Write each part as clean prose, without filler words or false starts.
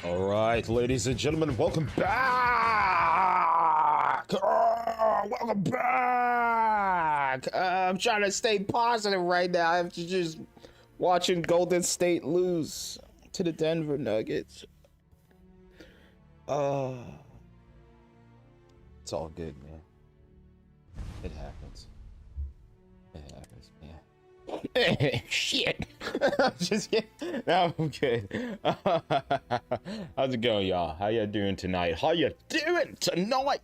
All right, ladies and gentlemen, welcome back. Welcome back. I'm trying to stay positive right now after just watching Golden State lose to the Denver Nuggets. It's all good, man. It happens. It happens, man. Shit. I'm just kidding. No, I'm good. How's it going, y'all? How you doing tonight? How you doing tonight?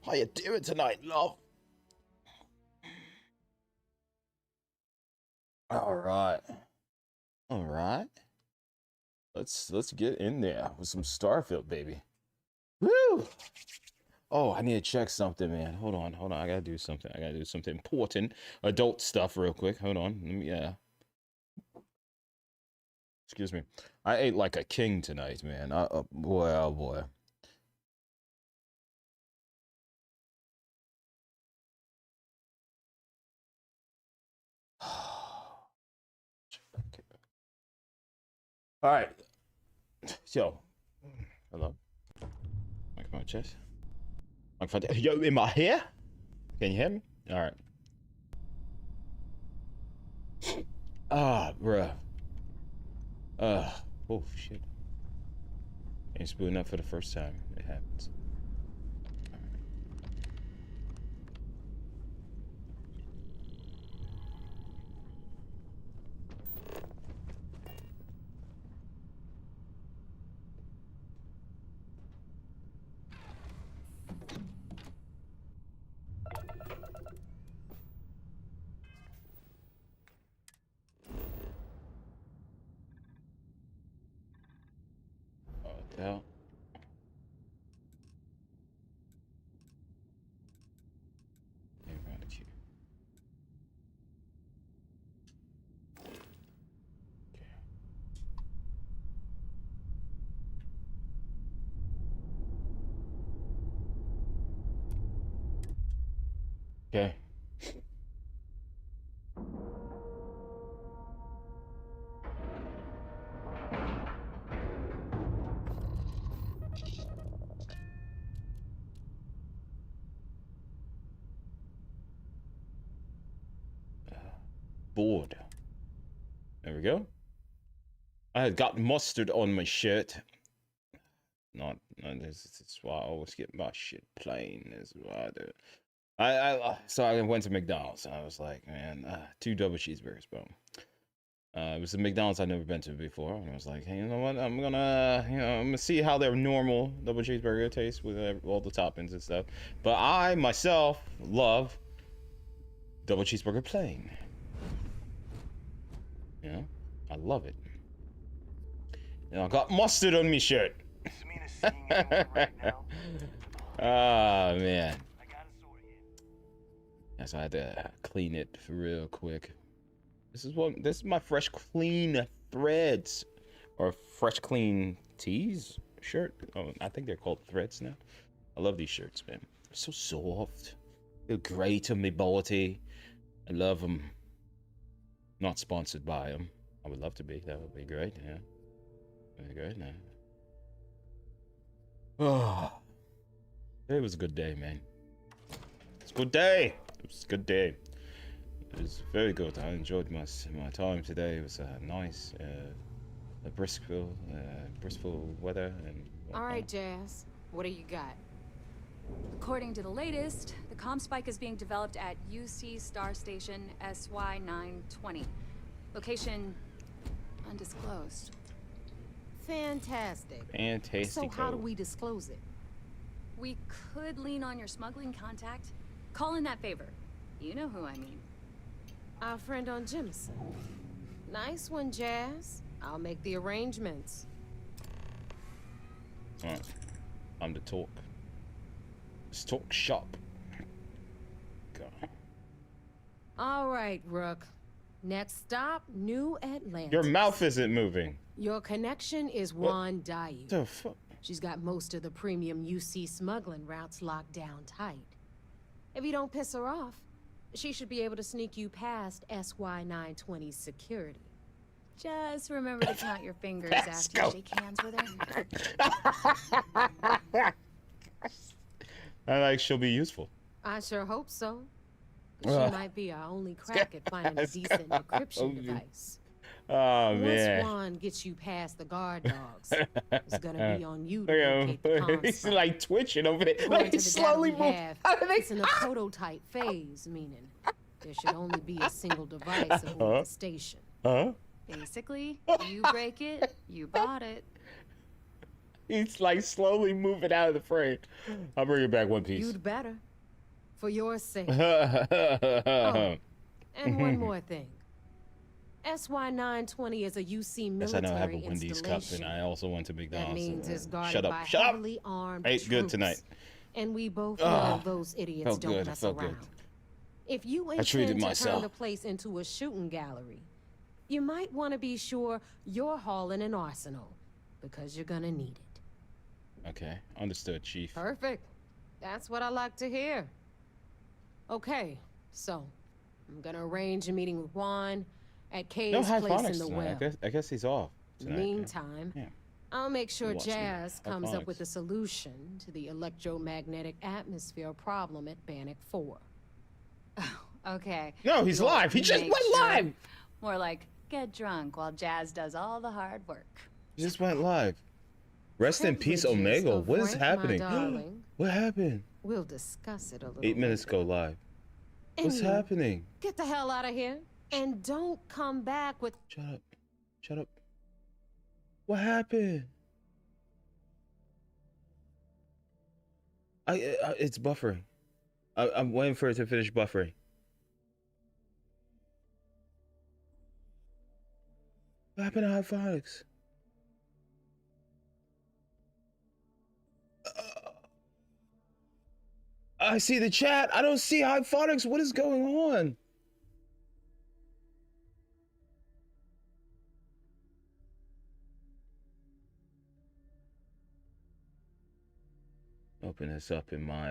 How you doing tonight, love? All right. All right. Let's get in there with some Starfield, baby. Woo! Oh, I need to check something, man. Hold on. I gotta do something. Important adult stuff real quick. Hold on. Let me, excuse me. I ate like a king tonight, man. Boy, oh boy. All right. So, hello. Microphone chest. Microphone. Yo, am I here? Can you hear me? All right. Ah, bruh. Oh shit. Ain't spooling up for the first time. It happens. Oh, the hell. Okay. Bored. There we go. I had got mustard on my shirt. Not this is why I always get my shit plain. This is why I do it. So I went to McDonald's and I was like, man, 2 double cheeseburgers, boom. It was a McDonald's I'd never been to before, and I was like, hey, you know what? I'm gonna see how their normal double cheeseburger tastes with all the toppings and stuff. But I myself love double cheeseburger plain. You know, I love it. And I got mustard on me shirt. Ah, man. Yeah, so I had to clean it real quick. This is my fresh clean threads or fresh clean tees shirt. Oh, I think they're called threads now. I love these shirts, man. They're so soft. They're great on my body. I love them. Not sponsored by them. I would love to be. That would be great. Yeah. Very great. Now. Oh, it was a good day, man. It's a good day. It was a good day. It was very good. I enjoyed my time today. It was nice, briskful weather and. All right, Jazz. What do you got? According to the latest, the comm spike is being developed at UC Star Station SY920. Location undisclosed. Fantastic. So how do we disclose it? We could lean on your smuggling contact. Call in that favor. You know who I mean. Our friend on Jimson. Nice one, Jazz. I'll make the arrangements. Alright. Time to talk. Let's talk shop. Go. All right, Rook. Next stop, New Atlantis. Your mouth isn't moving. Your connection is Juan Dayu. The fuck? She's got most of the premium UC smuggling routes locked down tight. If you don't piss her off, she should be able to sneak you past SY920's security. Just remember to count your fingers Let's after go. you shake hands with her. I like she'll be useful. I sure hope so. She Ugh. might be our only crack at finding a Let's decent go. encryption device. Oh Once man. Juan gets you past the guard dogs, it's gonna be on you to Look locate the at him. com He's spot. like twitching over there. According Like to he the slowly data we moves. have, How do they- it's in the prototype phase, meaning there should only be a single device aboard the station. Huh? Basically, you break it, you bought it. He's like slowly moving out of the frame. I'll bring it back one piece. You'd better. For your sake. Oh. And one more thing. SY-920 is a UC Yes, I know I have a military Wendy's cup, and installation. I also went to That McDonald's. means it's guarded Shut by up! Shut up! heavily armed I ate good troops. tonight. And we both Ah, know those idiots felt don't good, mess felt around. good. If you I treated intend to myself. turn the place into a shooting gallery, you might want to be sure you're hauling an arsenal, because you're gonna need it. Okay, understood, Chief. Perfect. That's what I like to hear. Okay, so I'm gonna arrange a meeting with Juan at Kay's No place Hyphonix in the tonight. well. I guess he's off tonight. Meantime, Yeah. I'll make sure Watch me. Jazz comes up Hyphonix. with a solution to the electromagnetic atmosphere problem at Bannock 4. Okay. No, he's Well, live. He just make went sure- live. More like, get drunk while Jazz does all the hard work. He just went live. Rest in peace, Privileges Omegle. of What is rank, my happening? darling. What happened? We'll discuss it a little 8 minutes later. go live. And What's you, happening? Get the hell out of here. And don't come back with... Shut up. Shut up. What happened? It's buffering. I'm waiting for it to finish buffering. What happened to Hyphonix? I see the chat. I don't see Hyphonix. What is going on? Open this up in my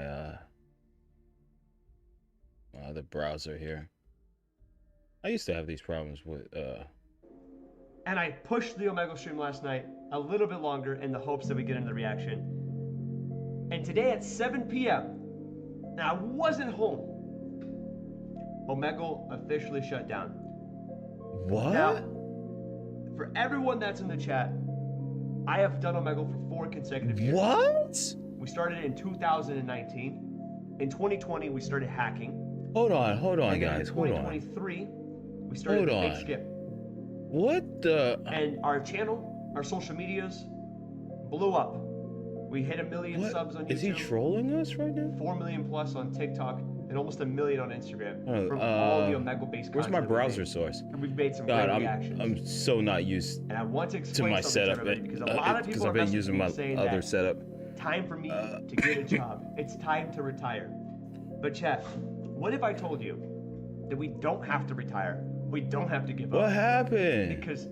my other browser here. I used to have these problems with And I pushed the Omegle stream last night a little bit longer in the hopes that we get into the reaction. And today at 7 p.m., and I wasn't home, Omegle officially shut down. what? Now, for everyone that's in the chat, I have done Omegle for 4 consecutive years. What? We started in 2019. In 2020, we started hacking. Hold on, And then guys. in Hold on. 2023, we started Hold the Big on. Skip. What the? And our channel, our social medias, blew up. We hit 1 million What? subs on YouTube. Is he trolling us right now? 4 million plus on TikTok, and almost 1 million on Instagram from Oh, all the Omegle-based Where's content my that we browser made. source? And we've made some God, great reactions. I'm so not used And I want to to explain my something to setup everybody because a lot of because people I've are been using messaging my me saying other that setup. time for me to get a job. It's time to retire. But chat, what if I told you that we don't have to retire? We don't have to give What up. happened? Because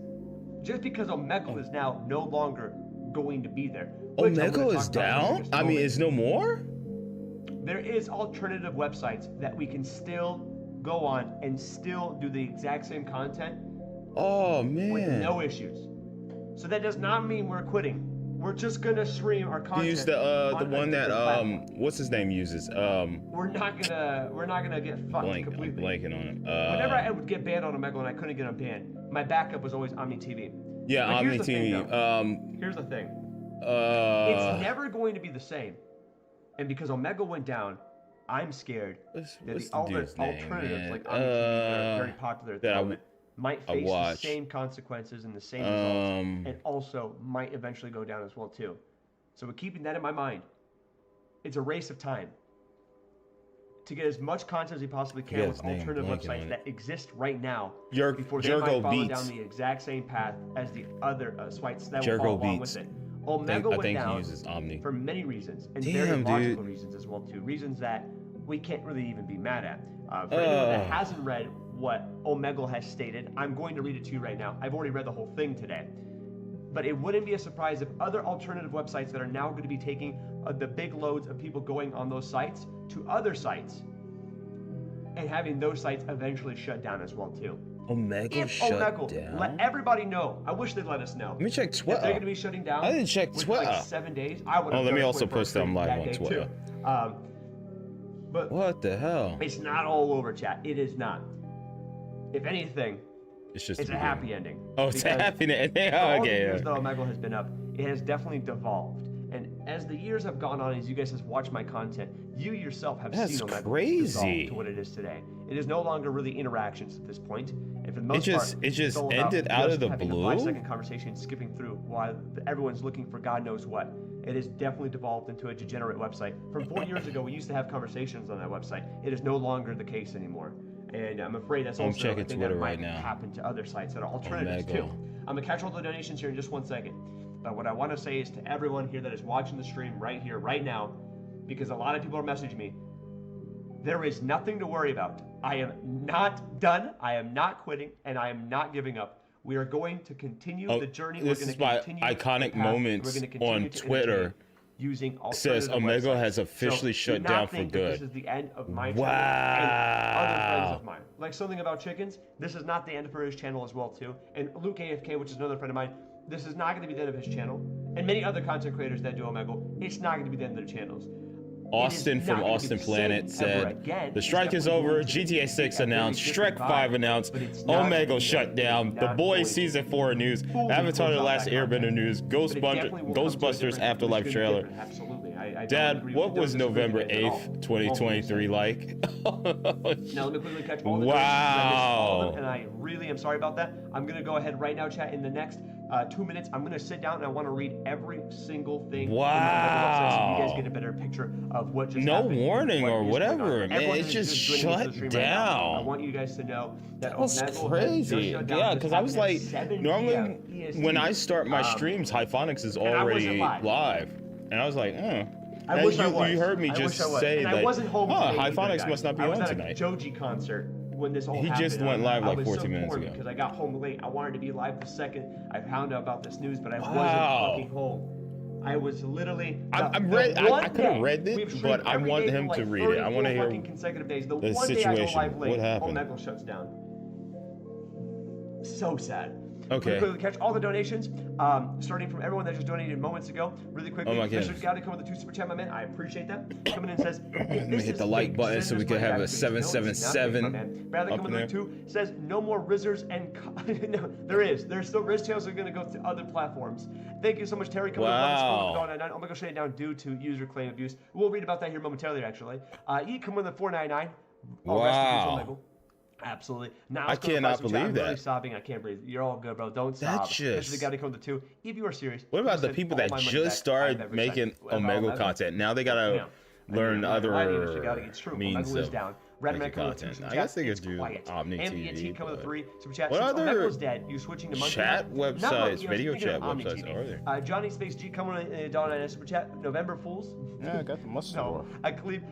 just because Omegle is now no longer going to be there. which I'm gonna Omegle talk is about in down? just a I mean, moment. it's no more? There is alternative websites that we can still go on and still do the exact same content Oh with man. no issues. So that does not mean we're quitting. We're just gonna stream our You content. use the on a one that different platform. what's his name uses? We're not gonna get fucked I'm completely. blanking on him. Whenever I would get banned on Omegle and I couldn't get unbanned, my backup was always Omni TV. yeah, But here's Omni the thing, TV. though. Here's the thing. It's It's never going to be the same. And because Omegle went down, I'm scared that what's the the dude's name, alternatives man? like Omni TV that are very popular at the that I moment might I face the watch. same consequences and the same results, Um, and also might eventually go down as well too. So we're keeping that in my mind. It's a race of time to get as much content as we possibly can Yeah, with his name, alternative blanking on websites it. that exist right now Yergo before they might follow Beats. down the exact same path as the other sites that will Yergo follow along Beats. with it. I Omegle think went he down uses Omni. for many reasons, and Damn, very logical dude. reasons as well too. Reasons that we can't really even be mad at. For anyone that Ugh. hasn't read what Omegle has stated, I'm going to read it to you right now. I've already read the whole thing today. But it wouldn't be a surprise if other alternative websites that are now going to be taking the big loads of people going on those sites to other sites and having those sites eventually shut down as well too. Omegle If shut Omegle down? let everybody know, I wish they'd let us know. Let me check If Twitter. they're going to be shutting down, I didn't check within, Twitter. like 7 days, I would have. Oh, let me done a also Twitter post them stream live that on day Twitter. Too. But What the hell? it's not all over, chat. It is not. If anything, It's just it's a happy ending. Oh, it's a Because happy ending. for all the Okay. years that Omegle has been up, it has definitely devolved. And as the years have gone on, as you guys have watched my content, you yourself have That's seen Omegle crazy. dissolve to what it is today. It is no longer really interactions at this point. And for the most just- part, it just it's all about ended out of just the having blue? a 5-second conversation, skipping through while everyone's looking for God knows what. It has definitely devolved into a degenerate website. From 4 years ago, we used to have conversations on that website. It is no longer the case anymore. And I'm afraid that's I'm also a checking thing Twitter that might right now. happen to other sites that are alternatives Omegle. too. I'm gonna catch all the donations here in just 1 second. But what I want to say is to everyone here that is watching the stream right here, right now, because a lot of people are messaging me, there is nothing to worry about. I am not done. I am not quitting, and I am not giving up. We are going to continue the journey. This We're is going my to continue iconic the path. We're moments gonna continue on to Twitter. entertain using Says alternative Omegle websites. has officially So shut do not down for think that good. This is the end of my channel and other friends Wow. of mine. Like something about chickens, this is not the end for his channel as well too. And Luke AFK, which is another friend of mine, this is not going to be the end of his channel. And many other content creators that do Omegle, it's not going to be the end of their channels. Austin from Austin Planet said, the strike is over, GTA 6 announced, Shrek 5 announced, Omegle shut down, The Boys Season 4 news, Avatar The Last Airbender news, Ghostbusters Afterlife trailer. Dad, what was November 8th, 2023 like? Now let me quickly catch all the Wow. and I really am sorry about that. I'm gonna go ahead right now, chat. In the next 2 minutes, I'm gonna sit down and I want to read every single thing. Wow. So you guys get a better picture of what just No happened, warning what or is going whatever, on. man. Everyone It's is just joining shut into the stream right now. I down. want you guys to know that That was Omegle has just crazy. shut down. Yeah, This because I was happened like, at 7 normally PM EST. when I start my streams, Hyphonix is I wasn't already live. live. And I was like, I And wish I you was. heard me I just wish I was. say And that, I wasn't home today either, Hyphonix guys. must not be I was on at tonight. a Joji concert when this all He happened. just went live like I was 14 so minutes torn ago. because I got home late. I wanted to be live the second I found out about this news, but I Wow. wasn't fucking home. I was literally. I'm read. I could have read it, but I want him to read it. I want to hear consecutive days. The the one day I go situation. live late, What happened? Omegle shuts down. So sad. Okay. Really quickly catch all the donations, starting from everyone that just donated moments ago. Really quickly, Oh my Mr. goodness. Gotti coming with the 2 super chat, my man. I appreciate that. Coming in says, Let me hit the like button so we can have a 777 Bradley up coming in with 2 says, no more Rizzers and... no, there is. There's still Rizz channels are going to go to other platforms. Thank you so much, Terry. Coming Wow. with $1.99. I'm going to shut it down due to user claim abuse. We'll read about that here momentarily, actually. E coming with $4.99. Oh, rest in peace, Wow. Omegle. Absolutely. Now, I cannot believe I'm really that. sobbing. I can't breathe. You're all good, bro. Don't That's sob. just- Especially the guy to come to 2. If you are serious. What about the send people all that my money just back. started I've ever making sent. Well, Omegle Omegle. content? Now they gotta learn other means Omegle is of down. Redman making coming with content. 2 I super guess they chats. could It's do quiet. Omni MBT TV, coming with but 3 super chats. what Since other Omegle's dead, you switching to monthly chat now? Not websites, monthly, you know, video speaking of chat Omni websites TV. are there? Johnny Space G coming with $1.99 super chat. November Fools. Yeah, I got the mustard. No, I Khalid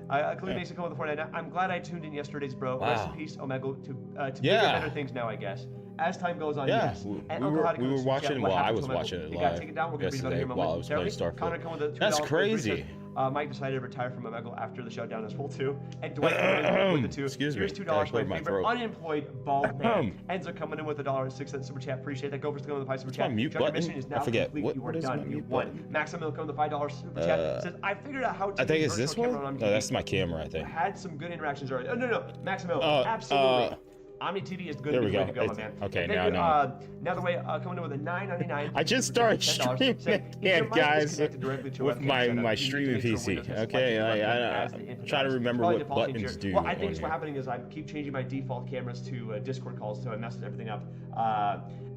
basically coming with the $4.99. I'm glad I tuned in yesterday's, bro. Rest in Wow. peace, Omegle, to bigger, Yeah. better things now, I guess. As time goes on, Yeah, yes. we And were- Uncle Howdy we were comes to chat, watching- what well, I happened was to Omegle. watching it It got live taken down. We're gonna read about it yesterday here while I was playing momentarily. Starfield. Connor coming with the That's $2 crazy. Mike decided to retire from Omegle after the shutdown as well too. And Dwight coming in with the 2. Excuse me. Here's $2 Gotta for clear my my favorite throat. unemployed bald man. Enzo coming in with $1.06 super chat. Appreciate that. Gophers coming with the $5 super my chat. mute Chuck, your button? mission is I now forget. complete. What- You are what is my done. You mute won. button? Maximil coming with the $5 super chat. Says I figured out how to I think use it's this virtual one. camera on No, MTV. that's my camera. I think. Had some good interactions already. Oh, no, Maximo, Uh, absolutely. Omni TV is good there to we way go. to go, my It's- man. okay, And now I thank know. you, now the way coming in with a $9.99. I just started $10 streaming said, if your again, mic is guys, connected directly to a with webcam my setup, you need to streaming make sure PC. Windows has Okay, selected your webcam as the I'm input trying to device. remember Probably what defaulting buttons to do. your- Well, I on think what's here. happening is I keep changing my default cameras to Discord calls, so I messed everything up.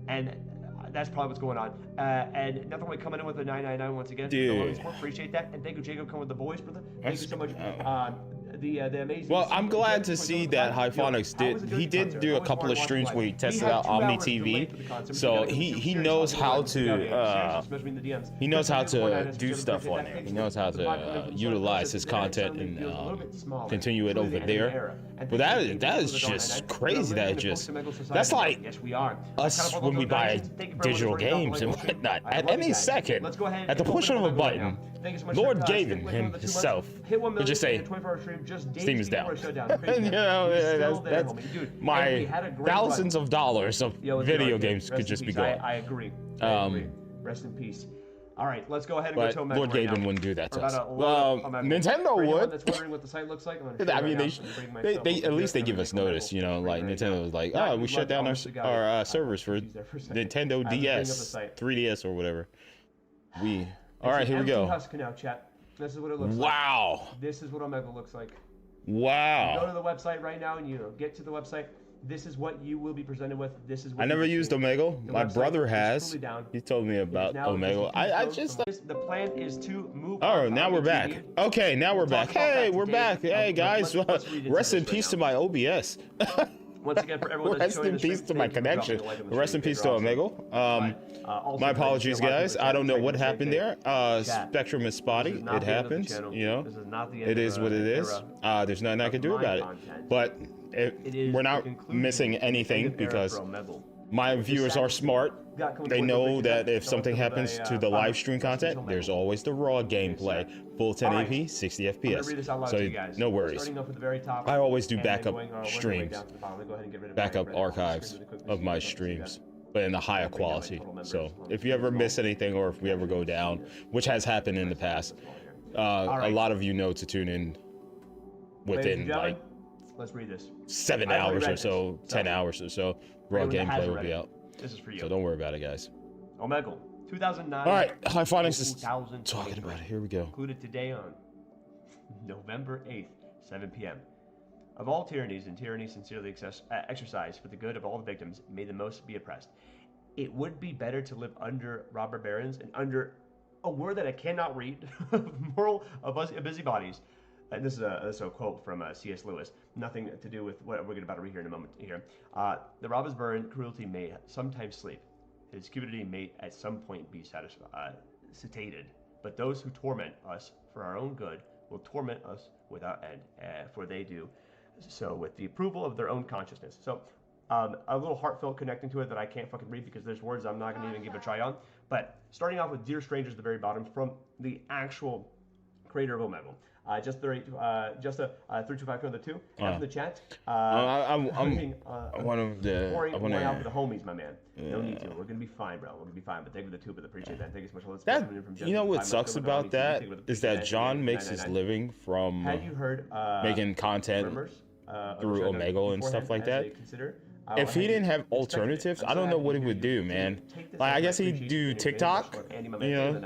And that's probably what's going on. And Nothing Way coming in with a $9.99 once again. Dude. Appreciate that. And thank you, Jacob, coming with the boys, brother. Thank That's- you so much. The amazing. Well, I'm super glad chat to for see those that guys. Hyphonix Yo, how was did. the He Joji did concert? do a Always couple of wanted to watch streams live. where he We tested had out 2 Omni hours TV. delayed for the concert. So We got he seriously knows how wanted to go. Seriously, smash me in the DMs. he knows how to $1.99 do stuff on there. He knows how to utilize his content and continue it over there. But that is just crazy. That it just that's like yes, we are. us when we buy digital games and whatnot. At any second, at the push of a button, Thank you so much. Lord for, Gaben sticking with me with the 2 months. himself Hit 1 could million just say, in a 24-hour stream just days Steam is before down. it shut down. Crazy, You man. know, He's still that's, there, that's homie. Dude, and we my had a great thousands run. of dollars of Yo, what's video going on, kid? games could Rest in just be peace. gone. I agree. I agree. Rest in peace. All right, let's go ahead and go But to Omegle Lord right Gaben now. wouldn't do that to We're us. about to load up Omegle. Nintendo For anyone would. that's wondering what the site looks like, I'm gonna show I you mean, right now. I'm bringing myself they over at here. least they I'm give gonna us make Omegle notice, you know, full like screen right Nintendo now. was like, Not oh, we you shut blood, down honestly, got our it. servers for She's there for a second. Nintendo Bring up the DS, site. 3DS or whatever. All It's right, an here we empty go. husk now, chat. This is what it looks Wow. like. This is what Omegle looks like. Wow. You go to the website right now and you get to the website. This is what you will be presented with. This is what I never used Omegle. My brother has. He told me about Omegle. I just. The plan is to move. Oh, now we're back. Okay, now we're back. Hey, we're back. Hey, guys. Rest in peace to my OBS. Once again, for everyone that's Rest in peace to my connection. Rest in peace to Omegle. My apologies, guys. I don't know what happened there. Spectrum is spotty. It happens. You know, it is what it is. There's nothing I can do about it. But we're not missing anything because my viewers are smart. They know that if something happens to the live stream content, there's always the raw gameplay, full 1080p, 60 FPS. So no worries. I always do backup streams, backup archives of my streams, but in a higher quality. So if you ever miss anything or if we ever go down, which has happened in the past, a lot of you know to tune in within like let's read this. 7 hours or so, 10 hours or so. Raw gameplay will be out. This is for you. So don't worry about it, guys. Omegle, 2009. All right, Hyphonix is 2023. talking about it. Here we go. Included today on November 8th, 7 p.m. Of all tyrannies, and tyranny sincerely exercised for the good of all the victims, may the most be oppressed. It would be better to live under robber barons and under a word that I cannot read, moral of busybodies. And this is a quote from C.S. Lewis. Nothing to do with what we're about to read here in a moment. Here, the robber's burn cruelty may sometimes sleep. His cupidity may at some point be satiated. But those who torment us for our own good will torment us without end, for they do so with the approval of their own consciousness. So, a little heartfelt connecting to it that I can't fucking read because there's words I'm not going to even give a try on. But starting off with Dear Strangers at the very bottom from the actual creator of Omegle. Just a 325 code the 2. From the chat. I'm one of the. Pouring out for the homies, my man. No need to. We're gonna be fine, bro. We're gonna be fine. But thank you for the 2, but appreciate that. Thank you so much. That, you know what sucks about that is that John makes his living from Had you heard making content through Omegle and stuff like that. If he didn't have alternatives, I don't know what he would do, man. Like, I guess he'd do TikTok. You know,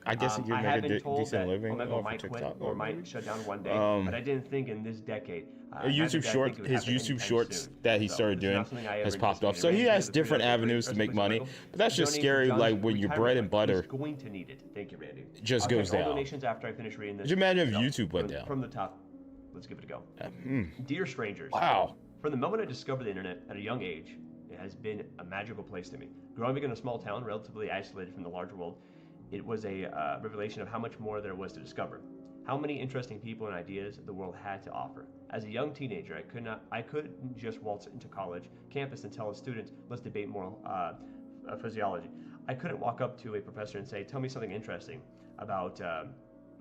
I guess he could make a decent living off of TikTok. Or might shut down one day, but I didn't think in this decade. YouTube shorts, his YouTube shorts that he started doing has popped up. So he has different avenues to make money, but that's just scary. Like when your bread and butter going to need it. Thank you, Randy. Just goes down. Donations after I finish reading this. Could you imagine if YouTube went down? From the top, let's give it a go. Dear strangers. Wow. From the moment I discovered the internet at a young age, it has been a magical place to me. Growing up in a small town, relatively isolated from the larger world, it was a revelation of how much more there was to discover. How many interesting people and ideas the world had to offer. As a young teenager, I couldn't just waltz into college campus and tell a student, let's debate moral physiology. I couldn't walk up to a professor and say, tell me something interesting about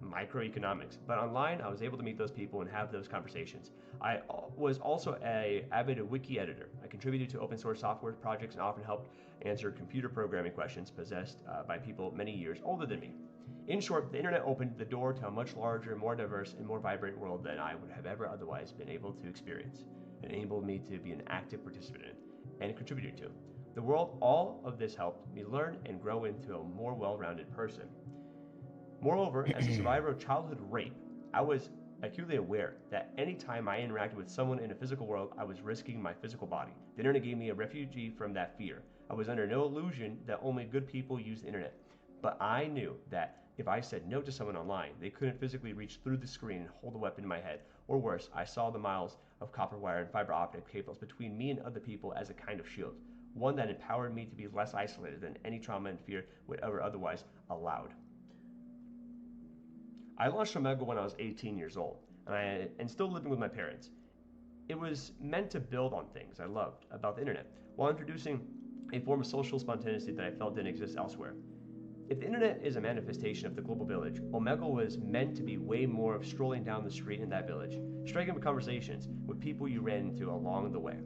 microeconomics. But online, I was able to meet those people and have those conversations. I was also an avid wiki editor. I contributed to open source software projects and often helped answer computer programming questions possessed by people many years older than me. In short, the internet opened the door to a much larger, more diverse, and more vibrant world than I would have ever otherwise been able to experience. It enabled me to be an active participant in and contributor to. The world, all of this helped me learn and grow into a more well-rounded person. Moreover, as a survivor of childhood rape, I was acutely aware that any time I interacted with someone in a physical world, I was risking my physical body. The internet gave me a refuge from that fear. I was under no illusion that only good people use the internet. But I knew that if I said no to someone online, they couldn't physically reach through the screen and hold a weapon in my head. Or worse, I saw the miles of copper wire and fiber optic cables between me and other people as a kind of shield. One that empowered me to be less isolated than any trauma and fear would ever otherwise allowed. I launched Omegle when I was 18 years old, and still living with my parents. It was meant to build on things I loved about the internet, while introducing a form of social spontaneity that I felt didn't exist elsewhere. If the internet is a manifestation of the global village, Omegle was meant to be way more of strolling down the street in that village, striking up conversations with people you ran into along the way.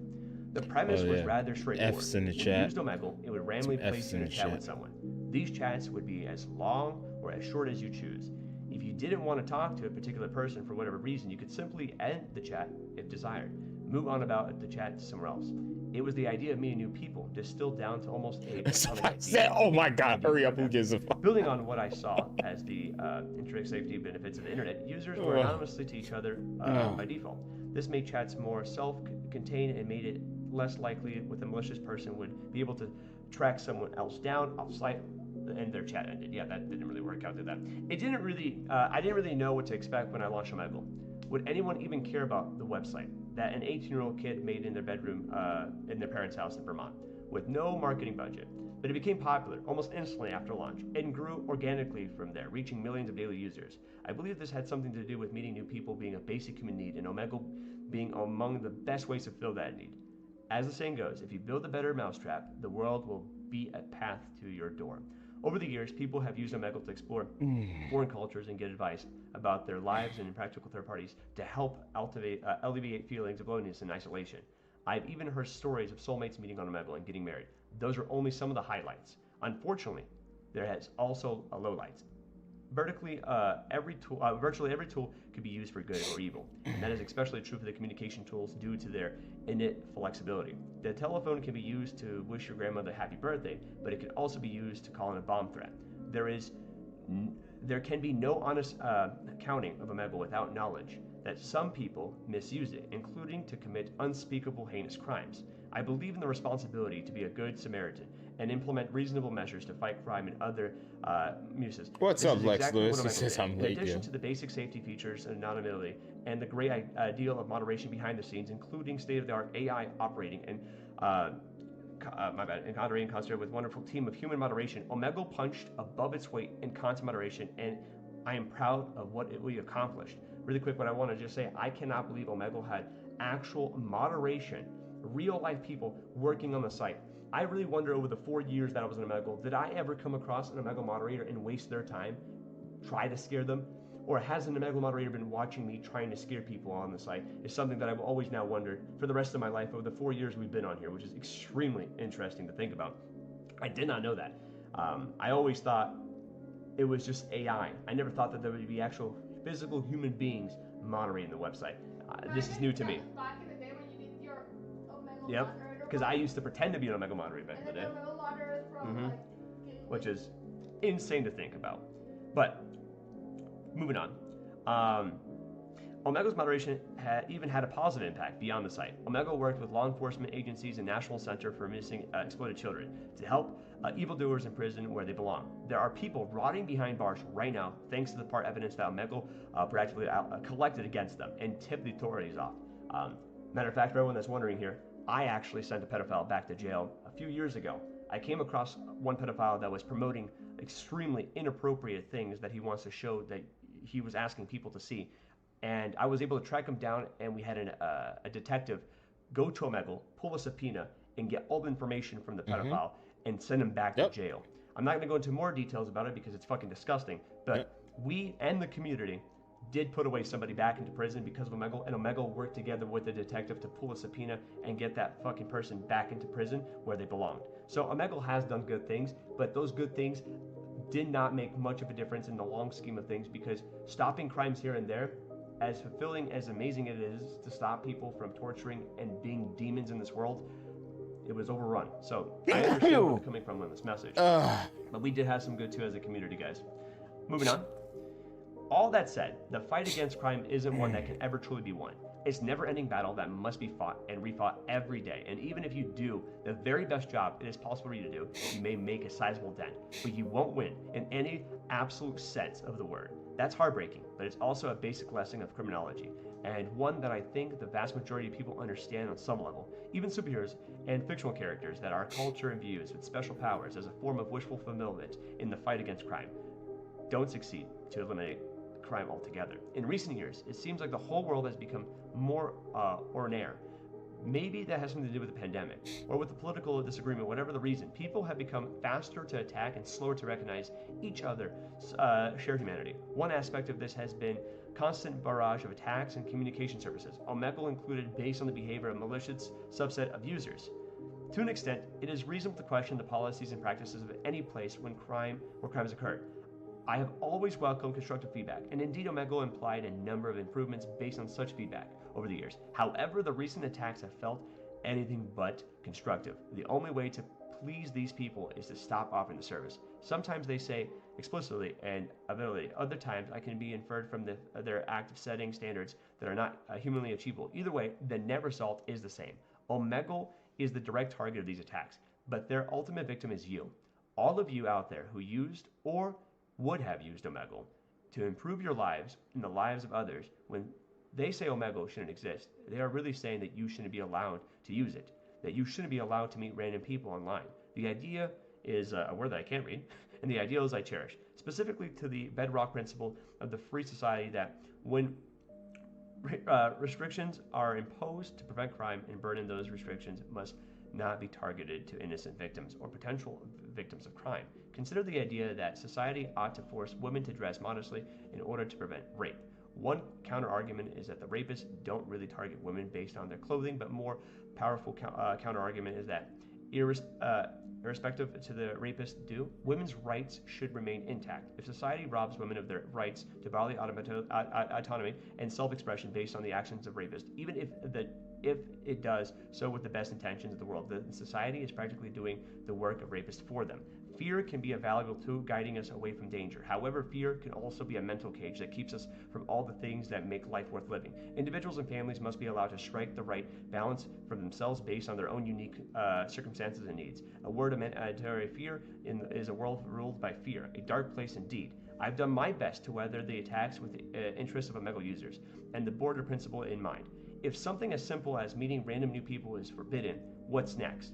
The premise was rather straightforward. F's in the When you chat. used Omegle, it would randomly Some place F's you in in a the chat chat. with someone. These chats would be as long or as short as you choose. If you didn't want to talk to a particular person for whatever reason, you could simply end the chat if desired. Move on about the chat somewhere else. It was the idea of meeting new people, distilled down to almost a platonic idea. Oh my god, hurry up, who gives a fuck? Building on what I saw as the intrinsic safety benefits of the internet, users were anonymously to each other by default. This made chats more self-contained and made it less likely with a malicious person would be able to track someone else down off-site and their chat ended. Yeah, that didn't really work out, did that? It didn't really, I didn't really know what to expect when I launched Omegle. Would anyone even care about the website that an 18-year-old kid made in their bedroom in their parents' house in Vermont with no marketing budget? But it became popular almost instantly after launch and grew organically from there, reaching millions of daily users. I believe this had something to do with meeting new people being a basic human need and Omegle being among the best ways to fill that need. As the saying goes, if you build a better mousetrap, the world will be a path to your door. Over the years, people have used Omegle to explore foreign cultures and get advice about their lives and impractical third parties to help alleviate feelings of loneliness and isolation. I've even heard stories of soulmates meeting on Omegle and getting married. Those are only some of the highlights. Unfortunately, there has also lowlights. Virtually every tool could be used for good or evil, and that is especially true for the communication tools due to their innate flexibility. The telephone can be used to wish your grandmother happy birthday, but it can also be used to call in a bomb threat. There can be no honest accounting of Omegle without knowledge that some people misuse it, including to commit unspeakable heinous crimes. I believe in the responsibility to be a good Samaritan and implement reasonable measures to fight crime and other muses. What's This up, is Lex exactly Lewis? what He Omegle says did. I'm In late, addition yeah. to the basic safety features and anonymity and the great deal of moderation behind the scenes, including state-of-the-art AI operating and moderating concept with a wonderful team of human moderation, Omegle punched above its weight in content moderation, and I am proud of what we accomplished. Really quick, what I want to just say, I cannot believe Omegle had actual moderation, real-life people working on the site. I really wonder over the 4 years that I was in Omegle, did I ever come across an Omegle moderator and waste their time, try to scare them? Or has an Omegle moderator been watching me trying to scare people on the site? Is something that I've always now wondered for the rest of my life over the 4 years we've been on here, which is extremely interesting to think about. I did not know that. I always thought it was just AI. I never thought that there would be actual physical human beings moderating the website. This is new to me. Back in the day when you needed your Omegle Yep, moderator, because I used to pretend to be an Omegle moderator back in the and day, then the Omegle moderator from like which is insane to think about. But moving on. Omegle's moderation even had a positive impact beyond the site. Omegle worked with law enforcement agencies and National Center for Missing Exploited Children to help evildoers in prison where they belong. There are people rotting behind bars right now thanks to the part evidence that Omegle proactively collected against them and tipped the authorities off. Matter of fact, for everyone that's wondering here, I actually sent a pedophile back to jail a few years ago. I came across one pedophile that was promoting extremely inappropriate things that he wants to show that he was asking people to see. And I was able to track him down, and we had a detective go to Omegle, pull a subpoena, and get all the information from the pedophile and send him back to jail. I'm not going to go into more details about it because it's fucking disgusting, but we and the community did put away somebody back into prison because of Omegle, and Omegle worked together with the detective to pull a subpoena and get that fucking person back into prison where they belonged. So Omegle has done good things, but those good things did not make much of a difference in the long scheme of things, because stopping crimes here and there, as fulfilling, as amazing it is to stop people from torturing and being demons in this world, it was overrun. So I understand where they're coming from on this message. But we did have some good too as a community, guys. Moving on. All that said, the fight against crime isn't one that can ever truly be won. It's a never-ending battle that must be fought and refought every day. And even if you do the very best job it is possible for you to do, you may make a sizable dent, but you won't win in any absolute sense of the word. That's heartbreaking, but it's also a basic lesson of criminology, and one that I think the vast majority of people understand on some level. Even superheroes and fictional characters that our culture views with special powers as a form of wishful fulfillment in the fight against crime don't succeed to eliminate crime altogether. In recent years, it seems like the whole world has become more ornery, Maybe that has something to do with the pandemic or with the political disagreement, whatever the reason. People have become faster to attack and slower to recognize each other's shared humanity. One aspect of this has been constant barrage of attacks and communication services, Omegle included, based on the behavior of a malicious subset of users. To an extent, it is reasonable to question the policies and practices of any place when crime or crimes occurred. I have always welcomed constructive feedback, and indeed Omegle implied a number of improvements based on such feedback over the years. However, the recent attacks have felt anything but constructive. The only way to please these people is to stop offering the service. Sometimes they say explicitly and ability. Other times I can be inferred from their act of setting standards that are not humanly achievable. Either way, the net result is the same. Omegle is the direct target of these attacks, but their ultimate victim is you. All of you out there who used or would have used Omegle to improve your lives and the lives of others. When they say Omegle shouldn't exist, they are really saying that you shouldn't be allowed to use it, that you shouldn't be allowed to meet random people online. The idea is a word that I can't read, and the ideals I cherish, specifically to the bedrock principle of the free society that when restrictions are imposed to prevent crime and burden, those restrictions must not be targeted to innocent victims or potential victims of crime. Consider the idea that society ought to force women to dress modestly in order to prevent rape. One counter-argument is that the rapists don't really target women based on their clothing, but more powerful counter-argument is that irrespective to the rapists do, women's rights should remain intact. If society robs women of their rights to bodily autonomy and self-expression based on the actions of rapists, even if it does so with the best intentions of the world, the society is practically doing the work of rapists for them. Fear can be a valuable tool guiding us away from danger. However, fear can also be a mental cage that keeps us from all the things that make life worth living. Individuals and families must be allowed to strike the right balance for themselves based on their own unique circumstances and needs. A word of fear is a world ruled by fear, a dark place indeed. I've done my best to weather the attacks with the interests of Omegle users and the border principle in mind. If something as simple as meeting random new people is forbidden, what's next?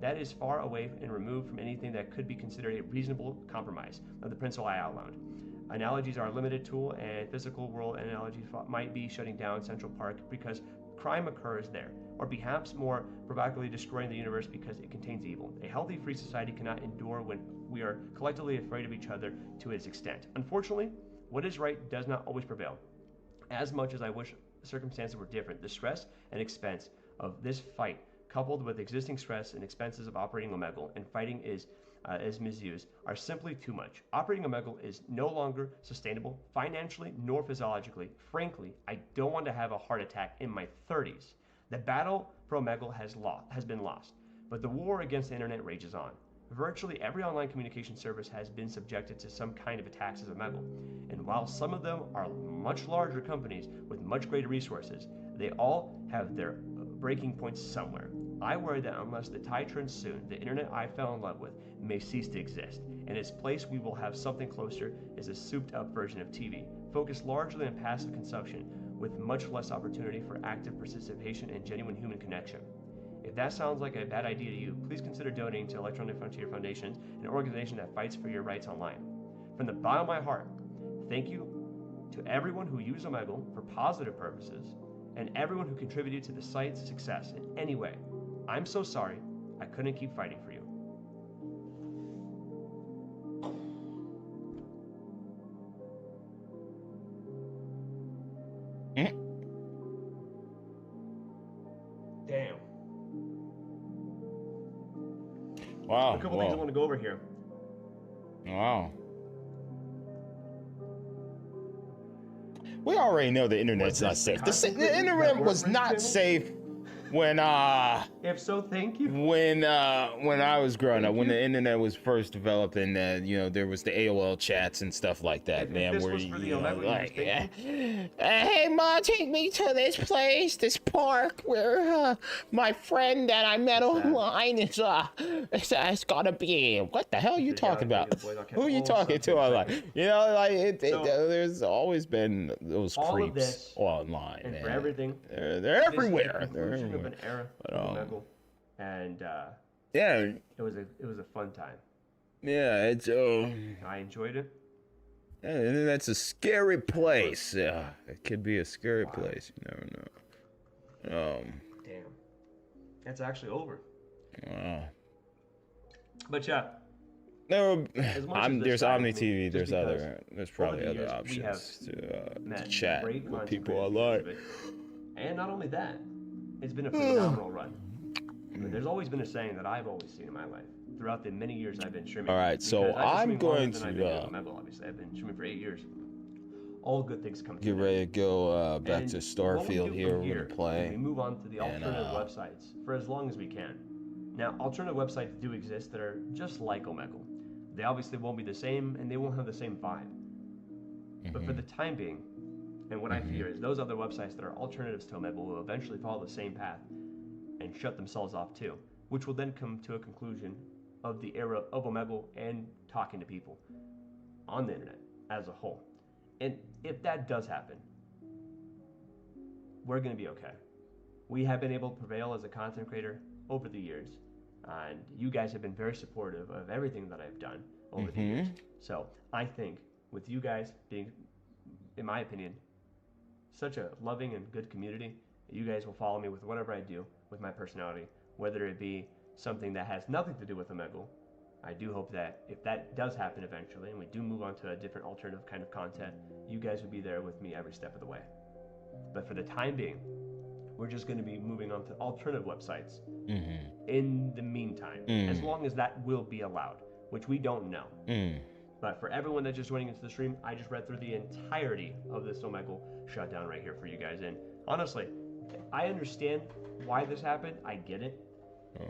That is far away and removed from anything that could be considered a reasonable compromise of the principle I outlined. Analogies are a limited tool, and physical world analogies might be shutting down Central Park because crime occurs there, or perhaps more provocatively destroying the universe because it contains evil. A healthy free society cannot endure when we are collectively afraid of each other to its extent. Unfortunately, what is right does not always prevail. As much as I wish circumstances were different, the stress and expense of this fight, coupled with existing stress and expenses of operating Omegle and fighting as misused, are simply too much. Operating Omegle is no longer sustainable financially nor physiologically. Frankly, I don't want to have a heart attack in my 30s. The battle for Omegle has been lost, but the war against the internet rages on. Virtually every online communication service has been subjected to some kind of attacks as Omegle, and while some of them are much larger companies with much greater resources, they all have their breaking points somewhere. I worry that unless the tide turns soon, the internet I fell in love with may cease to exist. In its place, we will have something closer as a souped-up version of TV, focused largely on passive consumption, with much less opportunity for active participation and genuine human connection. If that sounds like a bad idea to you, please consider donating to Electronic Frontier Foundation, an organization that fights for your rights online. From the bottom of my heart, thank you to everyone who used Omegle for positive purposes, and everyone who contributed to the site's success in any way. I'm so sorry I couldn't keep fighting for you. Damn. Wow. A couple things I want to go over here. Wow. We already know the internet's not safe. The internet was not safe when If so, thank you. when I was growing up, when the internet was first developed, and there was the AOL chats and stuff like that, man, where you know, like, hey ma, take me to this place, this park where my friend that I met online is it's gotta be. What the hell are you talking about? Who are you talking to online? You know, like there's always been those creeps online, and man. for everything, they're everywhere. They're everywhere. Of an era of Omegle, and yeah, it was a fun time. Yeah, it's I enjoyed it. Yeah, that's a scary place. Yeah, it could be a scary place. You never know. Damn. It's actually over. Wow. But yeah, No, as much as this there's saddens Omni me, TV. just There's because there's over probably the other years, we have options to met chat great with content people creators online. because of it. And not only that, it's been a phenomenal run. But there's always been a saying that I've always seen in my life throughout the many years I've been streaming. All right, so Because I've been I'm streaming longer going than I've to been doing Omegle, obviously. I've been streaming for 8 years. All good things come to get an ready to end. go back And to what we Starfield do here. from We're gonna play. We move on to the and, alternative websites for as long as we can. Now, alternative websites do exist that are just like Omegle. They obviously won't be the same, and they won't have the same vibe. But for the time being, and what I fear is those other websites that are alternatives to Omegle will eventually follow the same path and shut themselves off too, which will then come to a conclusion of the era of Omegle and talking to people on the internet as a whole. And if that does happen, we're going to be okay. We have been able to prevail as a content creator over the years, and you guys have been very supportive of everything that I've done over the years. So I think with you guys being, in my opinion, such a loving and good community, you guys will follow me with whatever I do with my personality, whether it be something that has nothing to do with Omegle. I do hope that if that does happen eventually and we do move on to a different alternative kind of content, you guys would be there with me every step of the way. But for the time being, we're just going to be moving on to alternative websites in the meantime, as long as that will be allowed, which we don't know. But for everyone that's just joining into the stream, I just read through the entirety of this Omegle shutdown right here for you guys. And honestly, I understand why this happened. I get it.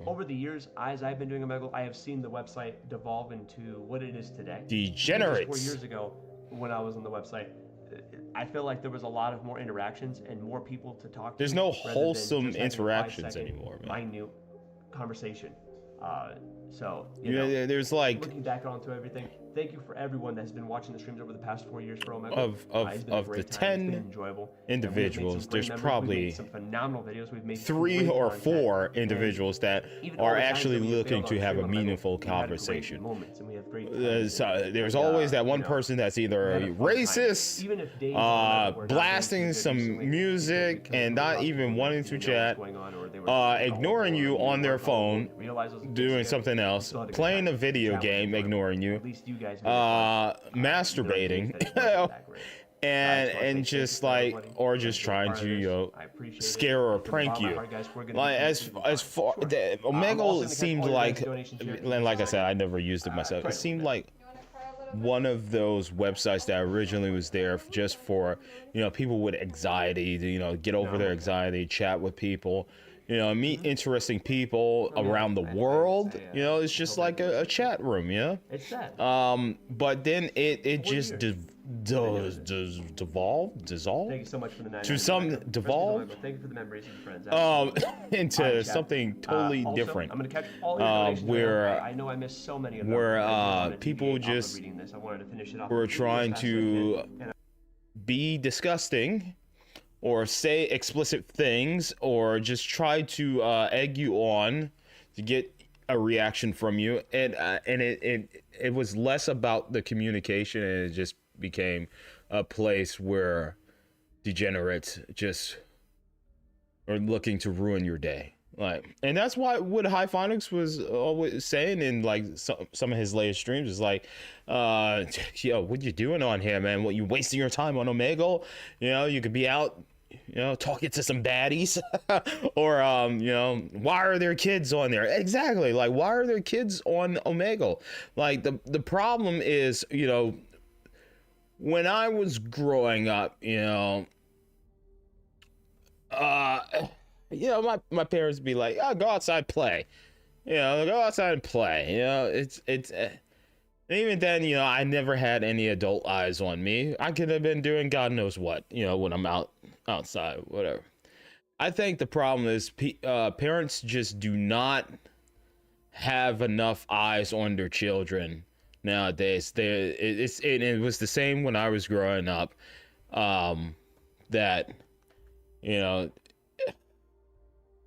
Over the years, as I've been doing Omegle, I have seen the website devolve into what it is today. Degenerates. 4 years ago, when I was on the website, I feel like there was a lot of more interactions and more people to talk to. There's no rather than wholesome just having a interactions 5-second anymore, man. minute conversation. So, There's like looking back onto everything, thank you for everyone that's been watching the streams over the past 4 years for Omegle. of the 10 individuals, there's probably some phenomenal videos. We've made 3 great or content. 4 individuals that Even all are the times actually that we looking failed to on have a stream on Omegle, meaningful we've had great conversation. moments and we have great So there's always that one person that's either racist, blasting some music and not even wanting to chat, ignoring you on their phone, doing something else, playing a video game, ignoring you, masturbating, and just like, or just trying to scare or prank you. Like as far Omegle seemed like, and like I said, I never used it myself. It seemed like one of those websites that originally was there just for people with anxiety to get over their anxiety, chat with people, meet interesting people around the world. It's just like a chat room. It's sad. But then it just dissolved Thank you so much for the to some devolve Thank you for the memories and friends. into something totally Also, different. I'm gonna catch all your donations where I know I missed so many of them. where I wanted to people be just reading this. I wanted to finish it off were as trying fast as I to can. And be disgusting or say explicit things or just try to egg you on to get a reaction from you, and it was less about the communication, and it just became a place where degenerates just are looking to ruin your day. And that's what Hyphonix was always saying in like some of his latest streams is like, yo, what you doing on here, man? What, you wasting your time on Omegle? You could be out talking to some baddies or why are there kids on there? Exactly, like, why are there kids on Omegle? Like, the problem is, when I was growing up, my parents would be like, oh, go outside, play, go outside and play. It's even then, I never had any adult eyes on me. I could have been doing God knows what, when I'm outside, whatever. I think the problem is parents just do not have enough eyes on their children nowadays. It was the same when I was growing up. That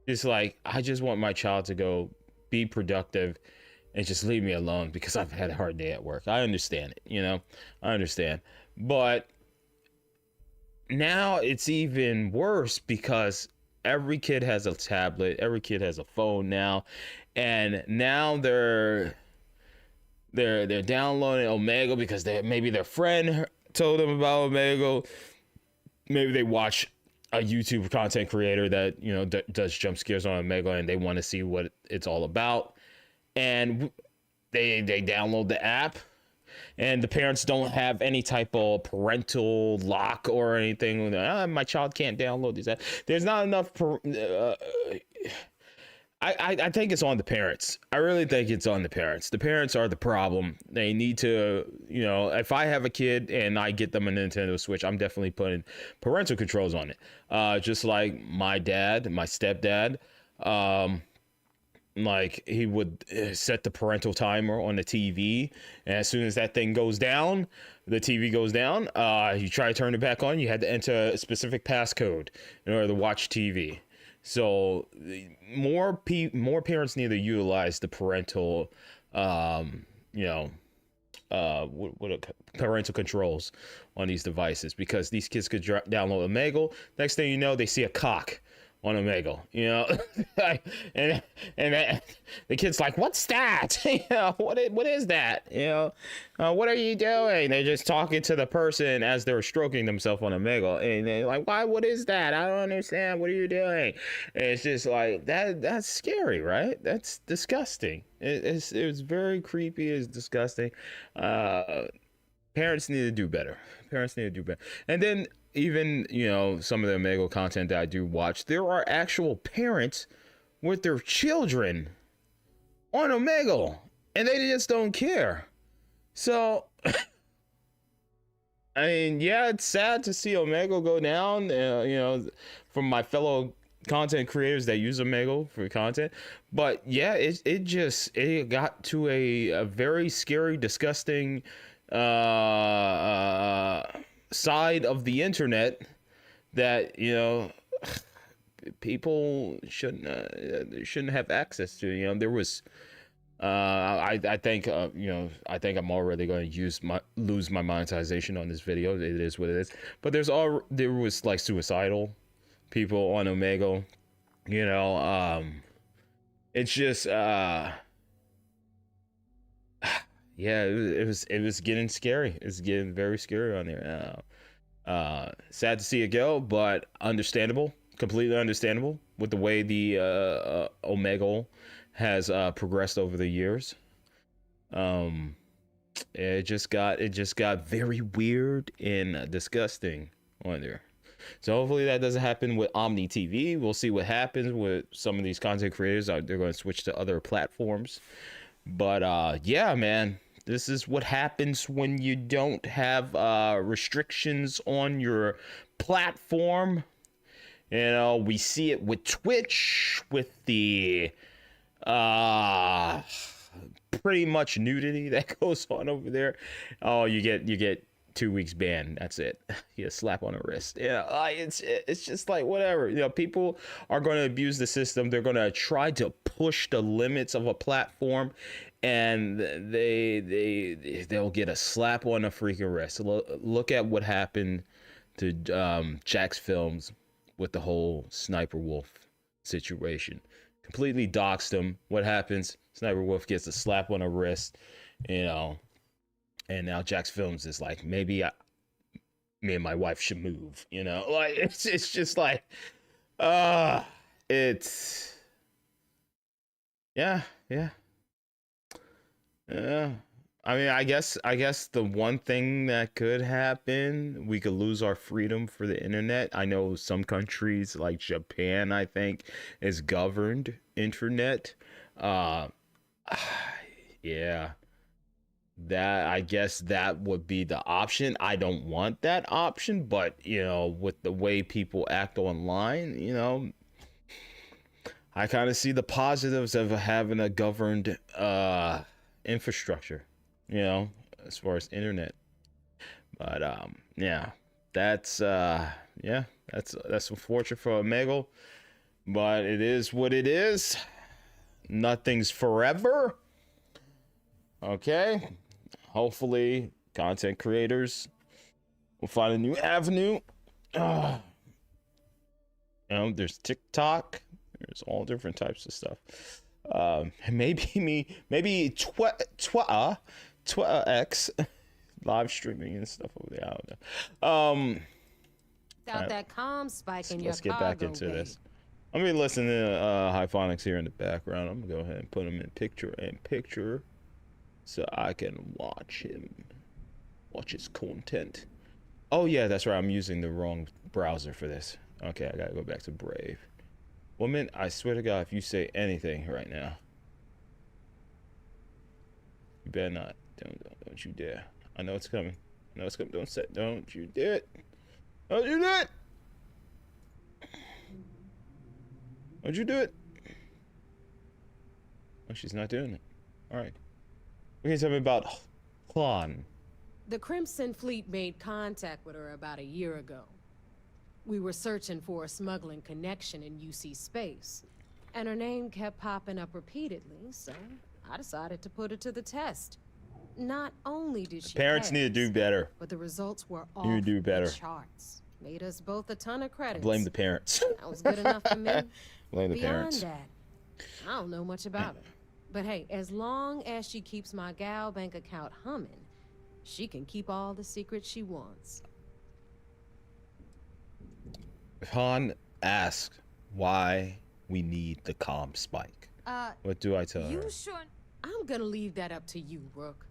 it's like, I just want my child to go be productive and just leave me alone because I've had a hard day at work. I understand it, I understand. But now it's even worse because every kid has a tablet, every kid has a phone now, and now they're downloading Omegle because maybe their friend told them about Omegle. Maybe they watch a YouTube content creator that, you know, does jump scares on Omegle, and they want to see what it's all about, and they download the app. And the parents don't have any type of parental lock or anything. My child can't download these apps. There's not enough. I think it's on the parents. I really think it's on the parents. The parents are the problem. They need to, you know, if I have a kid and I get them a Nintendo Switch, I'm definitely putting parental controls on it. Just like my stepdad. Like he would set the parental timer on the TV, and as soon as that thing goes down, the TV goes down. You try to turn it back on, you had to enter a specific passcode in order to watch TV. So more parents need to utilize the parental, parental controls on these devices, because these kids could download Omegle. Next thing you know, they see a cock on Omegle, you know, and the kid's like, "What's that? You know, what is that? You know, what are you doing?" They're just talking to the person as they're stroking themselves on Omegle, and they're like, "Why? What is that? I don't understand. What are you doing?" And it's just like that. That's scary, right? That's disgusting. It's very creepy. It's disgusting. Parents need to do better. And then, even, you know, some of the Omegle content that I do watch, there are actual parents with their children on Omegle, and they just don't care. So, I mean, yeah, it's sad to see Omegle go down, you know, from my fellow content creators that use Omegle for content. But yeah, it got to a very scary, disgusting side of the internet that, you know, people shouldn't have access to. You know, there was I think I think I'm already going to lose my monetization on this video. It is what it is. But there was like suicidal people on Omegle, you know. It's just yeah, it was getting scary. It's getting very scary on there. Sad to see it go, but understandable, completely understandable with the way the Omegle has progressed over the years. It just got very weird and disgusting on there. So hopefully that doesn't happen with Omni TV. We'll see what happens with some of these content creators. They're going to switch to other platforms. But yeah, man, this is what happens when you don't have restrictions on your platform. You know, we see it with Twitch, with the pretty much nudity that goes on over there. Oh, you get 2 weeks ban. That's it. You get a slap on the wrist. Yeah, it's just like whatever. You know, people are going to abuse the system. They're going to try to push the limits of a platform, and they'll get a slap on the freaking wrist. Look at what happened to Jack's Films with the whole Sniper Wolf situation. Completely doxed him. What happens? Sniper Wolf gets a slap on the wrist, you know. And now Jack's Films is like, maybe me and my wife should move, you know? Like, it's just like, it's, yeah. I mean, I guess the one thing that could happen, we could lose our freedom for the internet. I know some countries like Japan, I think, is governed internet. Yeah. That, I guess that would be the option. I don't want that option, but you know, with the way people act online, you know, I kind of see the positives of having a governed infrastructure, you know, as far as internet. But yeah, that's unfortunate for Omegle, but it is what it is. Nothing's forever. Okay. Hopefully, content creators will find a new avenue. And There's TikTok. There's all different types of stuff. Maybe Twitter X live streaming and stuff over there. I don't know. Without that comm spike in your Let's get back into cargo this. I'm gonna be listening to Hyphonix here in the background. I'm gonna go ahead and put him in picture so I can watch his content. Oh yeah, that's right. I'm using the wrong browser for this. Okay, I gotta go back to Brave. Woman, I swear to God, if you say anything right now, you better not. Don't you dare. I know it's coming. I know it's coming. Don't you do it. Don't you do it. Don't you do it. Oh, she's not doing it. All right. We can tell me about Juan. The Crimson Fleet made contact with her about a year ago. We were searching for a smuggling connection in UC space, and her name kept popping up repeatedly, so I decided to put her to the test. Not only did she Parents need to do better. but the results were off You do better. the charts. Made us both a ton of credits. Blame the parents. That was good enough for me. Blame the Beyond parents. that, I don't know much about her. But hey, as long as she keeps my gal bank account humming, she can keep all the secrets she wants. Han asked why we need the comm spike. What do I tell her? You sure? I'm gonna leave that up to you, Rook.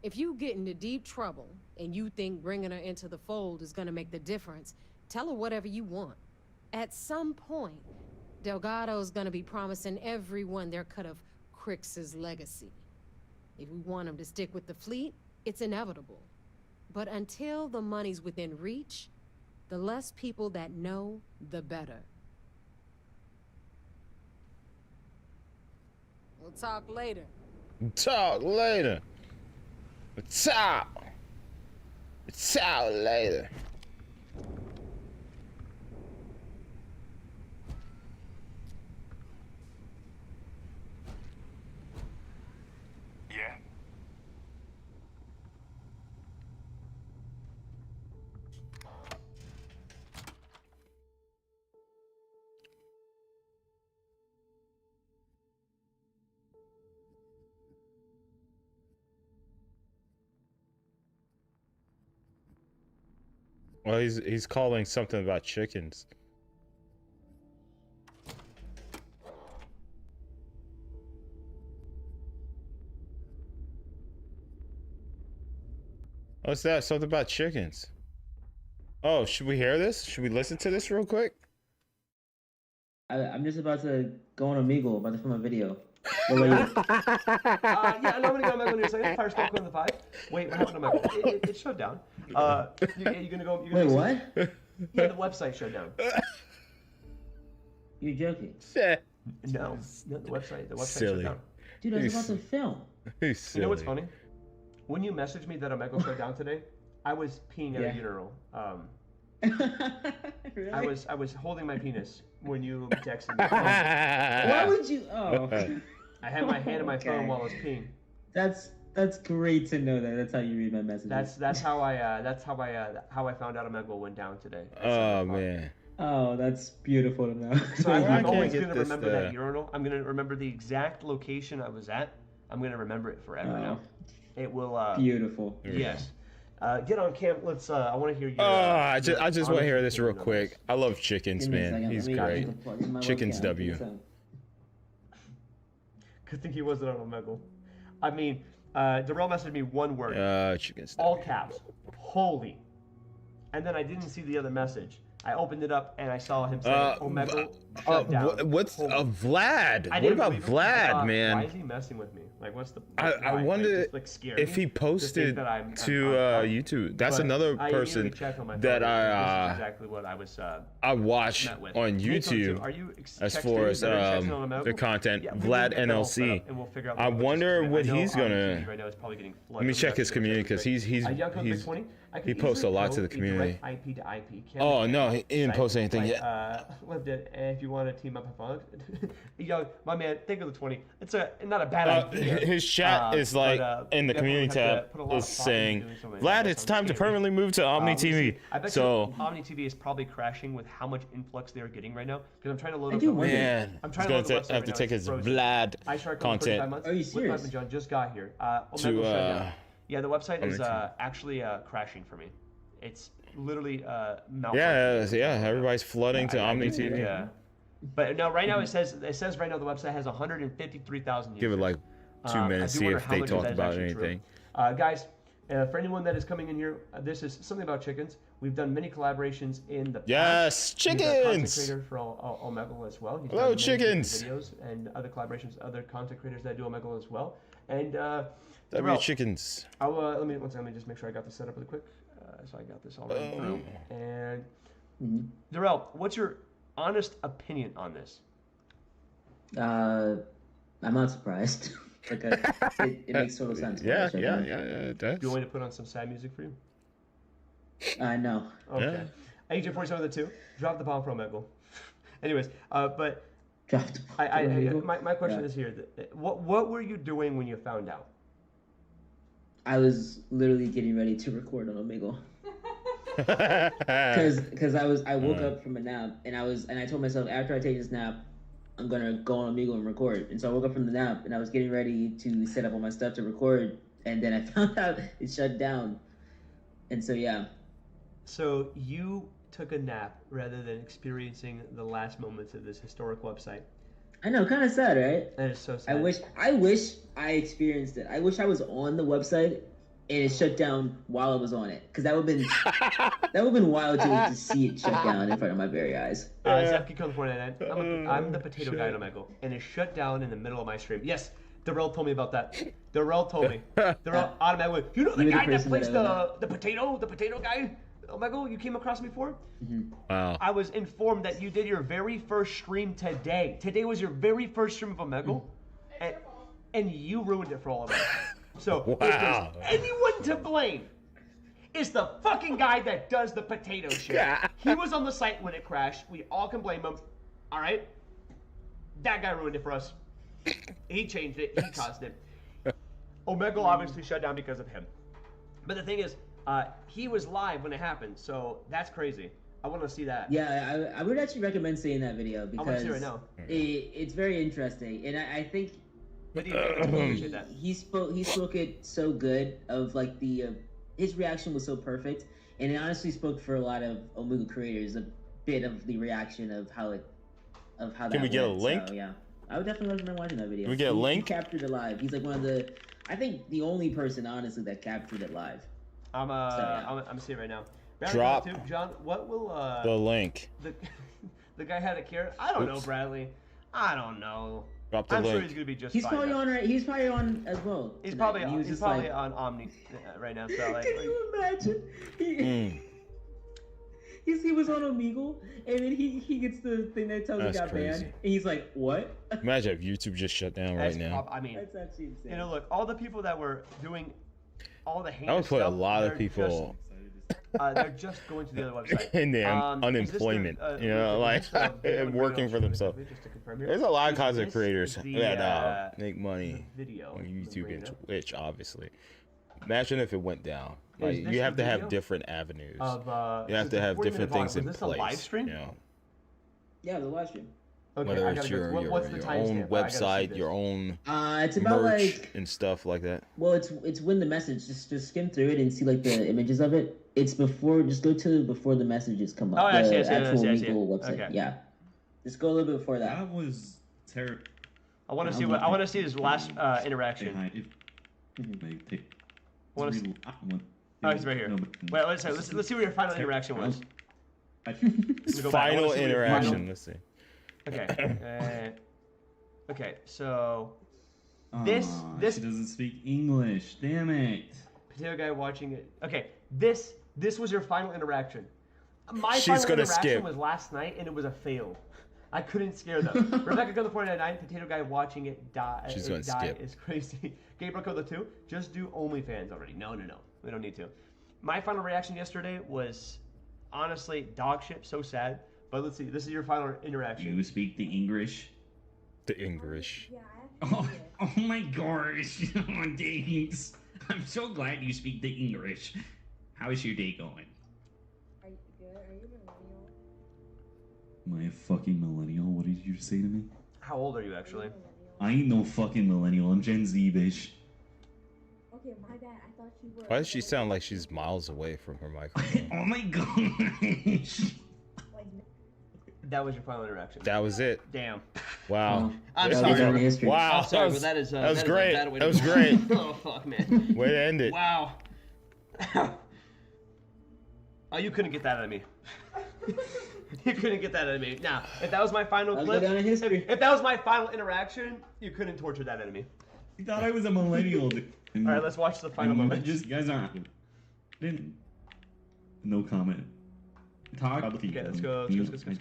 If you get into deep trouble and you think bringing her into the fold is gonna make the difference, tell her whatever you want. At some point, Delgado's gonna be promising everyone their cut of Crix's legacy. If we want him to stick with the fleet, it's inevitable. But until the money's within reach, the less people that know, the better. We'll talk later. Talk later. Talk. Talk later. Yeah. Well, he's calling something about chickens. What's that? Something about chickens. Oh, should we hear this? Should we listen to this real quick? I'm just about to go on Omegle, about to film a video. What about you? Yeah, I'm gonna go Omegle in a second. Fire smoke on the 5. Wait, what happened to Omegle? It shut down. You gonna go? Wait, what? Yeah, the website shut down. You're joking. No, the website Silly. shut down. Dude, I was about to film. He's silly. You know what's funny? When you messaged me that Omegle shut down today, I was peeing at a urinal. Really? I was holding my penis when you texted me. Why would you? Oh. I had my hand on my phone while I was peeing. That's great to know that. That's how you read my messages. That's how I found out Omegle went down today. Oh man. Oh, that's beautiful to know. So I'm can't always get gonna this remember to- that urinal. I'm gonna remember the exact location I was at. I'm gonna remember it forever now. It will. Beautiful. Yes. Get on cam. Let's. I want to hear your. I just want to honest hear this real opinion on quick. I love chickens, Give me a man. second. He's Let me great. get the plug in my Chickens webcam. W. Good thing he wasn't on Omegle. I mean, Darrell messaged me one word, Chickens. all caps, holy, and then I didn't see the other message. I opened it up and I saw him say Omegle shut down. What's Holy. Vlad? I What didn't about believe it. I Vlad, thought, Why man? is he messing with me? Like, what's the? I why? wonder Just, like, scared if me he to think posted that I'm to up. YouTube. That's But another I person immediately checked on my that phone, and I this is exactly what I was. I watch met with. on Me too. YouTube Are you as texting far me as that I'm texting on the Omegle? content. Yeah, we Vlad can get that all set NLC. up, and we'll figure out I the wonder logistics. what I know he's obviously gonna. right now is probably getting Let me check his community because he's Young Cook he's 20. I could He posts easily a lot to code the community. direct IP to IP. Oh no, he didn't site, post anything like, yet. Lived it. If you want to team up Hyphonix, yo, my man, think of the 20. It's not a bad idea. His chat is like in the community tab is saying, Vlad, it's time to permanently move to Omni TV. I bet So you Omni TV is probably crashing with how much influx they're getting right now. Because I'm trying to load I up do the wonder. man, I'm he's trying to gonna load the website have right to now, take it's his frozen. Vlad I started going 35 content months. Are you With serious? Hyphen John just got here. Omegle to shut down. Yeah, the website Omni is TV. actually crashing for me. It's literally Yeah, everybody's flooding to Omni do, TV. Yeah. But no, right now it says right now the website has 153,000 users. Give it like 2 I minutes, do see wonder if how they much of talk that is about actually true. anything. Guys, for anyone that is coming in here, this is something about chickens. We've done many collaborations in the past. Yes, He's a content chickens! creator for Omegle as well. He's Hello, done many different chickens! videos and other collaborations, other content creators that do Omegle as well. And W chickens. I'll let me just make sure I got this set up really quick. So I got this all running through. And Darrell, what's your honest opinion on this? I'm not surprised. Like, it makes total sense. Yeah, it does. Do you want me to put on some sad music for you? No. Okay. Agent 47 of the 2, drop the bomb from Omegle. Anyways, but Dropped. my question Yeah. is here: what were you doing when you found out? I was literally getting ready to record on Omegle. Because I woke up from a nap and I told myself after I take this nap, I'm gonna go on Omegle and record. And so I woke up from the nap and I was getting ready to set up all my stuff to record, and then I found out it shut down. And so yeah. So you took a nap rather than experiencing the last moments of this historic website. I know, kind of sad, right? That is so sad. I wish I experienced it. I wish I was on the website and it shut down while I was on it, because that would have been wild to see it shut down in front of my very eyes. Zepki Code 499. I'm the potato guy on Omegle, and it shut down in the middle of my stream. Yes, Darrell told me about that. Darrell told me. Darrell automatically. You know the You're the guy that person plays that the potato guy? Omegle, you came across me before? Wow. I was informed that you did your very first stream today. Today was your very first stream of Omegle, and you ruined it for all of us. So if there's anyone to blame, it's the fucking guy that does the potato shit. He was on the site when it crashed. We all can blame him. All right? That guy ruined it for us. He changed it. He caused it. Omegle obviously shut down because of him. But the thing is, he was live when it happened, so that's crazy. I want to see that. Yeah, I would actually recommend seeing that video I want to because see it right now. it's very interesting, and I think Video, I appreciate that. he spoke it so good of like his reaction was so perfect, and it honestly spoke for a lot of Omegle creators a bit of the reaction of how that Can we get a went. link? So, yeah, I would definitely recommend watching that video. Can we get a link? He captured it live. He's like one of the, I think the only person honestly that captured it live. I'm seeing it right now. Bradley, Drop too. John, what will the link. the guy had a carrot? I don't know, Bradley. I don't know. Drop the I'm link. sure he's gonna be just He's fine. probably on right. He's probably on as well. He's tonight. probably He was he's just probably like, on Omni right now. So like, Can you imagine? He was on Omegle, and then he gets the thing that tells him he That's got banned, crazy. and he's like, "What?" Imagine if YouTube just shut down right that's now. I mean, That's actually insane. you know, look, all the people that were doing all the heinous I would put a stuff, lot of they're people they're just going to the other website. in their Is this the, unemployment, you know, like is this the video working for show themselves. just to confirm here? There's a lot of Is content this creators the, that make money video on I'm YouTube bringing and up Twitch, obviously. Imagine if it went down. Like Is this you have the to have video different avenues. of You have this to is a have 40-minute different vlog. things in Was this place. a live stream? You know, Yeah, the live stream. Okay, whether I it's gotta your go. What's the own timestamp? I gotta see website, this. your own It's about merch like, and stuff like that. well, it's when the message just skim through it and see like the images of it. It's before, just go to before the messages come up. Oh, I see, the I see, I actual see, I see. Omegle website. Okay. Yeah, just go a little bit before that. That was terrible. I want to see I want to see his last interaction. Wanna see- Oh, he's right here. Wait, let's see what your final interaction was. Let's go back. I wanna Final see what your interaction. final- Let's see. Okay. Okay. So this She doesn't speak English. Damn it. potato guy watching it. Okay. This was your final interaction. My She's final gonna interaction skip. was last night, and it was a fail. I couldn't scare them. Rebecca Gunn the 499, potato guy watching it die. She's it gonna die skip. is crazy. Gabriel Code the 2, just do OnlyFans already. No. We don't need to. My final reaction yesterday was honestly dog shit, so sad. But let's see, this is your final interaction. You speak the English? The English. Yeah, I actually Oh, did. oh my gosh. Oh, thanks. I'm so glad you speak the English. How is your day going? Are you good? Are you millennial? Am I a fucking millennial? What did you say to me? How old are you actually? I ain't no fucking millennial. I'm Gen Z, bitch. Okay, my bad. I thought you were. Why does she sound like she's miles away from her microphone? Oh my gosh. Like, That was your final interaction. That was it. Damn. Wow. I'm That sorry. was in history. Wow. I'm sorry, that was, but that is that was that is a great. bad way That to was go. great. Oh fuck, man. Way to end it. Wow. Oh, you couldn't get that out of me. You couldn't get that out of me. Now, if that was my final Let's clip, go down in history. if that was my final interaction, you couldn't torture that out of me. You thought I was a millennial. Dude. All right, let's watch the final moment. Just, you guys aren't. Didn't. No comment. Talk about the Okay, let's go.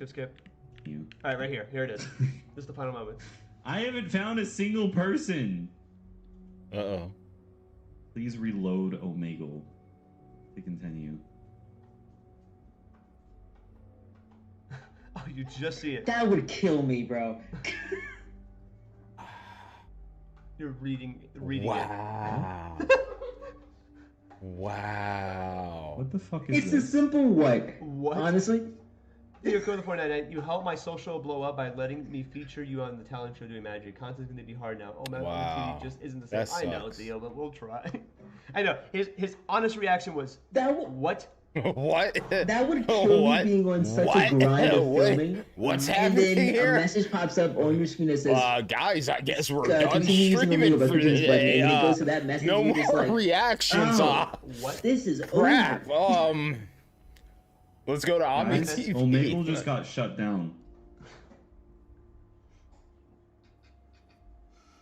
Skip. You. All right, right here. Here it is. This is the final moment. I haven't found a single person. Uh-oh. Please reload Omegle to continue. Oh, you just see it. That would kill me, bro. You're reading Wow. it. Wow. What the fuck is It's a this? simple what? What? Honestly, Dear Code the 499, you helped my social blow up by letting me feature you on the talent show doing magic. Content's gonna be hard now. Oh my Wow. God, just isn't the same. That I know, sucks. Theo, but we'll try. I know. His honest reaction was, that would what? kill What? me being on such a grind of What? filming. What's and happening then here? a message pops up on your screen that says, Guys, I guess we're done continue using streaming Omegle by for clicking this button, today. and it goes to that message, No and you're just more like, reactions. oh, What? this is Crap. over. Let's go to Omni Guys, TV. Omegle just got shut down.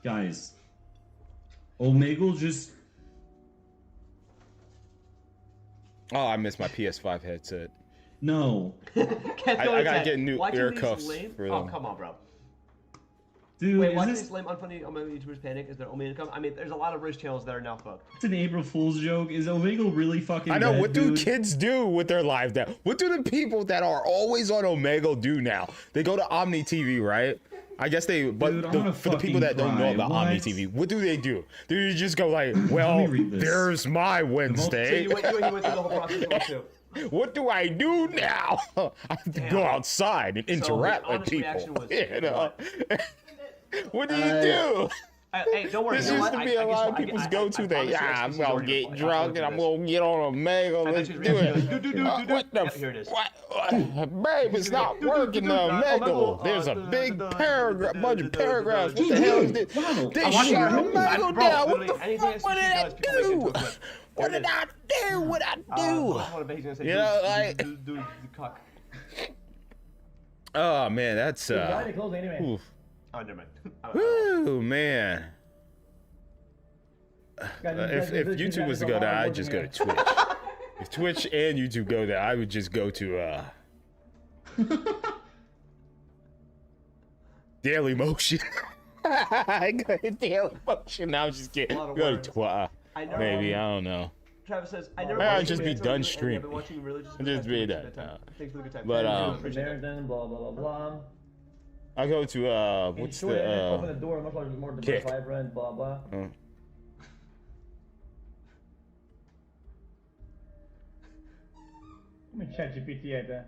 Guys, Omegle just... Oh, I missed my PS5 headset. No. I gotta get new Watching ear these cuffs lame- for Oh, them. come on, bro. Dude, Wait, is watching this these lame, unfunny YouTubers panic? Is there only income? I mean, there's a lot of rich channels that are now fucked. an April Fool's joke? Is Omegle really fucking I know. dead, What do dude? kids do with their lives now? What do the people that are always on Omegle do now? They go to Omni TV, right? I guess they. But Dude, I'm the, gonna for the people that fucking don't know cry. about What? Omni TV, what do? Do you just go like, well, read this. there's my So Wednesday. you went through the whole process too. What do I do now? I have to go Damn. outside and interact with honest people. reaction was, You know? What do you Uh, do? Hey, don't worry. This you know used what? to be a lot of I people's I go-to thing. honestly, Yeah, I'm this is gonna already get a- I drunk and I'm gonna get on Omegle. I Let's bet you do it's it. really- What the? Yep, here it is. What? Babe, it's not working. The Omegle. There's a big paragraph, bunch of paragraphs. What the hell is this? Wow. They I'm watching shut it. Omegle Bro, down. What literally the anything fuck? What did I SCP does, people make it into do? a clip. What Here did it I do? What I I do? don't want to bet he's gonna say You know, like- do the cock. Oh man, that's close anyway. oof. Oh, never mind. Woo, man. If YouTube was to go there, I'd just go to Twitch. If Twitch and YouTube go there, I would just go to Daily Motion. I go to Daily Motion. I was just kidding. A lot of Go words. to Twitter. I know. Maybe, I don't know. Travis says, I never. I'll watched just you be until done you- and I've streaming. been watching you religiously I'll just for be the done. past good time. Thanks for the good time. But, Thank you, appreciate it. Samaritan, blah blah blah blah. I'll go to what's Sure, open the the door, much more Kick. diverse, vibrant, blah blah. Let me chat GPT right there.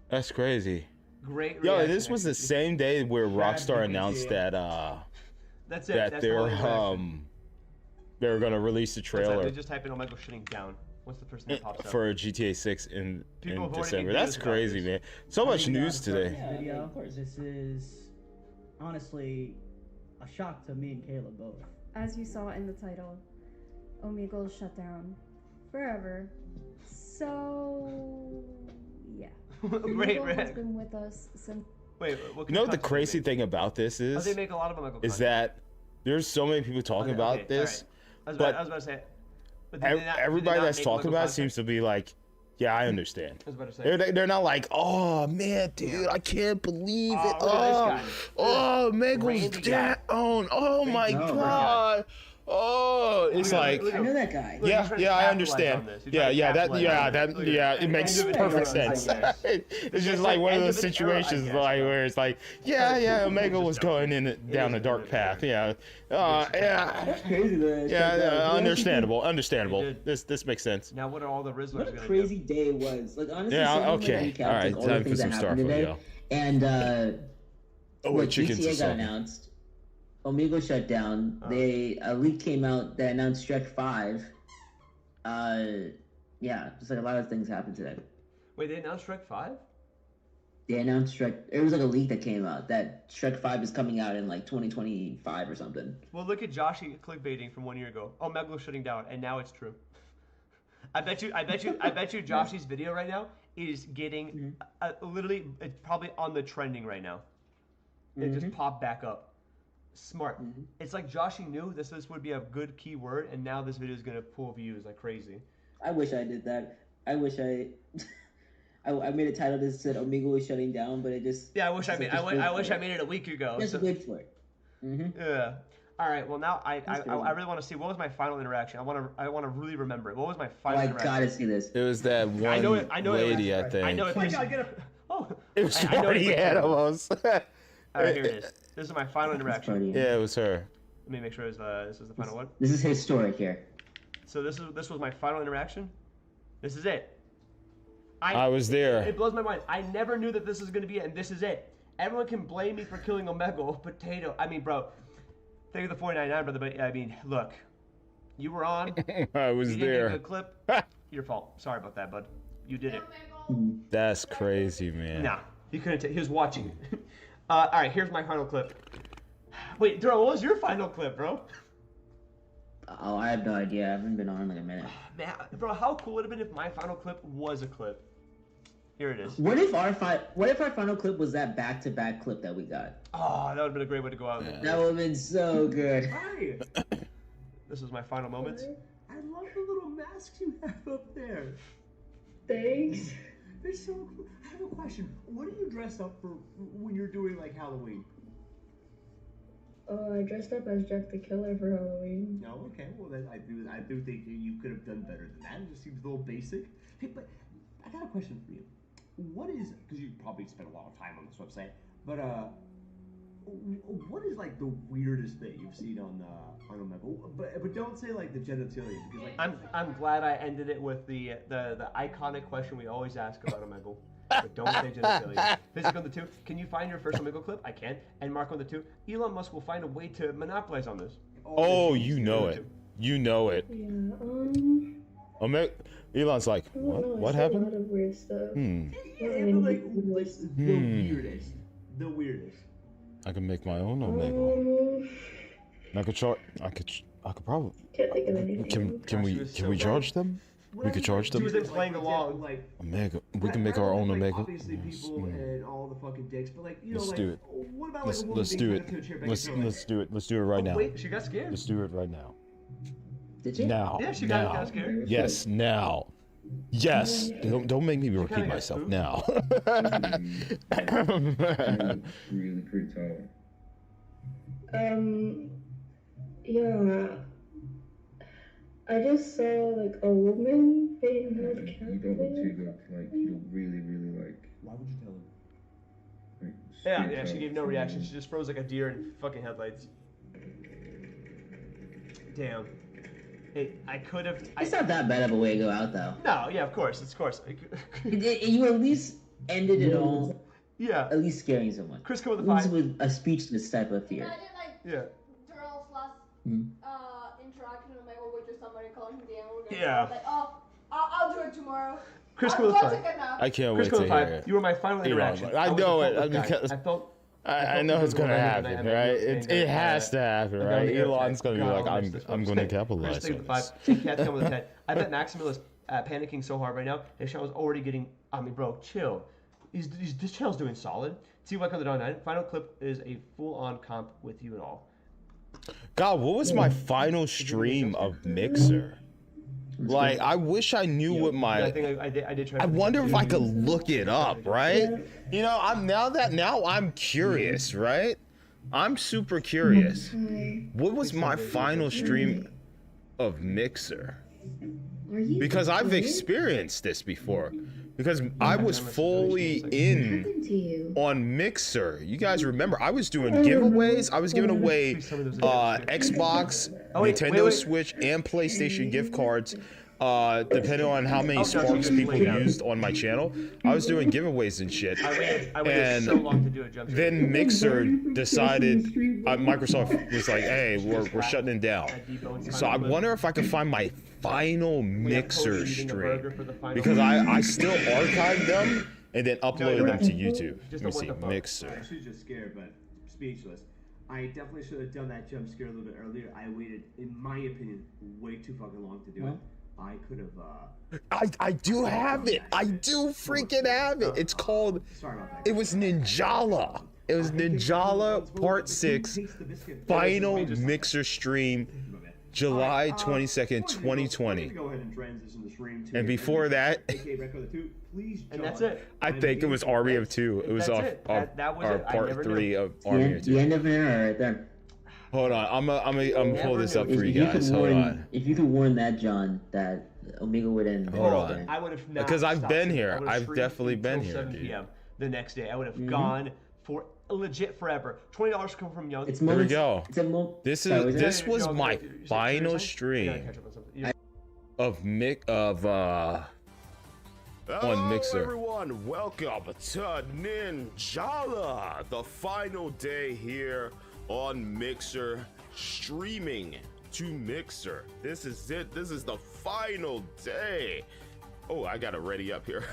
that's crazy. Great. Yo, reaction, this was the actually. same day where Rockstar GPT. announced that That's it. that That's the whole they're interaction. they're gonna release the What's that? trailer They just type in Omegle shitting down. What's the first thing that pops up? for GTA 6 People in have already December. made That's videos about crazy, this. man. So much news today. Yeah, Video. of course. This is honestly a shock to me and Caleb both. As you saw in the title, Omegle shut down forever. So, yeah. Great, Omegle has Red. been with us since. Wait, what You know what the content do they crazy make? thing about this Oh, is? they make a lot of Omegle Is content. that there's so many people talking Okay, about okay, this. alright. but I was about to say. But did they not- did they Everybody not that's make talking Omegle about it content? seems to be like, yeah, I understand. I was about to say. They're not like, oh man, dude, I can't believe it. Oh, look at Oh, this guy. Megle's Randy guy. down. Oh my No, god. Oh, it's like, I know that guy. Look, yeah, he's trying to yeah, I capitalize understand. on this. He's Yeah, trying to yeah, that, capitalize yeah, on that, this. Look yeah, at it makes Individual perfect right sense. there. It's It's just like one of end those of an era, I situations guess, like bro. where it's like, yeah, Omegle just was joking. going in It down is a a dark bit of path. an Yeah, yeah, That's crazy though. yeah, understandable, understandable. It did. This makes sense. Now what are all the Rizzlers What a gonna crazy day it was. Like honestly, Yeah, someone okay. like recapped All right, like, all the time for things some that happened Starfield, today. yo. And Oh, what wait, chickens GTA is got something. announced. Omegle shut down. A leak came out that announced Shrek 5. Yeah, just like a lot of things happened today. do? Wait, they announced Shrek 5? They announced Shrek. It was like a leak that came out that Shrek 5 is coming out in like 2025 or something. Well, look at Joshy clickbaiting from 1 year ago. Oh, Megalo's shutting down, and now it's true. I bet you, Joshy's video right now is getting literally, it's probably on the trending right now. It just popped back up. Smart. It's like Joshy knew this would be a good keyword, and now this video is gonna pull views like crazy. I wish I did that. I wish I made a title that said Omegle was shutting down, but it just Yeah, I wish I it's made. like, just I wait wish for I it. made it a week ago. Just so- wait for it. Yeah. All right. Well, now I crazy. really want to see what was my final interaction. I want to really remember it. What was my Oh, final I interaction? gotta see this. It was that one I know it. I know lady, it. I think. I know it. Oh my God, get up. Oh. It was I know it. 40 animals. All right, here it is. This is my final interaction. Funny. Yeah, it was her. Let me make sure this is the final one. This is historic here. So this was my final interaction. This is it. I was there. It blows my mind. I never knew that this was gonna be it, and this is it. Everyone can blame me for killing Omegle, Potato. I mean, bro. Thank you for the 499, brother. But I mean, look, you were on. I was You didn't get a there. good clip. Your fault. Sorry about that, bud. You did it. That's crazy, man. Nah, he couldn't. He was watching. All right, here's my final clip. Wait, Duro, what was your final clip, bro? Oh, I have no idea. I haven't been on in like a minute. Man, bro, how cool would it have been if my final clip was a clip? Here it is. What if our final clip was that back-to-back clip that we got? Oh, that would have been a great way to go out. That would have been so good. Hi. This was my final moments. I love the little masks you have up there. Thanks. They're so cool. I have a question. What do you dress up for when you're doing like Halloween? Oh, I dressed up as Jack the Killer for Halloween. No, okay. Well, then I do think you could have done better than that. It just seems a little basic. Hey, but I got a question for you. What is, because you probably spent a lot of time on this website, but what is like the weirdest thing you've seen on Omegle? But don't say like the genitalia, because like I'm glad I ended it with the iconic question we always ask about Omegle. But don't say genitalia. Physical on the 2. Can you find your first Omegle clip? I can. And Mark on the 2. Elon Musk will find a way to monopolize on this. Oh, you know it. You know it. Yeah, Elon's like, I don't know, I what see happened? A lot of weird stuff. yeah, but like the weirdest. I can make my own Omegle. Um, I could probably. can't think of anything. Can we charge them? We could charge them. She was then playing along. Like, Omega. We can make our own like, Omegle. obviously people and all the fucking dicks, but like, you know, Let's like, do it. what about like a woman Let's being do tied it. up to a chair back Let's and forth? let's do it. Let's do it right now. Wait, she got scared. Let's do it right now. Did you? Now. Yeah, she now. got scared. Yes, now. Yes. Don't make me repeat got myself spooked. now. Really pretty tall. Yeah. I just saw like a woman being held You captive. double up, like you really, really like. Why would you tell him? like Yeah, stick yeah, she out gave no from- reaction. She just froze like a deer in fucking headlights. Damn. Hey, I could have. It's not that bad of a way to go out, though. No, yeah, of course. You at least ended it all, Yeah. at least scaring someone. Chris, come with At the least 5. with a speechless type of fear. Imagine like Yeah. Darrell's last Hmm. interaction with Omegle with just somebody calling him the N-word. Yeah. Like, oh, I'll do it tomorrow. Chris, I'll come with go the take 5. a nap. I can't Chris, wait come to with the hear 5. it. You were my final Elon, interaction. I was know a it, faultless guy. because- I felt. I know it's gonna happen, and I right? met you, It and, has to happen, and right? then the Elon's gonna be God, like, I missed this I'm one. gonna Chris, capitalize take on the 5. this. Take Cat's come with the 10. I bet Maximal is panicking so hard right now. His channel is already getting. I mean, bro, chill. This channel's doing solid. See what comes down 9. Final clip is a full-on comp with you and all. God, what was my final stream of Mixer? Like, I wish I knew what I my. think I did try. I to- wonder if I could look it up, right? You know, now I'm curious, right? I'm super curious. Okay. What was my final stream of Mixer? Because I've experienced this before. Because I was fully in on Mixer. You guys remember, I was doing giveaways. I was giving away Xbox, Nintendo Switch, and PlayStation gift cards. Depending on how many sparks people used on my channel, I was doing giveaways and shit. I waited so long to do a jump scare. Then Mixer decided, Microsoft was like, hey, we're shutting it down. So I wonder if I can find my final Mixer stream, because I still archived them and then uploaded them to YouTube. Let me see, Mixer. I'm actually just scared, but speechless. I definitely should have done that jump scare a little bit earlier. I waited, in my opinion, way too fucking long to do it. I could have, I do have it. I do freaking have it. It's called, it was Ninjala. It was Ninjala Part 6 Final Mixer Stream, July 22nd, 2020. Go ahead and transition the stream to And before that, And that's it. I think it was Army of Two. It was off That was our it. I part never 3 knew. of Army of Two. The end of an era right there. Hold on, I'm pull this up for you If you guys. could Hold warn- on. If you could warn that, John, that Omegle would end. Hold on. I would have not Because I've stopped been it. I here. would've I've streamed definitely been until here, 7 dude. p.m. the next day. I would have gone for legit forever. $20 come from Young. It's Here we moments. go. It's a This sorry, is this was my saying? final I stream gotta catch up on something. on Mixer. Everyone, welcome to Ninjala, the final day here on Mixer, streaming to Mixer. This is it. This is the final day. Oh, I gotta ready up here.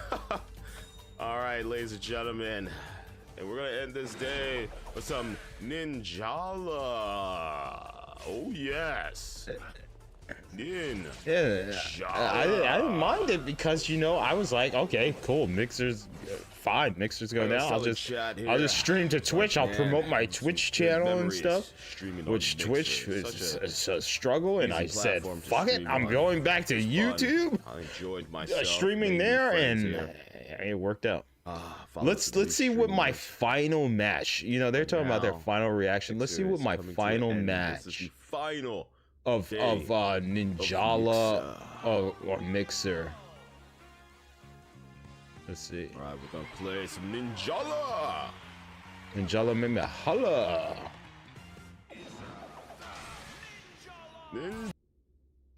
All right, ladies and gentlemen, and we're gonna end this day with some Ninjala. Oh yes. Yeah, I didn't mind it because, you know, I was like, okay, cool, Mixer's fine. Mixer's going down. I'll just stream to Twitch. I'll promote my Twitch channel and stuff. Which Twitch is a struggle, and I said, fuck it, I'm going back to YouTube. I enjoyed myself. Streaming there, and it worked out. Let's see what my final match. You know, they're talking about their final reaction. Let's see what my final match. This is the final of Ninjala or Mixer. Let's see. All right, we're gonna play some Ninjala. Ninjala made me holla.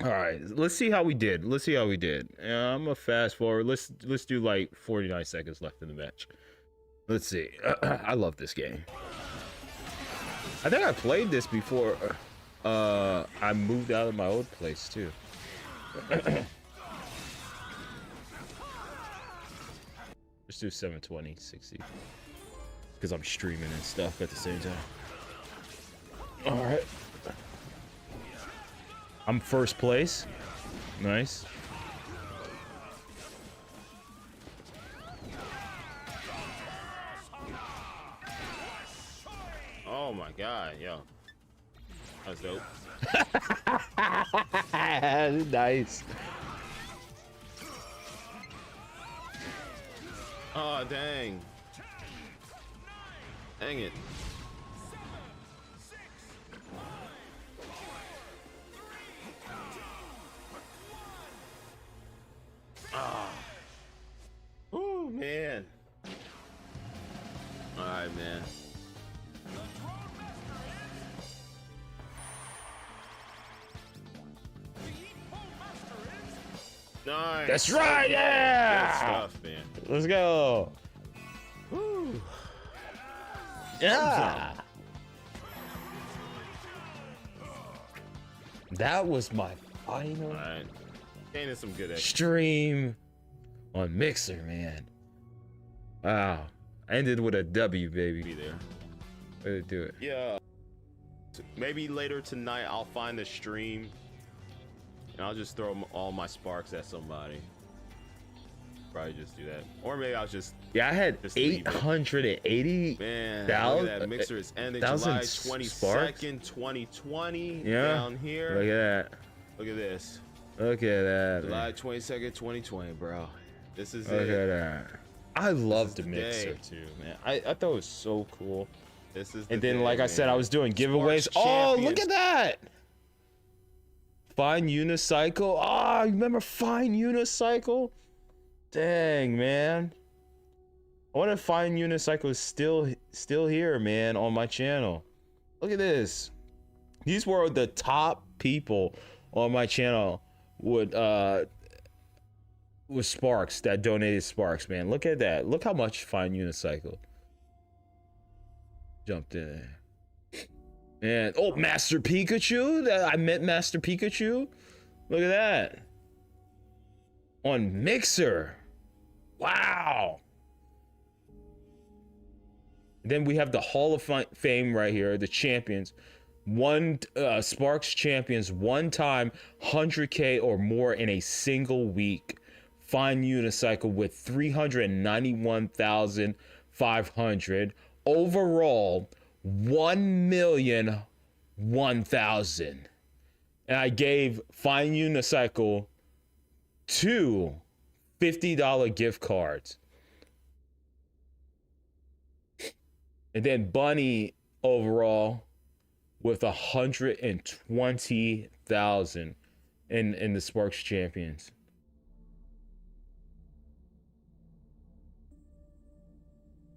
All right, let's see how we did. I'm gonna fast forward. Let's do like 49 seconds left in the match. Let's see. I love this game. I think I played this before. I moved out of my old place too. Let's do 720, 60. Because I'm streaming and stuff at the same time. Alright. I'm first place. Nice. Oh my god, yo. That's dope. Nice. Oh, dang. Dang it. Ah. Oh, man. All right, man. Nice. That's right, yeah. Good stuff, man. Let's go. Woo. Yeah. That was my final Gaining some good stream on Mixer, man. Wow. I ended with a W, baby. Be there. Way to do it. Yeah. Maybe later tonight I'll find the stream and I'll just throw all my sparks at somebody. Probably just do that. Or maybe I'll just... Yeah, I had just leave it. 880,000. Man, look at that. Mixer is ending July 22nd, 2020. Yeah. Down here. Look at that. Look at this. Look at that. July 22nd, 2020, bro. This is Look it. at that. I loved the the Mixer day. too, man. I thought it was so cool. This is the And then, day, like I said, I man. was doing Sparks giveaways. Oh, look champions. at that! Fine Unicycle. Ah, you remember Fine Unicycle? Dang, man. I wonder if Fine Unicycle is still here, man, on my channel. Look at this. These were the top people on my channel with Sparks, that donated Sparks, man. Look at that. Look how much Fine Unicycle jumped in there. And oh, Master Pikachu. I met Master Pikachu. Look at that. On Mixer. Wow. Then we have the Hall of Fame right here, the champions. Sparks champions one time 100K or more in a single week. Fine Unicycle with 391,500. Overall, 1,001,000. And I gave Fine Unicycle 2 $50 gift cards. And then Bunny overall with 120,000 in the Sparks champions.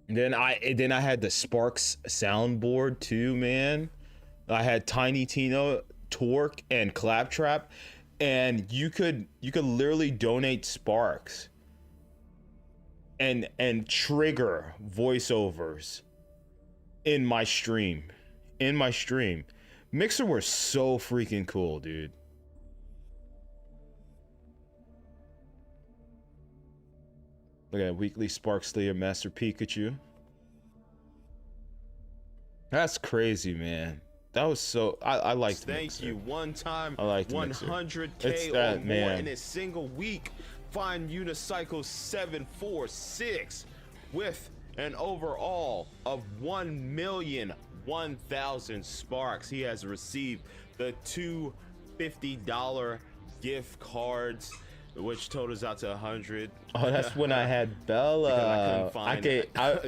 And then I had the Sparks soundboard too, man. I had Tiny Tino, Torque, and Claptrap, and you could literally donate Sparks and trigger voiceovers in my stream. Mixer were so freaking cool, dude. Look at weekly Sparks Slayer Master Pikachu. That's crazy, man. That was so I liked Thank Mixer. you. One time, I liked Mixer. 100K It's or that, more man. in a single week. Fine Unicycle 746 with an overall of 1,001,000 Sparks. He has received the two $50 gift cards, which totals out to 100. Oh, that's when I had Bella. Because I couldn't find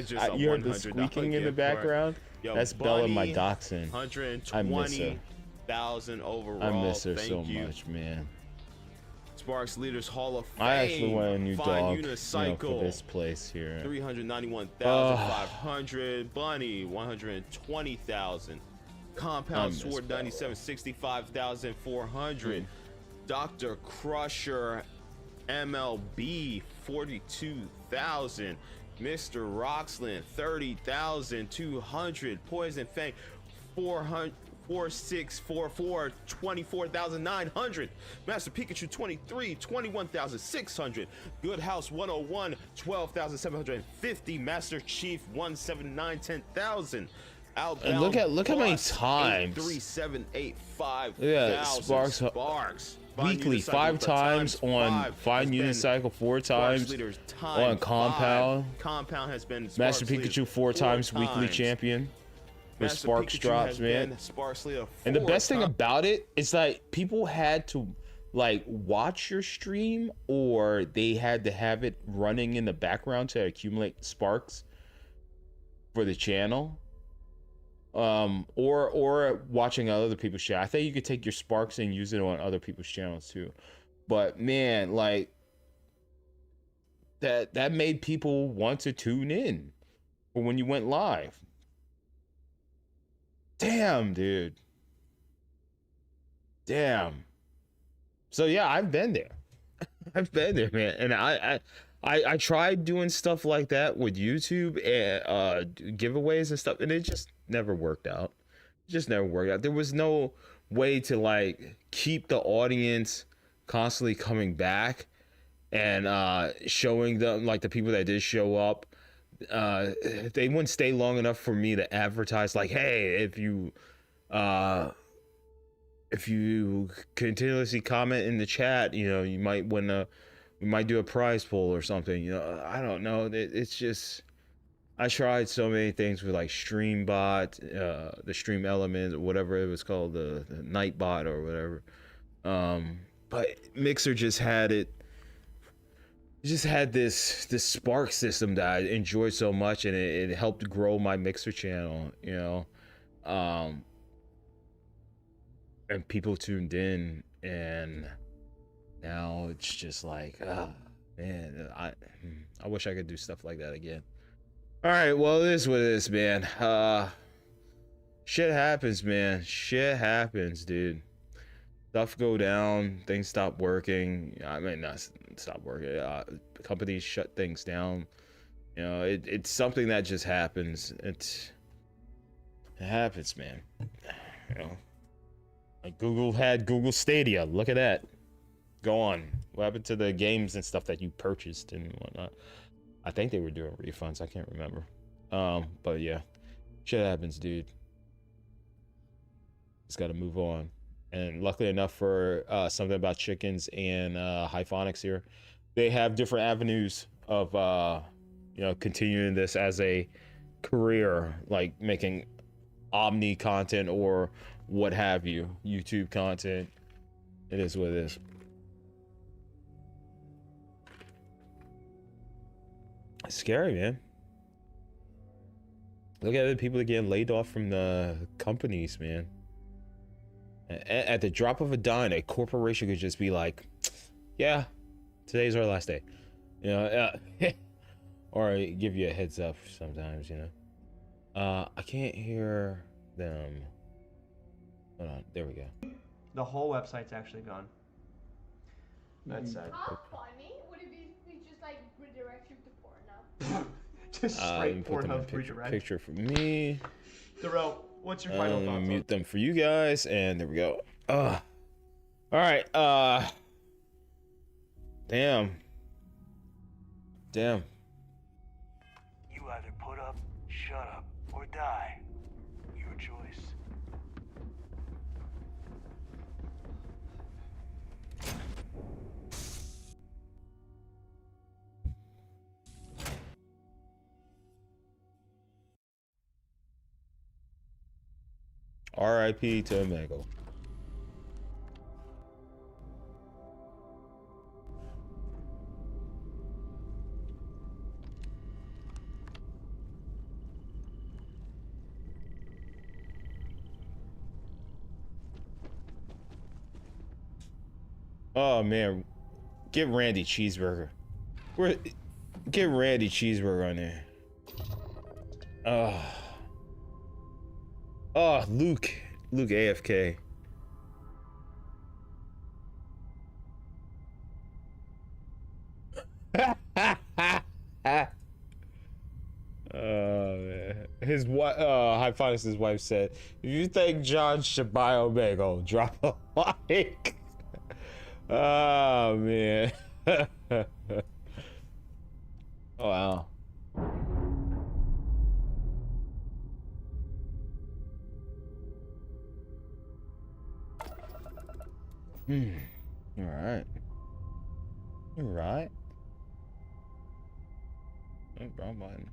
just a you heard the $100 squeaking in the gift card. background? Yo, That's Bella, my Bunny, dachshund. I miss her. 120,000 overall. I miss her Thank so you. much, man. Sparks Leaders Hall of Fame. I actually want a new Fine dog, Unicycle, for this place here. 391,500. Bunny, 120,000. Compound Sword, 97,65,400. Dr. Crusher, MLB, 42,000. Mr. Roxland, 30,200. Poison Fang, 4644, 24,900. Master Pikachu, 23, 21,600. Good House 101, 12,750. Master Chief, 179, 10,000. Outbound And look how many Boss, times. 83785. Yeah, Sparks weekly 5 times on Fine Unicycle, 4 times on Compound. Compound has been Master Sparks Pikachu Leader 4 times weekly times. champion with Master Sparks Pikachu drops, has man. been Sparks Leader And the 4 best thing times. about it is like people had to like watch your stream, or they had to have it running in the background to accumulate sparks for the channel. Or watching other people's channel. I think you could take your sparks and use it on other people's channels too. But man, like that made people want to tune in for when you went live. Damn, dude. Damn. So yeah, I've been there. I've been there, man. And I tried doing stuff like that with YouTube and giveaways and stuff, and it just never worked out. It just never worked out. There was no way to like keep the audience constantly coming back and showing them, like the people that did show up, they wouldn't stay long enough for me to advertise like, hey, if you continuously comment in the chat, you know, you might win we might do a prize pool or something. You know, I don't know. It's just, I tried so many things with like Streambot, the Stream Element, or whatever it was called, the Nightbot or whatever. But Mixer just had it just had this Spark system that I enjoyed so much, and it helped grow my Mixer channel, you know. And people tuned in, and now it's just like, man, I wish I could do stuff like that again. All right, well, it is what it is, man. Shit happens, man. Shit happens, dude. Stuff go down, things stop working. I mean, not stop working. Companies shut things down. You know, it's something that just happens. It happens, man. You know, like Google had Google Stadia. Look at that. Gone. What happened to the games and stuff that you purchased and whatnot? I think they were doing refunds. I can't remember. But yeah, shit happens, dude. Just got to move on. And luckily enough for something about chickens and Hyphonix here, they have different avenues of you know, continuing this as a career, like making Omni content or what have you, YouTube content. It is what it is. It's scary, man. Look at the people that getting laid off from the companies, man. At the drop of a dime, a corporation could just be like, yeah, today's our last day. You know, or give you a heads up sometimes, you know. I can't hear them. Hold on, there we go. The whole website's actually gone. That's sad. How funny would it be if we just like redirect you to Pornhub? Just straight Put them in Pornhub redirect. picture for me. Darrell, what's your final thoughts? Mute them for you guys, and there we go. All right. Damn. You either put up, shut up, or die. Your choice. R.I.P. to Omegle. Oh man, get Randy Cheeseburger. Get Randy Cheeseburger on there. Oh, Luke AFK. Man. His wife, Hyphonix' wife said, if you think John should buy Omegle, drop a like. Oh man. Oh wow. All right. All right. Oh, wrong button.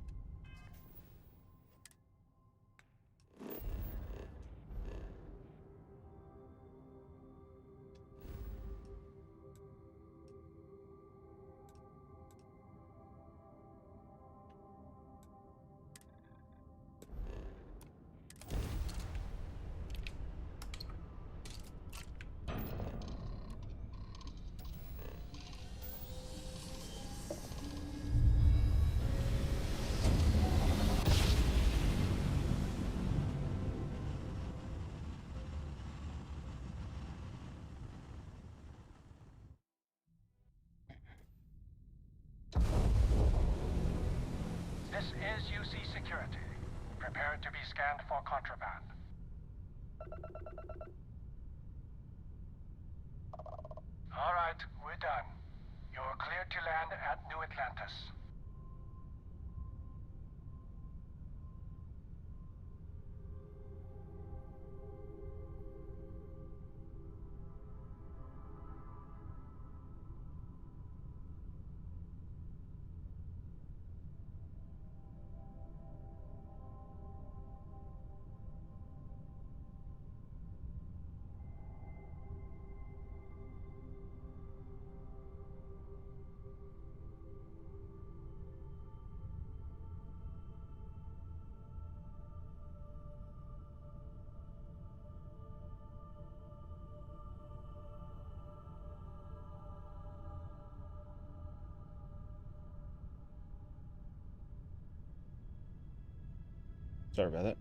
This is UC Security. Prepare to be scanned for contraband. All right, we're done. You're cleared to land at New Atlantis. Sorry about that.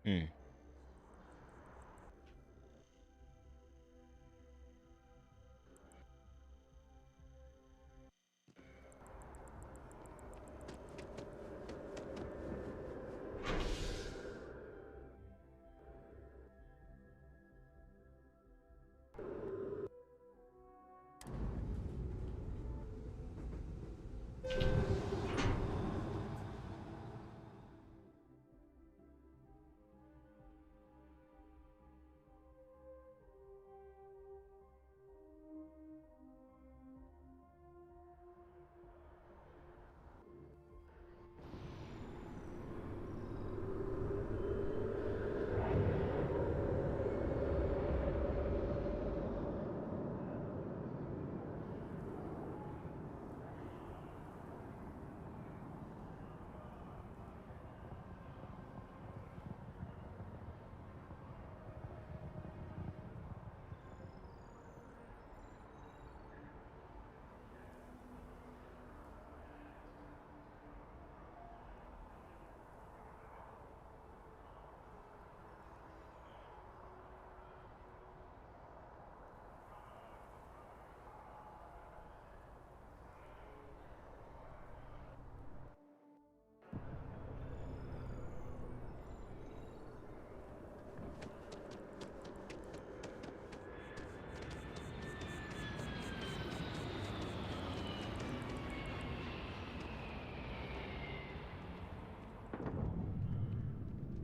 Hmm.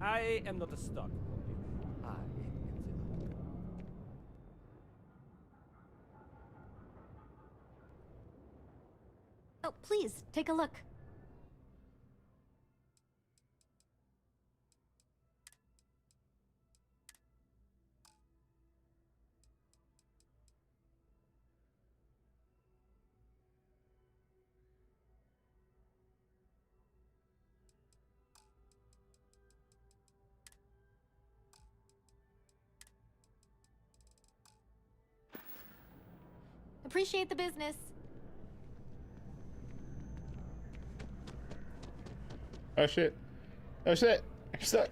I am not a stock. I am the Oh, please, take a look. Appreciate the business. Oh shit. Oh shit. Stop.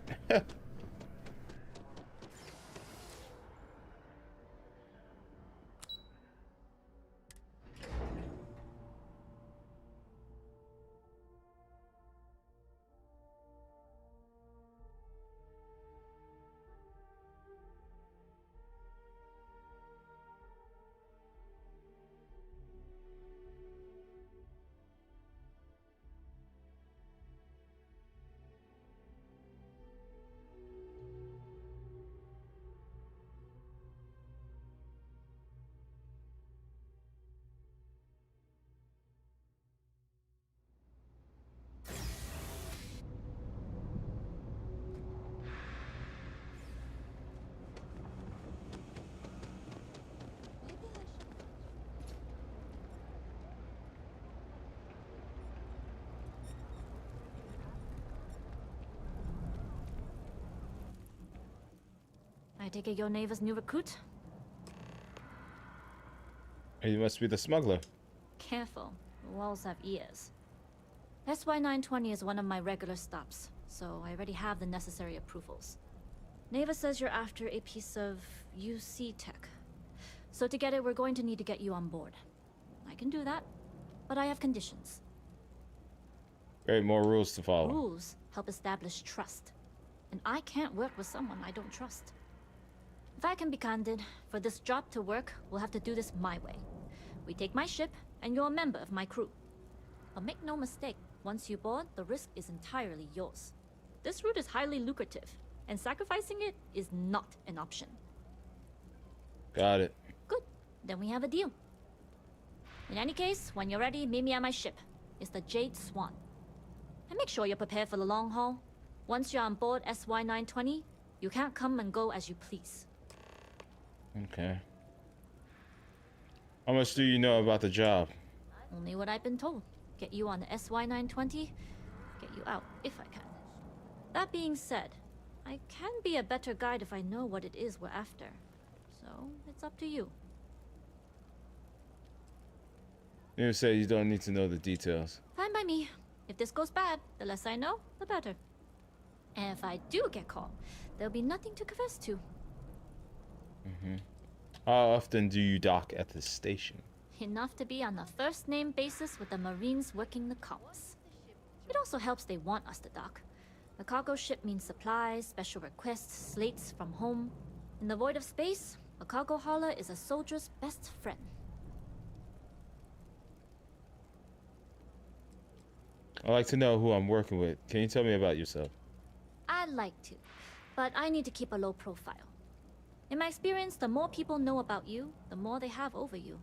I take it your neighbor's new recruit? He must be the smuggler. Careful, walls have ears. SY 920 is one of my regular stops, so I already have the necessary approvals. Neva says you're after a piece of UC tech. So to get it, we're going to need to get you on board. I can do that, but I have conditions. Great, more rules to follow. Rules help establish trust, and I can't work with someone I don't trust. If I can be candid, for this job to work, we'll have to do this my way. We take my ship, and you're a member of my crew. But make no mistake, once you board, the risk is entirely yours. This route is highly lucrative, and sacrificing it is not an option. Got it. Good, then we have a deal. In any case, when you're ready, meet me at my ship. It's the Jade Swan. And make sure you're prepared for the long haul. Once you're on board SY-920, you can't come and go as you please. Okay. How much do you know about the job? Only what I've been told. Get you on the SY-920, get you out if I can. That being said, I can be a better guide if I know what it is we're after. So, it's up to you. You say you don't need to know the details. Fine by me. If this goes bad, the less I know, the better. And if I do get caught, there'll be nothing to confess to. How often do you dock at the station? Enough to be on a first-name basis with the Marines working the comms. It also helps they want us to dock. The cargo ship means supplies, special requests, slates from home. In the void of space, a cargo hauler is a soldier's best friend. I'd like to know who I'm working with. Can you tell me about yourself? I'd like to, but I need to keep a low profile. In my experience, the more people know about you, the more they have over you.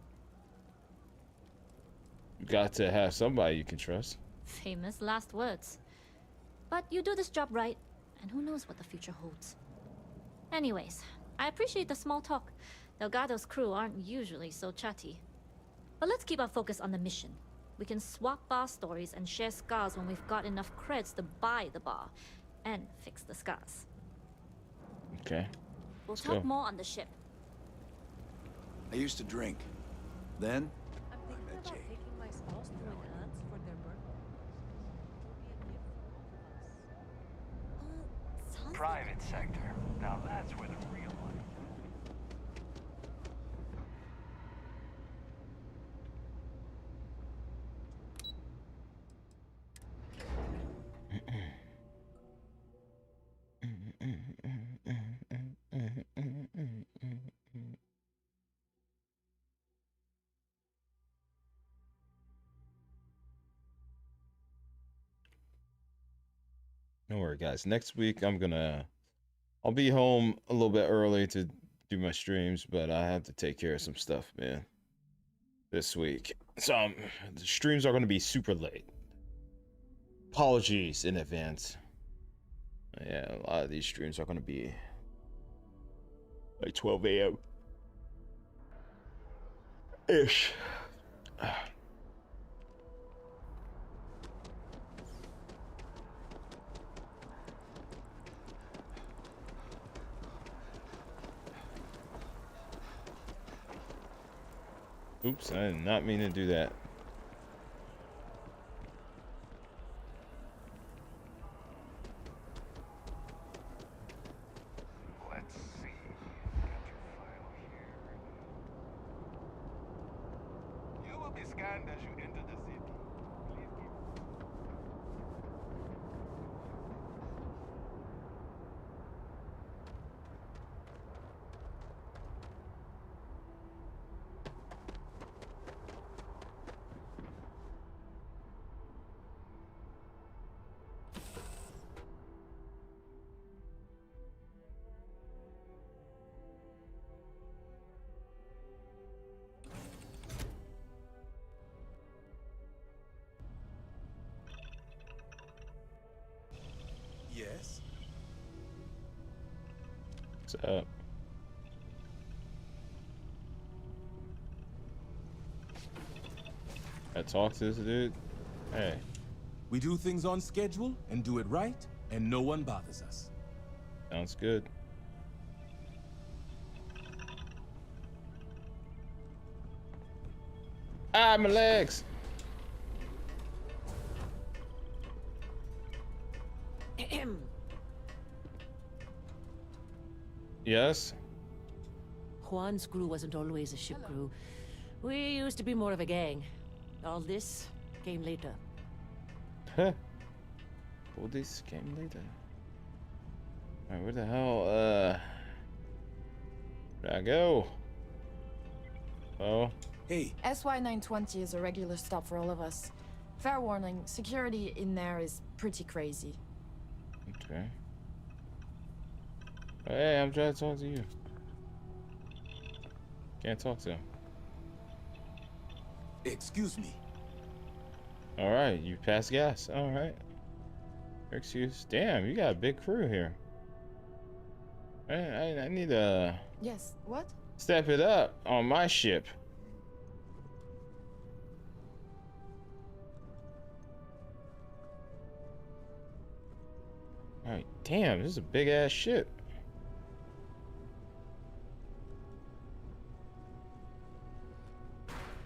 You got to have somebody you can trust. Famous last words. But you do this job right, and who knows what the future holds. Anyways, I appreciate the small talk. Delgado's crew aren't usually so chatty. But let's keep our focus on the mission. We can swap bar stories and share scars when we've got enough creds to buy the bar and fix the scars. Okay. We'll Let's talk go. more on the ship. I used to drink. Then, I'm thinking about taking my spouse to an aunt's for their birthday. Private sector. Now that's where the real money. Don't worry, guys. Next week, I'll be home a little bit early to do my streams, but I have to take care of some stuff, man, this week. So, the streams are going to be super late. Apologies in advance. Yeah, a lot of these streams are going to be like 12 a.m. ish. Oops, I did not mean to do that. Let's see. Got your file here. You will be scanned as you enter the city. Please keep. yes. What's up? I talk to this dude. Hey. We do things on schedule and do it right, and no one bothers us. Sounds good. Ah, my legs. Yes. Juan's crew wasn't always a ship crew. We used to be more of a gang. All this came later. Huh. All this came later. Alright, where the hell, where'd I go? Oh. Hey. SY920 is a regular stop for all of us. Fair warning, security in there is pretty crazy. Okay. Hey, I'm trying to talk to you. Can't talk to him. Excuse me. Alright, you passed gas. Alright. Excuse. Damn, you got a big crew here. I need to Yes, what? step it up on my ship. Alright, damn, this is a big ass ship.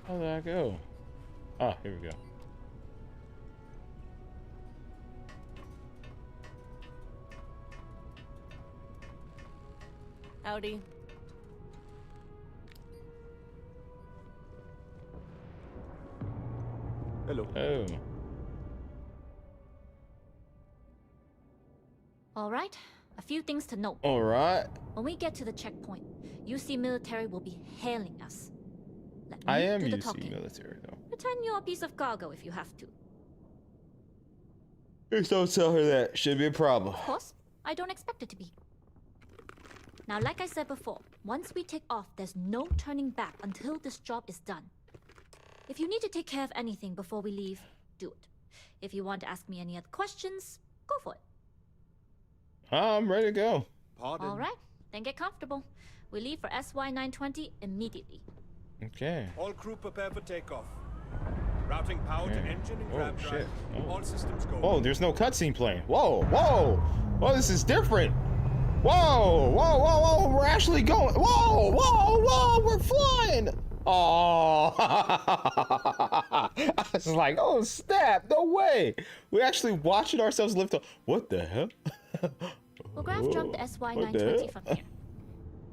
How did I go? Ah, here we go. Howdy. Hello. Oh. All right, a few things to note. All right. When we get to the checkpoint, UC military will be hailing us. Let me I am do the UC talking. military though. Pretend you're a piece of cargo if you have to. Please don't tell her that. Should be a problem. Of course, I don't expect it to be. Now, like I said before, once we take off, there's no turning back until this job is done. If you need to take care of anything before we leave, do it. If you want to ask me any other questions, go for it. I'm ready to go. Pardon. All right, then get comfortable. We leave for SY920 immediately. Okay. All crew prepare for takeoff. Routing power to engine and Oh grab shit. drive. Oh. All systems go. Oh, there's no cutscene playing. Whoa, whoa. Oh, this is different. Whoa, whoa, whoa, whoa. We're actually going. Whoa, whoa, whoa. We're flying. Oh. I was like, oh, snap. No way. We're actually watching ourselves lift up. What the hell? We'll graph jump the What the SY920 hell? from here.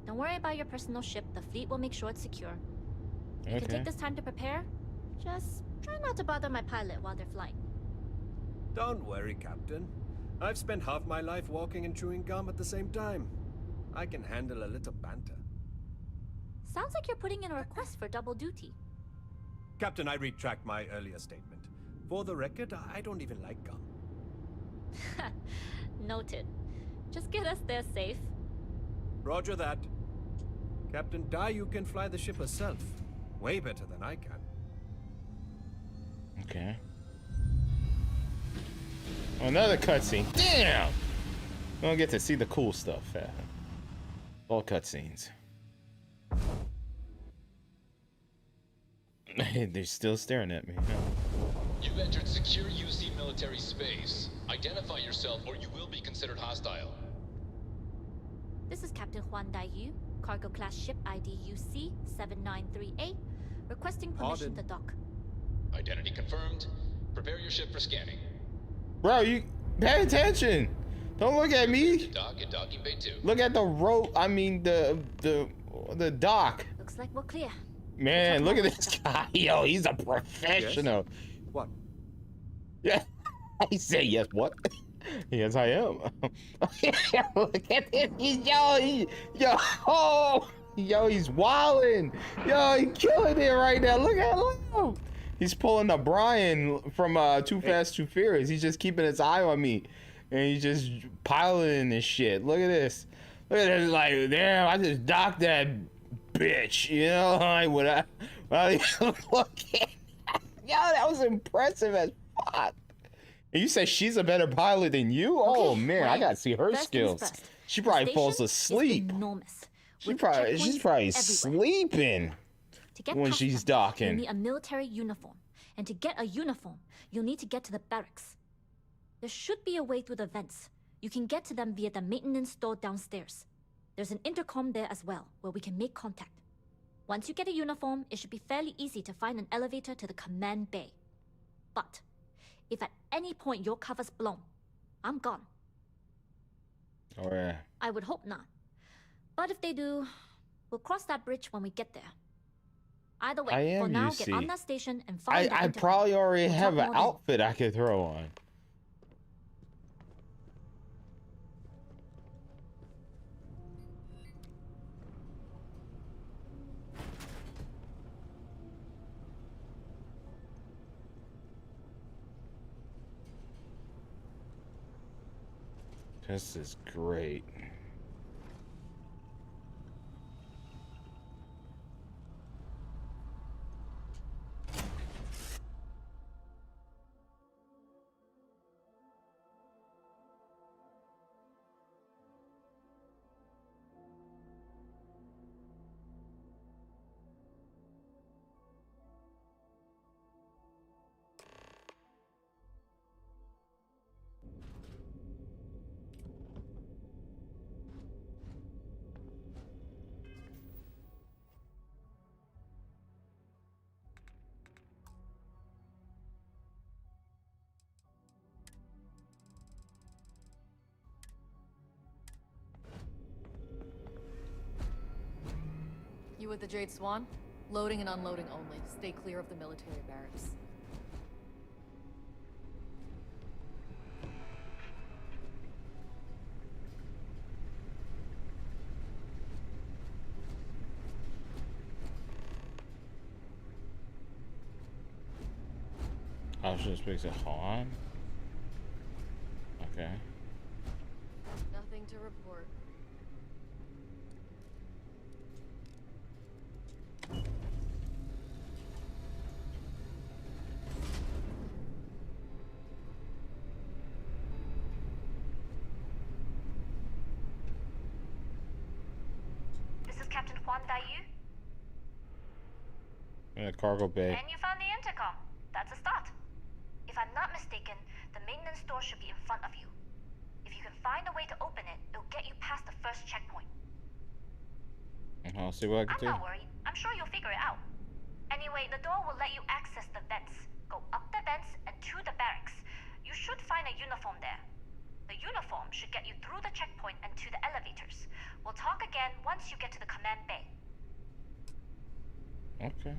Don't worry about your personal ship. The fleet will make sure it's secure. You can Okay. take this time to prepare. Just try not to bother my pilot while they're flying. Don't worry, Captain. I've spent half my life walking and chewing gum at the same time. I can handle a little banter. Sounds like you're putting in a request for double duty. Captain, I retract my earlier statement. For the record, I don't even like gum. Noted. Just get us there safe. Roger that. Captain Dai, you can fly the ship herself. Way better than I can. Okay. Another cutscene. Damn! I don't get to see the cool stuff. All cutscenes. They're still staring at me. You've entered secure UC military space. Identify yourself or you will be considered hostile. This is Captain Juan Daiyu, cargo class ship ID UC 7938, requesting permission to dock. Identity confirmed. Prepare your ship for scanning. Bro, you pay attention. Don't look at me. Dock at docking bay 2. Look at the rope. I mean the dock. Looks like we're clear. Man, look at this guy. Yo, he's a professional. What? Yeah. He said yes. What? Yes, I am. Look at this. Yo, he's wilding. Yo, he's killing it right now. Look at him. He's pulling a Brian from Too Fast, Too Furious. He's just keeping his eye on me, and he's just piloting this shit. Look at this. Look at this. Like, damn, I just docked that bitch. You know, like what I look at. Yo, that was impressive as fuck. And you said she's a better pilot than you? Oh man, I gotta see her skills. She probably falls asleep. She's probably sleeping To get when past she's them, docking. You need a military uniform. And to get a uniform, you'll need to get to the barracks. There should be a way through the vents. You can get to them via the maintenance store downstairs. There's an intercom there as well, where we can make contact. Once you get a uniform, it should be fairly easy to find an elevator to the command bay. But if at any point your cover's blown, I'm gone. Oh yeah. I would hope not. But if they do, we'll cross that bridge when we get there. Either way, I am for now, UC. get on that station and find the I intercom. probably already We'll have talk an more then. outfit I could throw on. This is great. You with the Jade Swan? Loading and unloading only. Stay clear of the military barracks. I was just speaking to Han. Okay. Nothing to report. This is Captain Huan Daiyu. In the cargo bay. And you found the intercom. That's a start. If I'm not mistaken, the maintenance door should be in front of you. If you can find a way to open it, it'll get you past the first checkpoint. I'll see what I can do. I'm not worried. I'm sure you'll figure it out. Anyway, the door will let you access the vents. Go up the vents and to the barracks. You should find a uniform there. The uniform should get you through the checkpoint and to the elevators. We'll talk again once you get to the command bay. Okay.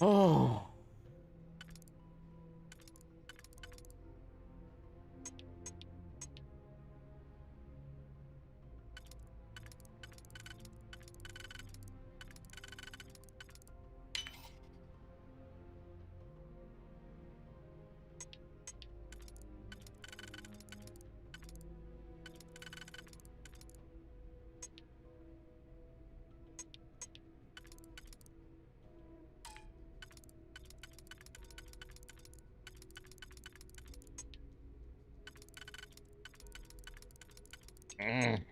Oh. Mm.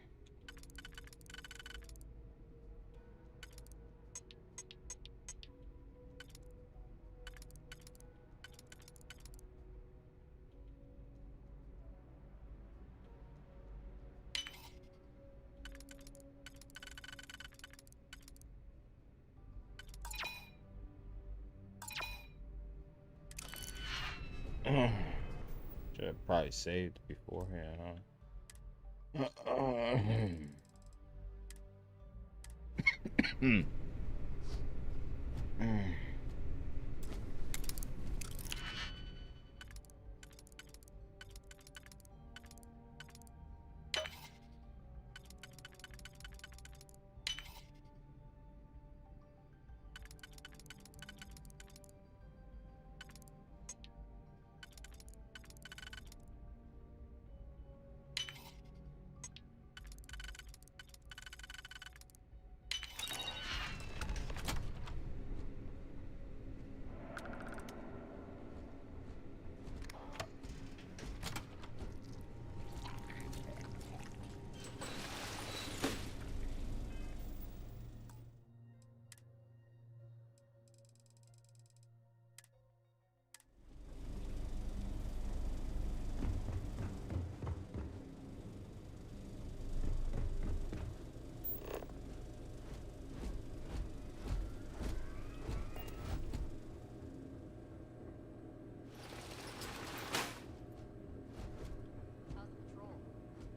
Should have probably saved beforehand, huh?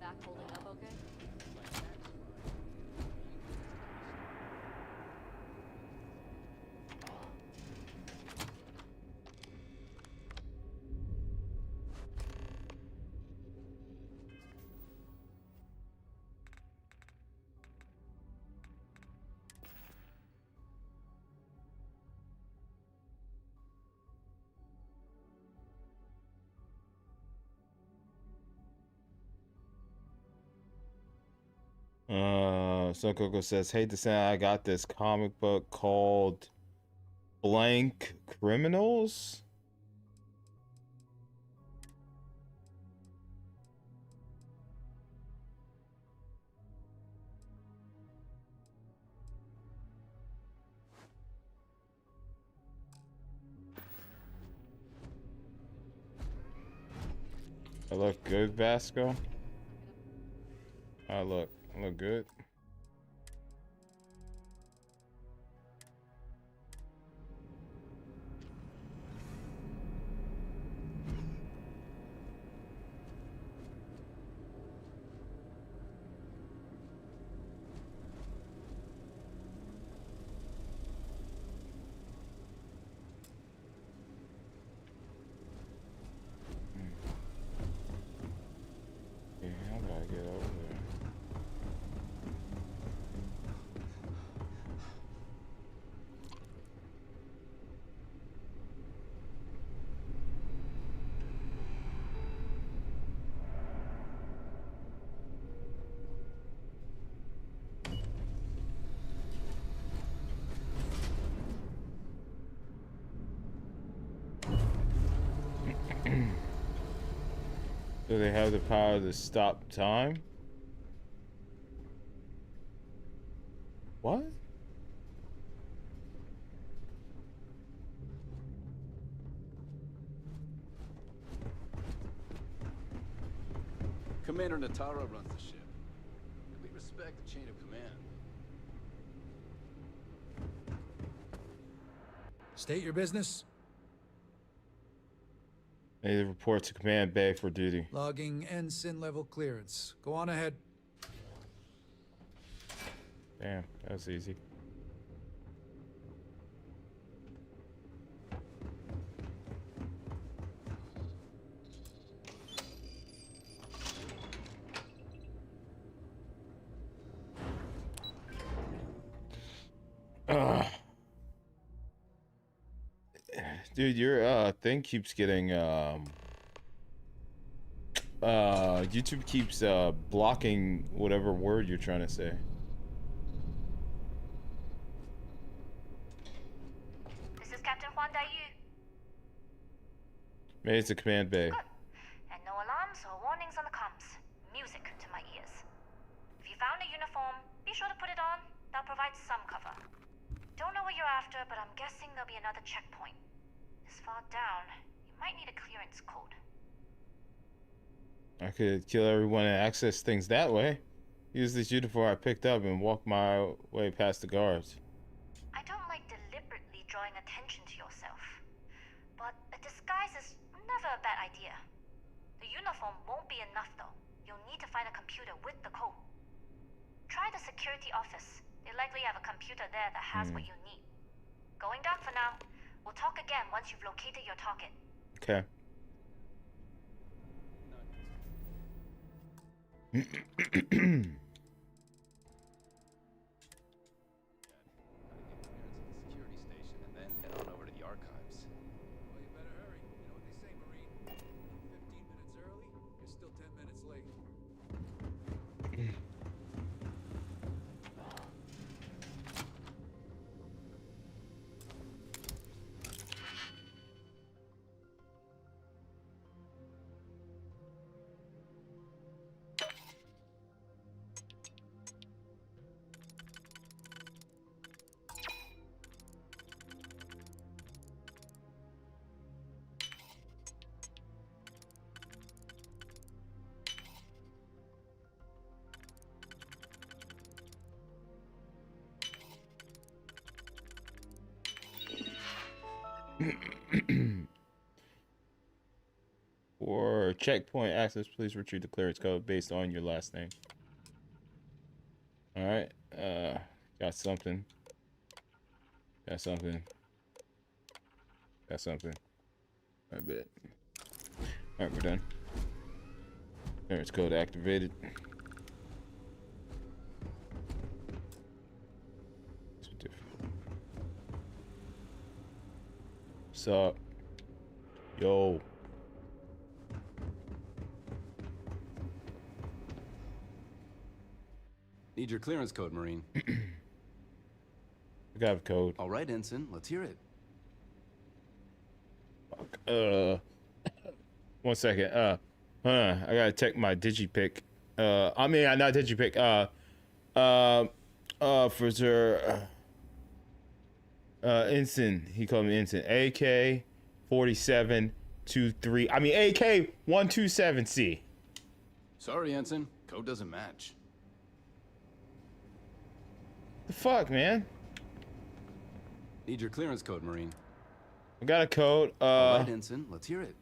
Back holding up okay? So Coco says, "Hey, Descent, I got this comic book called Blank Criminals." I look good, Vasco. I look good. Yeah, I gotta get over there. Do they have the power to stop time? What? Commander Natara runs the ship. And we respect the chain of command. State your business. Need to report to Command Bay for duty. Logging ensign level clearance. Go on ahead. Damn, that was easy. Dude, your thing keeps getting YouTube keeps blocking whatever word you're trying to say. This is Captain Huan Daiyu. Maybe it's a command bay. Good. And no alarms or warnings on the comms. Music to my ears. If you found a uniform, be sure to put it on. That'll provide some cover. Don't know what you're after, but I'm guessing there'll be another checkpoint. This far down, you might need a clearance code. I could kill everyone and access things that way. Use this uniform I picked up and walk my way past the guards. I don't like deliberately drawing attention to yourself, but a disguise is never a bad idea. The uniform won't be enough though. You'll need to find a computer with the code. Try the security office. They likely have a computer there that has what you need. Going dark for now. We'll talk again once you've located your target. Okay. Security station and then head on over to the archives. Well, you better hurry. You know what they say, Marine. 15 minutes early, you're still 10 minutes late. For checkpoint access, please retrieve the clearance code based on your last name. Alright, got something. Got something. Got something. I bet. Alright, we're done. Clearance code activated. What's up? Yo. Need your clearance code, Marine. I got a code. All right, Ensign, let's hear it. One second. Hold on. I gotta check my digipic. I mean, not digipic. For sure. Ensign. He called me Ensign. AK 4723. I mean, AK 127C. Sorry, Ensign. Code doesn't match. The fuck, man? Need your clearance code, Marine. I got a code. All right, Ensign, let's hear it.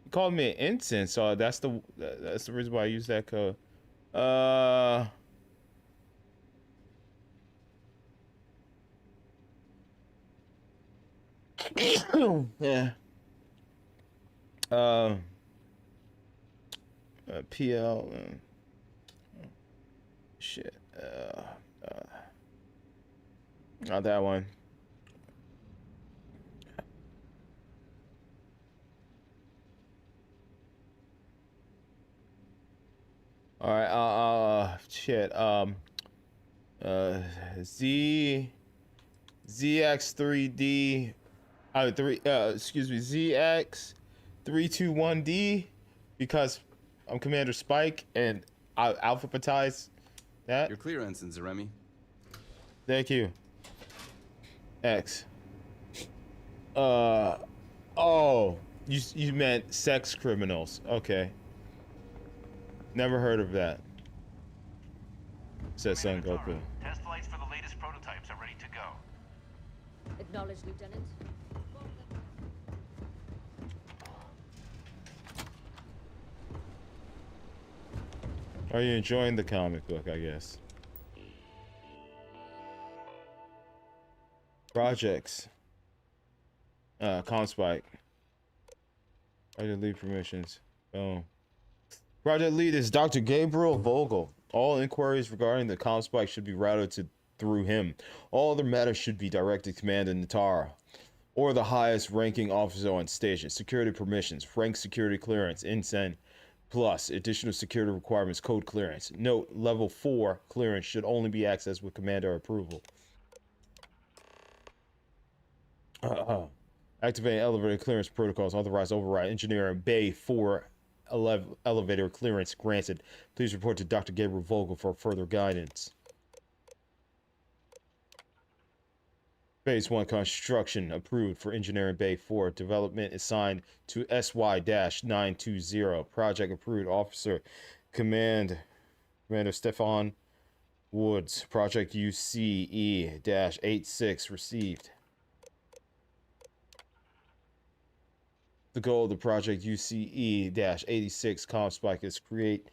He called me an ensign, so that's the reason why I use that code. Yeah. PL. Shit. Not that one. All right. Shit. ZX3D. Excuse me. ZX321D, because I'm Commander Spike and I alphabetize that. You're clear, Ensign Zaremi. Thank you. X. Oh, you meant sex criminals. Okay. Never heard of that. Said Son Goku. Test flights for the latest prototypes are ready to go. Acknowledged, Lieutenant. Are you enjoying the comic book, I guess? Projects. Comspike. Project lead permissions. Oh. Project lead is Dr. Gabriel Vogel. All inquiries regarding the Comspike should be routed through him. All other matters should be directed to Commander Natara. or the highest ranking officer on station. Security permissions, rank security clearance, ensign plus, additional security requirements, code clearance. Note, level 4 clearance should only be accessed with commander approval. Activate elevator clearance protocols, authorized override, engineering bay 4 elevator clearance granted. Please report to Dr. Gabriel Vogel for further guidance. Phase 1 construction approved for engineering bay 4. Development assigned to SY-920. Project approved. Officer Commander Stefan Woods. Project UCE-86 received. The goal of the Project UCE-86 ComSpike is to create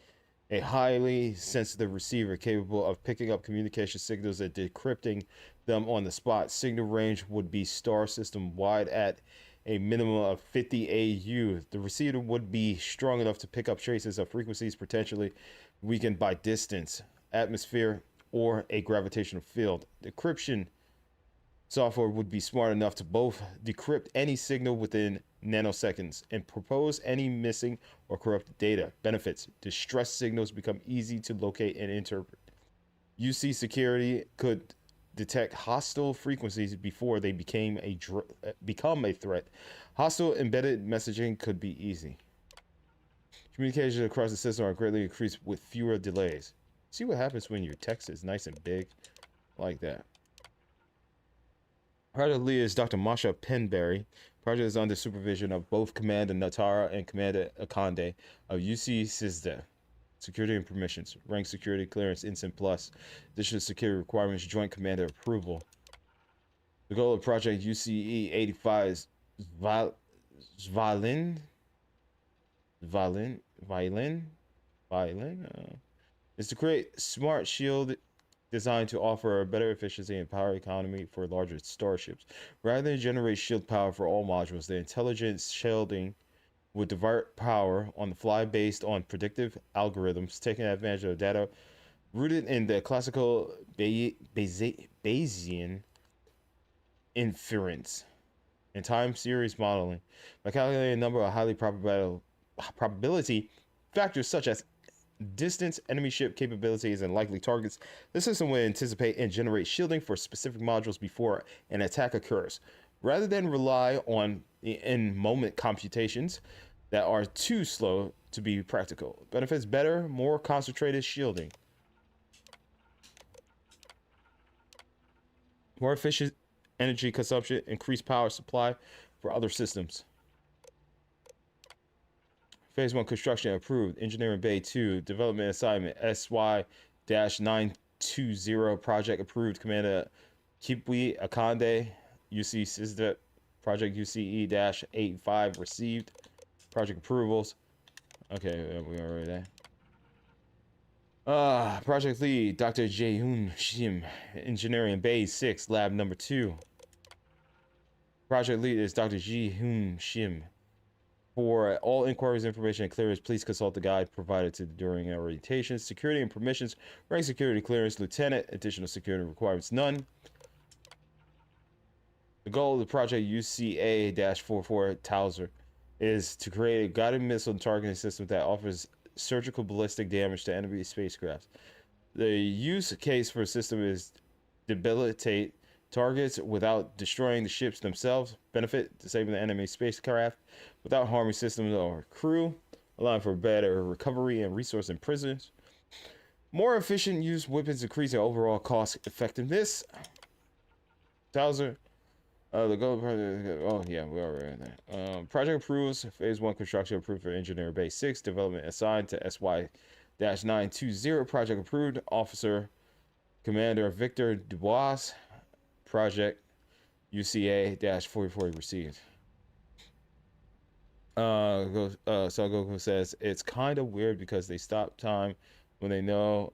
a highly sensitive receiver capable of picking up communication signals and decrypting them on the spot. Signal range would be star system wide at a minimum of 50 AU. The receiver would be strong enough to pick up traces of frequencies potentially weakened by distance, atmosphere, or a gravitational field. Decryption software would be smart enough to both decrypt any signal within nanoseconds and propose any missing or corrupted data. Benefits: distress signals become easy to locate and interpret. UC security could detect hostile frequencies before they become a threat. Hostile embedded messaging could be easy. Communications across the system are greatly increased with fewer delays. See what happens when your text is nice and big like that. Project lead is Dr. Masha Penberry. Project is under supervision of both Commander Natara and Commander Akande of UC CISDA. Security and permissions. Rank security clearance instant plus. Additional security requirements joint commander approval. The goal of Project UCE-85 is is to create smart shield designed to offer a better efficiency and power economy for larger starships. Rather than generate shield power for all modules, the intelligent shielding would divert power on the fly based on predictive algorithms, taking advantage of data rooted in the classical Bayesian inference and time series modeling. By calculating a number of highly probability factors such as distance, enemy ship capabilities, and likely targets, the system will anticipate and generate shielding for specific modules before an attack occurs, rather than rely on in-moment computations that are too slow to be practical. Benefits: better, more concentrated shielding, more efficient energy consumption, increased power supply for other systems. Phase 1 construction approved. Engineering Bay 2. Development assignment SY-920. Project approved. Commander Kipwi Akande. UC CISDA. Project UCE-85 received. Project approvals. Okay, we are already there. Project lead Dr. Jae-hoon Shim. Engineering Bay 6. Lab number 2. Project lead is Dr. Jae-hoon Shim. For all inquiries, information, and clearance, please consult the guide provided during orientation. Security and permissions. Rank security clearance, lieutenant. Additional security requirements, none. The goal of the project UCA-44 Towser is to create a guided missile targeting system that offers surgical ballistic damage to enemy spacecraft. The use case for a system is debilitate targets without destroying the ships themselves. Benefit: disabling the enemy spacecraft without harming systems or crew, allowing for better recovery and resource and prisons. More efficient use weapons, increasing overall cost effectiveness. Towser. The goal of project. Oh yeah, we are right there. Project approves. Phase 1 construction approved for Engineer Base 6. Development assigned to SY-920. Project approved. Officer Commander Victor Dubois. Project UCA-44 received. Goku says it's kind of weird because they stop time when they know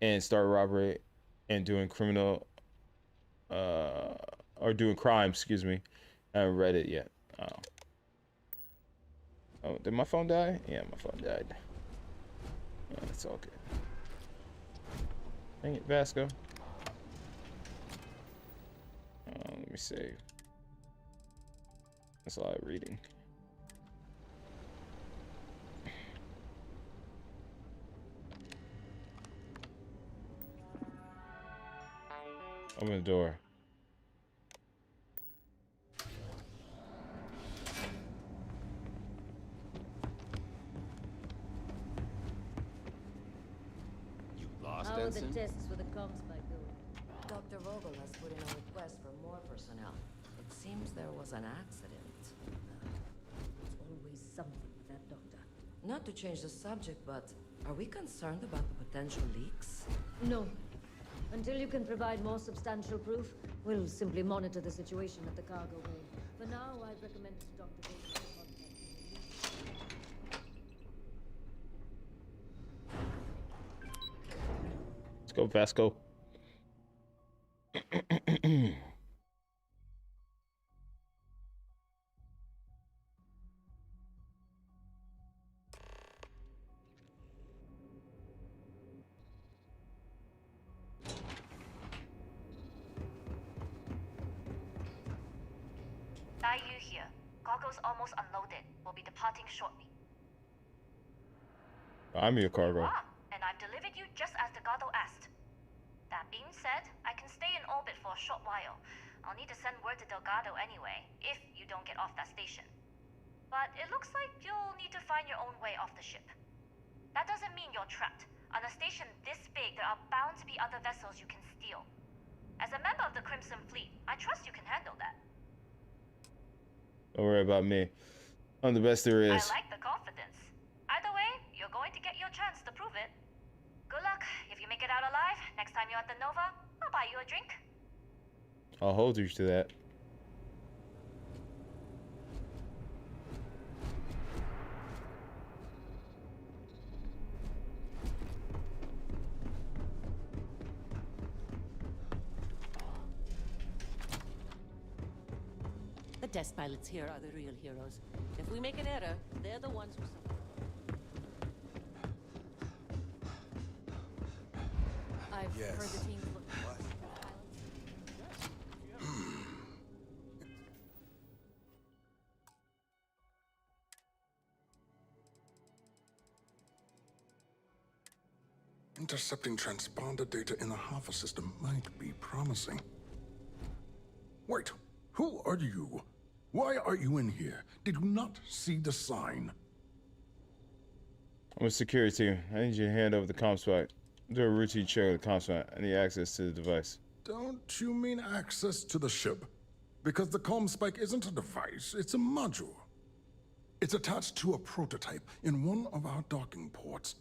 and start robbery and doing criminal or doing crime, excuse me. I haven't read it yet. Oh, did my phone die? Yeah, my phone died. It's all good. Dang it, Vasco. Let me save. That's a lot of reading. Open the door. Lost, How are the Ensign? tests for the comms by going? Dr. Vogel has put in a request for more personnel. It seems there was an accident. There's always something with that doctor. Not to change the subject, but are we concerned about the potential leaks? No. Until you can provide more substantial proof, we'll simply monitor the situation at the cargo bay. For now, I'd recommend Dr. Vogel to contact you. Let's go, Vasco. Yu here. Cargo's almost unloaded. We'll be departing shortly. I'm your cargo. And I've delivered you just as Delgado asked. That being said, I can stay in orbit for a short while. I'll need to send word to Delgado anyway, if you don't get off that station. But it looks like you'll need to find your own way off the ship. That doesn't mean you're trapped. On a station this big, there are bound to be other vessels you can steal. As a member of the Crimson Fleet, I trust you can handle that. Don't worry about me. I'm the best there is. I like the confidence. Either way, you're going to get your chance to prove it. Good luck. If you make it out alive, next time you're at the Nova, I'll buy you a drink. I'll hold you to that. The test pilots here are the real heroes. If we make an error, they're the ones who suffer. I've heard the team's looking for Intercepting transponder data in the Alpha system might be promising. Wait, who are you? Why are you in here? Did you not see the sign? I'm a security. I need you to hand over the comm spike. Do a routine check of the comm spike. I need access to the device. Don't you mean access to the ship? Because the comm spike isn't a device, it's a module. It's attached to a prototype in one of our docking ports.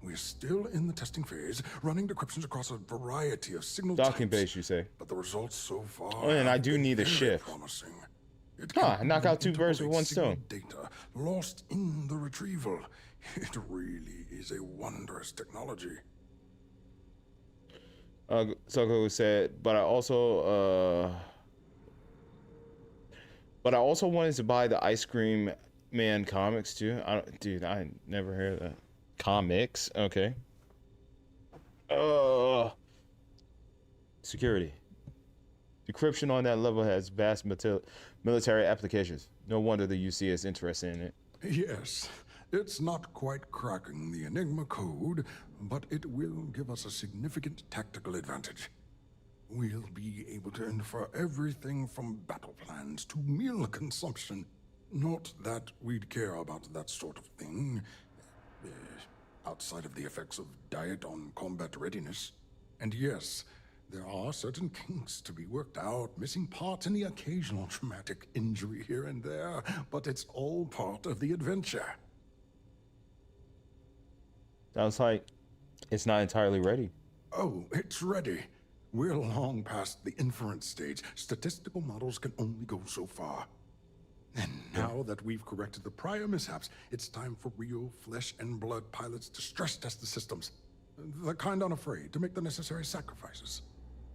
We're still in the testing phase, running decryptions across a variety of signal Docking types. base, you say? But the results so far Oh, and I do have need been a very shift. promising. It Huh, can knock out two birds with one signal stone. Data lost in the retrieval. It really is a wondrous technology. Soko said, but I also wanted to buy the Ice Cream Man comics too. Dude, I never heard of that. Comics, okay. Security. Decryption on that level has vast military applications. No wonder the UC is interested in it. Yes, it's not quite cracking the Enigma code, but it will give us a significant tactical advantage. We'll be able to infer everything from battle plans to meal consumption. Not that we'd care about that sort of thing, outside of the effects of diet on combat readiness. And yes, there are certain kinks to be worked out, missing parts and the occasional traumatic injury here and there, but it's all part of the adventure. Sounds like it's not entirely ready. Oh, it's ready. We're long past the inference stage. Statistical models can only go so far. And now that we've corrected the prior mishaps, it's time for real flesh and blood pilots to stress test the systems. The kind unafraid to make the necessary sacrifices.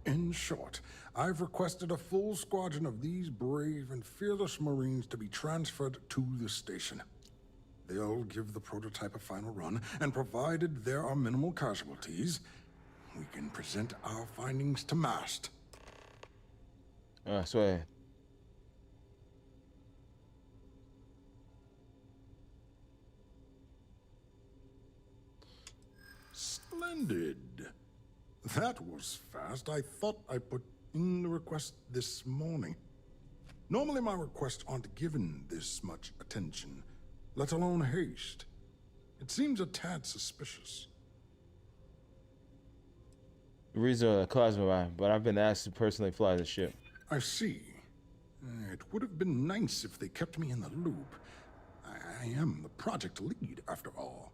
In short, I've requested a full squadron of these brave and fearless Marines to be transferred to the station. They'll give the prototype a final run, and provided there are minimal casualties, we can present our findings to Mast. Swear. Splendid. That was fast. I thought I put in the request this morning. Normally my requests aren't given this much attention, let alone haste. It seems a tad suspicious. Riza Cosmo, but I've been asked to personally fly the ship. I see. It would have been nice if they kept me in the loop. I am the project lead, after all.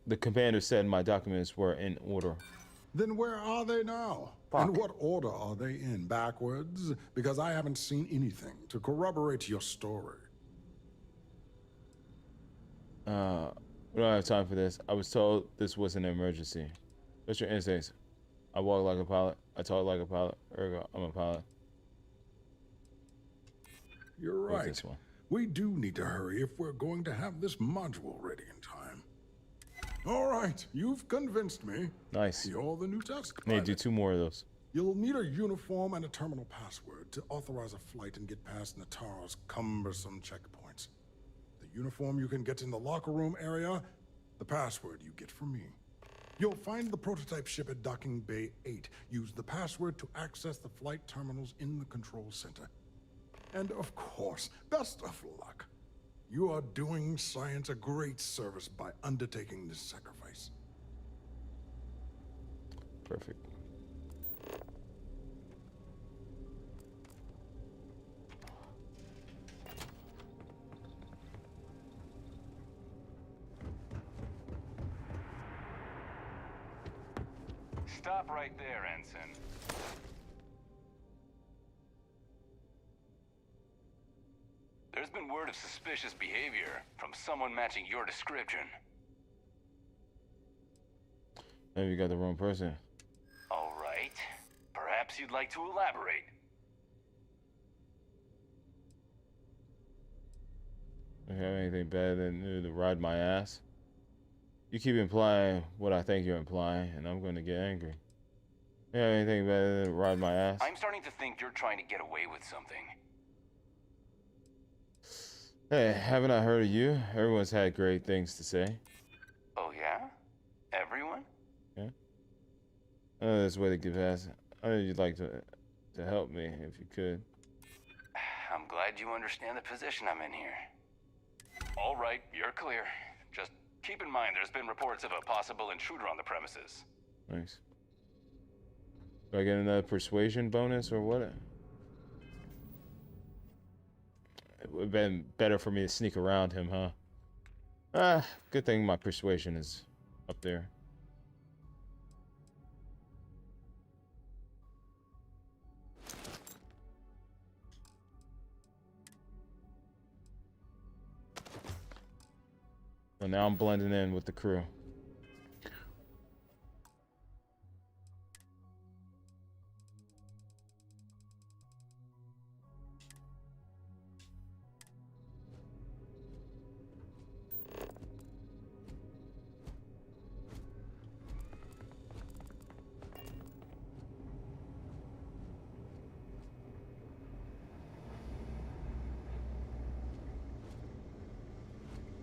The commander said my documents were in order. Then where are they now? Fuck. And what order are they in? Backwards? Because I haven't seen anything to corroborate your story. We don't have time for this. I was told this was an emergency. What's your instincts? I walk like a pilot. I talk like a pilot. Ergo, I'm a pilot. You're right. This one? We do need to hurry if we're going to have this module ready in time. All right, you've convinced me. Nice. You're the new task May pilot. do 2 more of those. You'll need a uniform and a terminal password to authorize a flight and get past Natara's cumbersome checkpoints. The uniform you can get in the locker room area, the password you get from me. You'll find the prototype ship at Docking Bay 8. Use the password to access the flight terminals in the control center. And of course, best of luck. You are doing science a great service by undertaking this sacrifice. Perfect. Stop right there, Ensign. There's been word of suspicious behavior from someone matching your description. Maybe you got the wrong person. All right. Perhaps you'd like to elaborate. Do you have anything better than to ride my ass? You keep implying what I think you're implying, and I'm going to get angry. You have anything better than to ride my ass? I'm starting to think you're trying to get away with something. Hey, haven't I heard of you? Everyone's had great things to say. Oh yeah? Everyone? Yeah. I know there's a way to get past it. I know you'd like to help me if you could. I'm glad you understand the position I'm in here. All right, you're clear. Just keep in mind there's been reports of a possible intruder on the premises. Thanks. Do I get another persuasion bonus or what? It would have been better for me to sneak around him, huh? Ah, good thing my persuasion is up there. So now I'm blending in with the crew.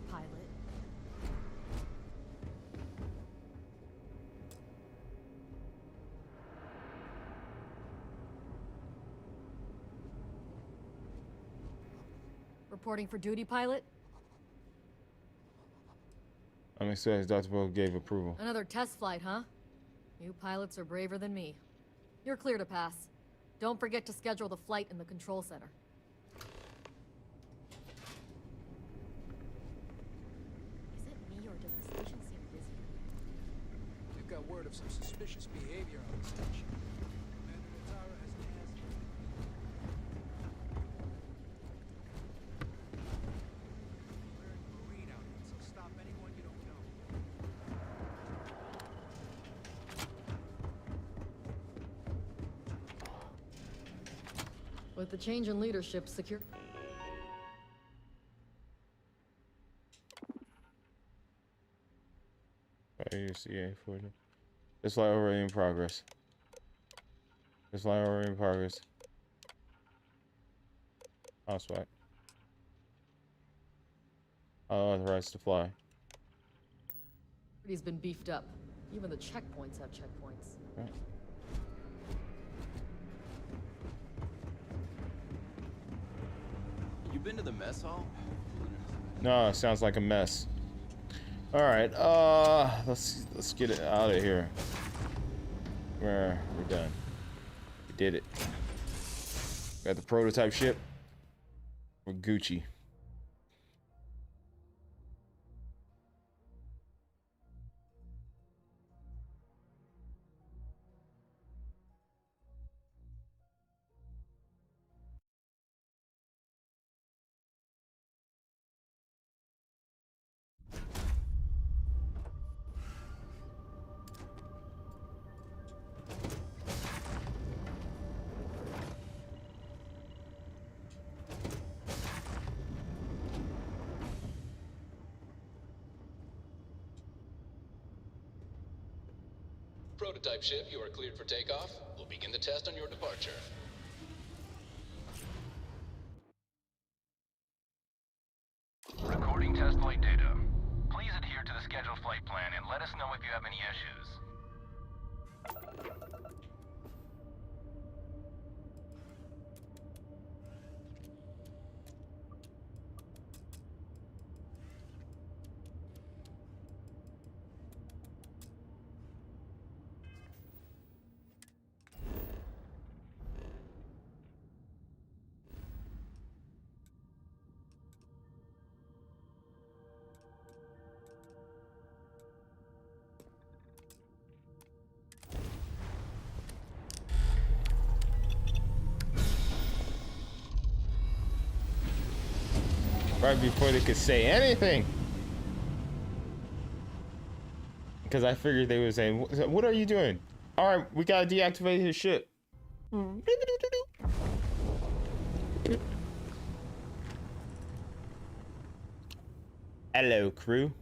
Pilot. Reporting for duty, pilot. I'm excited Dr. Bo gave approval. Another test flight, huh? You pilots are braver than me. You're clear to pass. Don't forget to schedule the flight in the control center. Is it me or does the station seem busy? We've got word of some suspicious behavior on the station. Commander Natara has asked. Wearing a marine outfit, so stop anyone you don't know. With the change in leadership, secure. UCA for them. This flight already in progress. This flight already in progress. Oh, swag. Authorized to fly. Security's been beefed up. Even the checkpoints have checkpoints. Right. You been to the mess hall? No, sounds like a mess. All right, let's get it out of here. We're done. We did it. Got the prototype ship. We're Gucci. Prototype ship, you are cleared for takeoff. We'll begin the test on your departure. Recording test flight data. Please adhere to the scheduled flight plan and let us know if you have any issues. Right before they could say anything. Because I figured they were saying, what are you doing? All right, we gotta deactivate his ship. Hello, crew.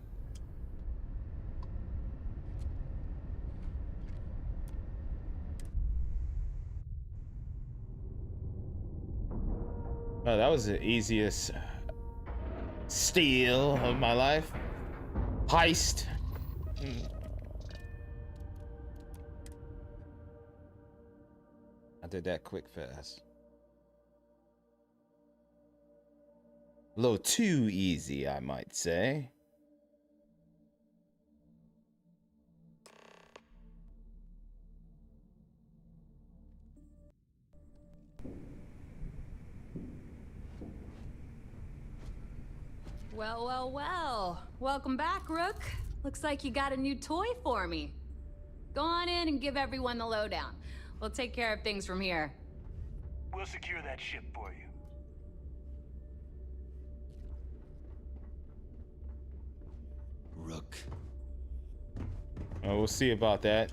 Oh, that was the easiest steal of my life. Heist. I did that quick fast. A little too easy, I might say. Well, well, well. Welcome back, Rook. Looks like you got a new toy for me. Go on in and give everyone the lowdown. We'll take care of things from here. We'll secure that ship for you. Rook. Oh, we'll see about that.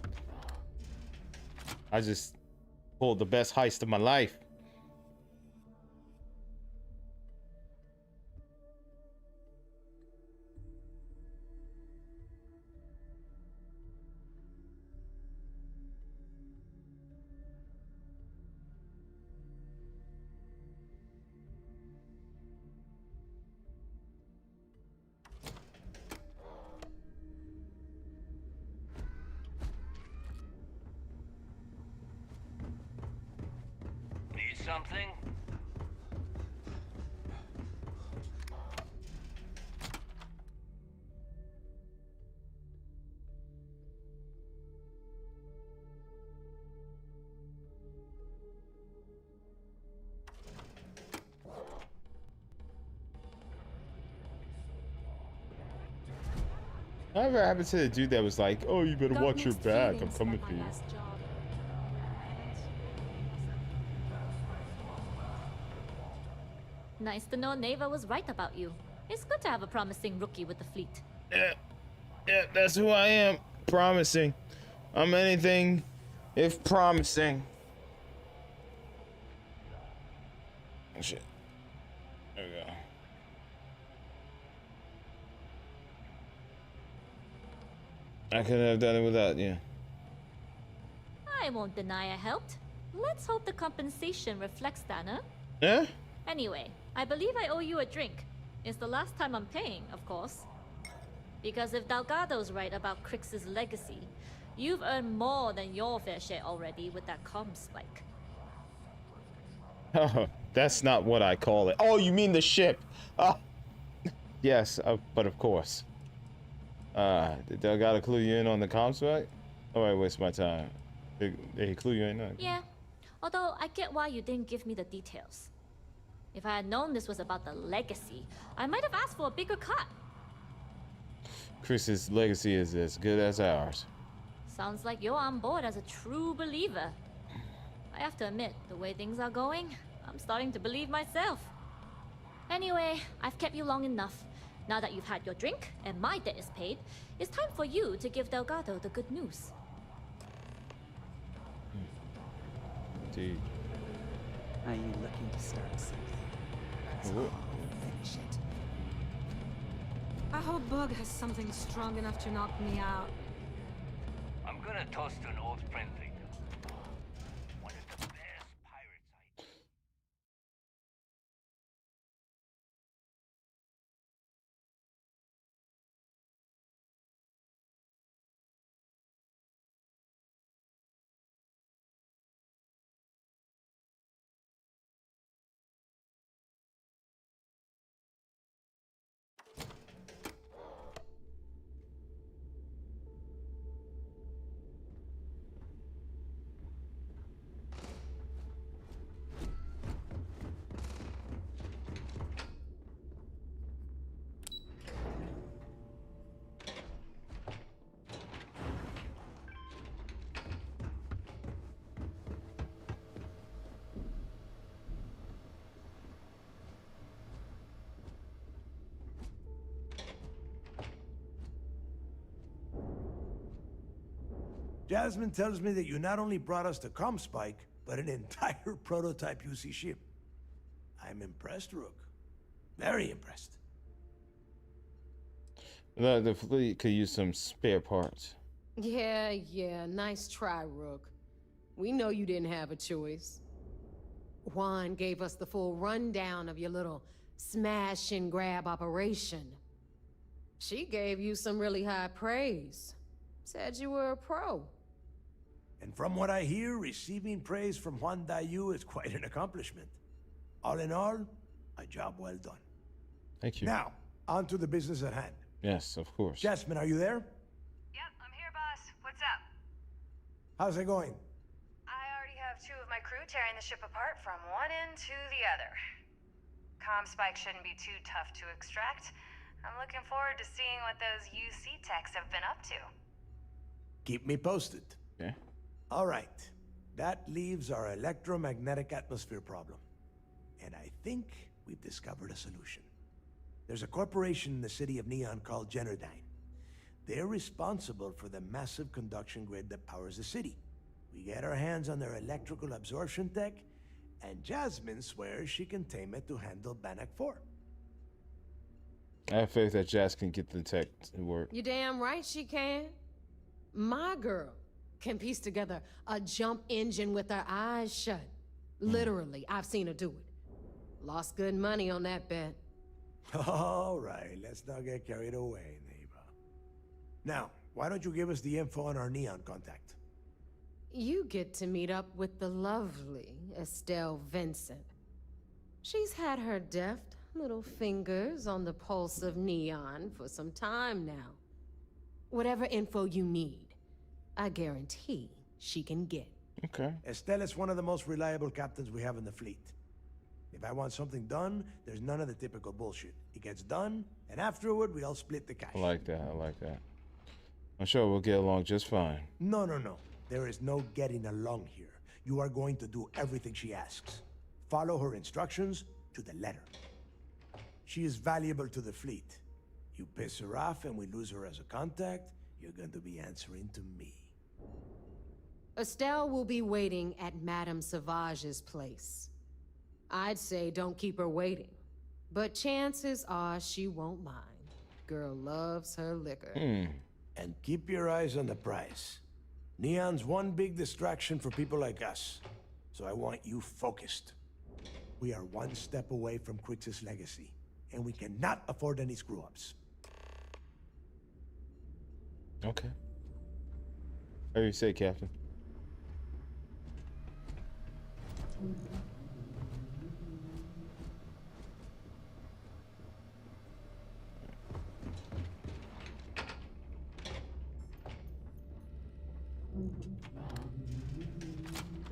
I just pulled the best heist of my life. Need something? Whatever happened to the dude that was like, oh, you better Got watch your mixed back, I'm feelings coming about for my you. last job. Nice to know Neva was right about you. It's good to have a promising rookie with the fleet. Yeah, that's who I am. Promising. I'm anything if promising. Oh, shit. There we go. I couldn't have done it without you. I won't deny I helped. Let's hope the compensation reflects that, huh? Yeah? Anyway, I believe I owe you a drink. It's the last time I'm paying, of course. Because if Delgado's right about Crix's legacy, you've earned more than your fair share already with that comm spike. Oh, that's not what I call it. Oh, you mean the ship? Yes, but of course. Did Delgado clue you in on the comms spike? Oh, I waste my time. Did he clue you in on it? Yeah, although I get why you didn't give me the details. If I had known this was about the legacy, I might have asked for a bigger cut. Chris's legacy is as good as ours. Sounds like you're on board as a true believer. I have to admit, the way things are going, I'm starting to believe myself. Anyway, I've kept you long enough. Now that you've had your drink and my debt is paid, it's time for you to give Delgado the good news. Dude. Are you looking to start something? 'Cause I'll finish it. I hope Bug has something strong enough to knock me out. I'm gonna toast to an old friend later. One of the best pirates I... Jasmine tells me that you not only brought us the comm spike, but an entire prototype UC ship. I'm impressed, Rook. Very impressed. The fleet could use some spare parts. Yeah, nice try, Rook. We know you didn't have a choice. Juan gave us the full rundown of your little smash and grab operation. She gave you some really high praise. Said you were a pro. And from what I hear, receiving praise from Juan Dayu is quite an accomplishment. All in all, a job well done. Thank you. Now, on to the business at hand. Yes, of course. Jasmine, are you there? Yep, I'm here, boss. What's up? How's it going? I already have 2 of my crew tearing the ship apart from one end to the other. Comm spike shouldn't be too tough to extract. I'm looking forward to seeing what those UC techs have been up to. Keep me posted. Yeah. All right. That leaves our electromagnetic atmosphere problem. And I think we've discovered a solution. There's a corporation in the city of Neon called Generdyne. They're responsible for the massive conduction grid that powers the city. We get our hands on their electrical absorption tech, and Jasmine swears she can tame it to handle Bannock 4. I have faith that Jazz can get the tech to work. You damn right she can. My girl can piece together a jump engine with her eyes shut. Literally, I've seen her do it. Lost good money on that bet. All right, let's not get carried away, neighbor. Now, why don't you give us the info on our Neon contact? You get to meet up with the lovely Estelle Vincent. She's had her deft little fingers on the pulse of Neon for some time now. Whatever info you need, I guarantee she can get. Okay. Estelle is one of the most reliable captains we have in the fleet. If I want something done, there's none of the typical bullshit. It gets done, and afterward, we all split the cash. I like that. I like that. I'm sure we'll get along just fine. No. There is no getting along here. You are going to do everything she asks. Follow her instructions to the letter. She is valuable to the fleet. You piss her off and we lose her as a contact, you're going to be answering to me. Estelle will be waiting at Madame Sauvage's place. I'd say don't keep her waiting, but chances are she won't mind. Girl loves her liquor. And keep your eyes on the prize. Neon's one big distraction for people like us, so I want you focused. We are one step away from Crix's legacy, and we cannot afford any screw-ups. Okay. How do you say, Captain?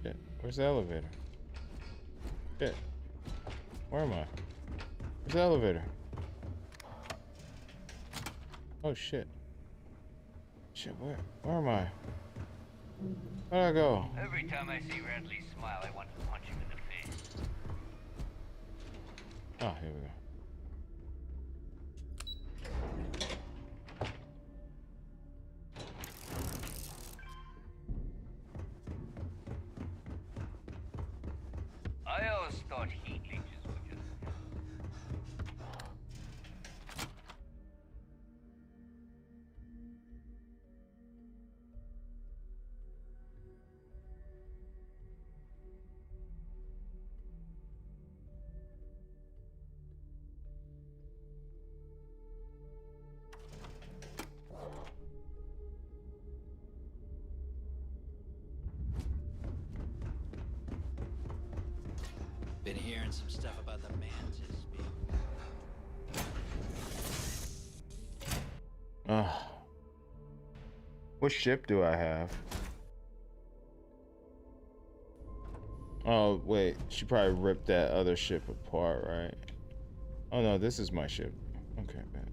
Shit. Where's the elevator? Shit. Where am I? Where's the elevator? Oh shit. Shit, where am I? Where'd I go? Every time I see Radley smile, I want to punch him in the face. Oh, here we go. I always thought heat leeches were just... Been hearing some stuff about the mantis being... What ship do I have? Oh, wait. She probably ripped that other ship apart, right? Oh, no. This is my ship. Okay, man.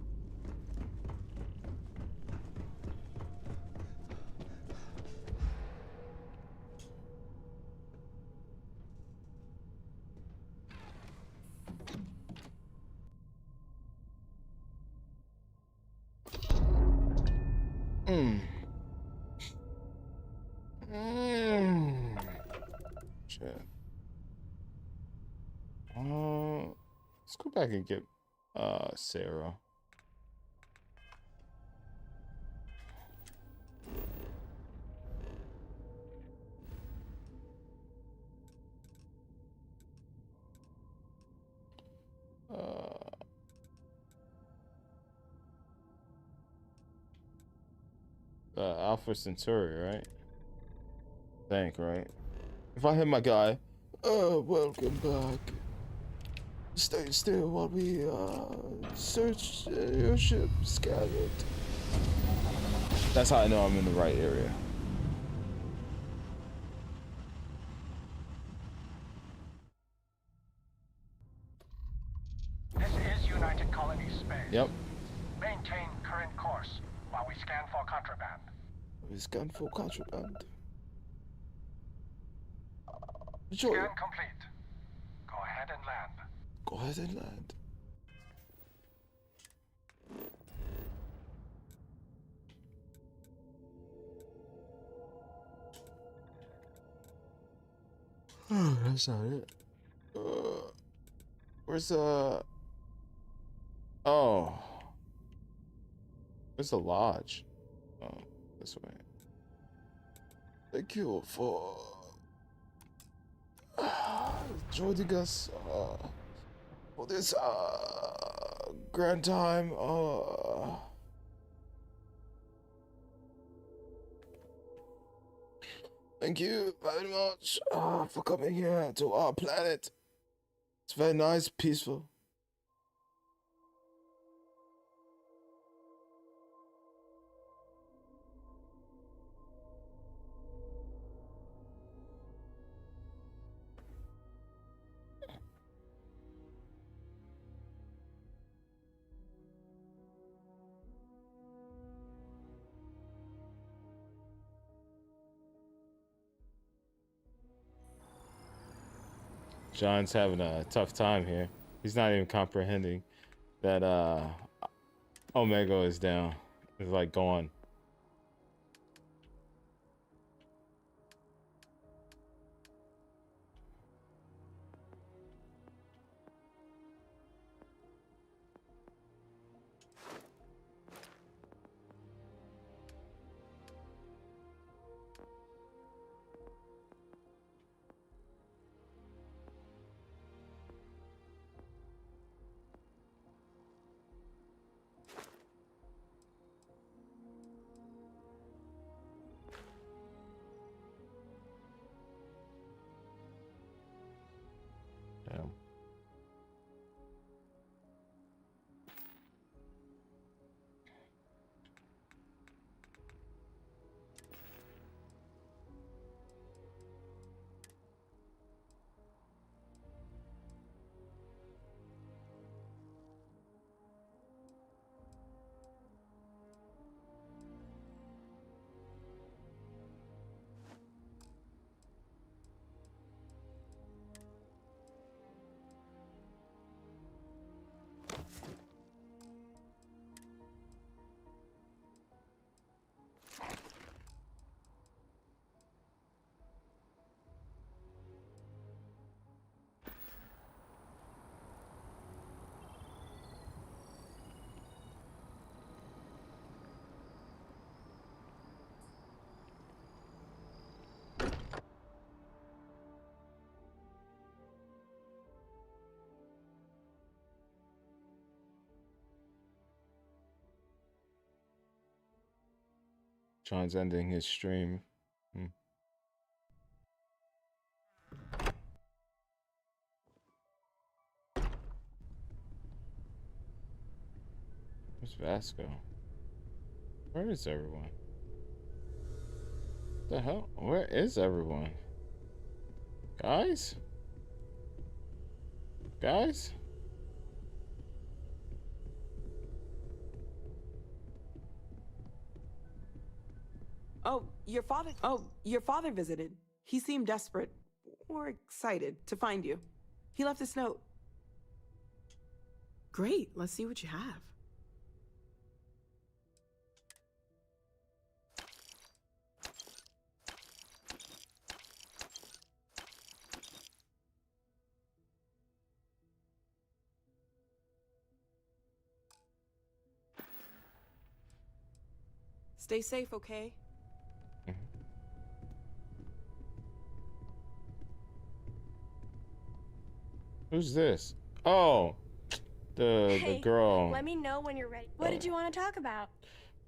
Shit. Let's go back and get Sarah. Alpha Centauri, right? Thank, right? If I hit my guy, welcome back. Stay still while we search your ship, scan it. That's how I know I'm in the right area. This is United Colony Space. Yep. Maintain current course while we scan for contraband. We scan for contraband. Scan complete. Go ahead and land. Go ahead and land. Oh, that's not it. Where's oh, where's the lodge? Oh, this way. Thank you for joining us for this grand time. Thank you very much for coming here to our planet. It's very nice, peaceful. John's having a tough time here. He's not even comprehending that Omegle is down. It's like gone. John's ending his stream. Where's Vasco? Where is everyone? The hell? Where is everyone? Guys? Guys? Oh, your father visited. He seemed desperate, or excited, to find you. He left this note. Great, let's see what you have. Stay safe, okay? Who's this? Oh, the girl. Let me know when you're ready. What did you want to talk about?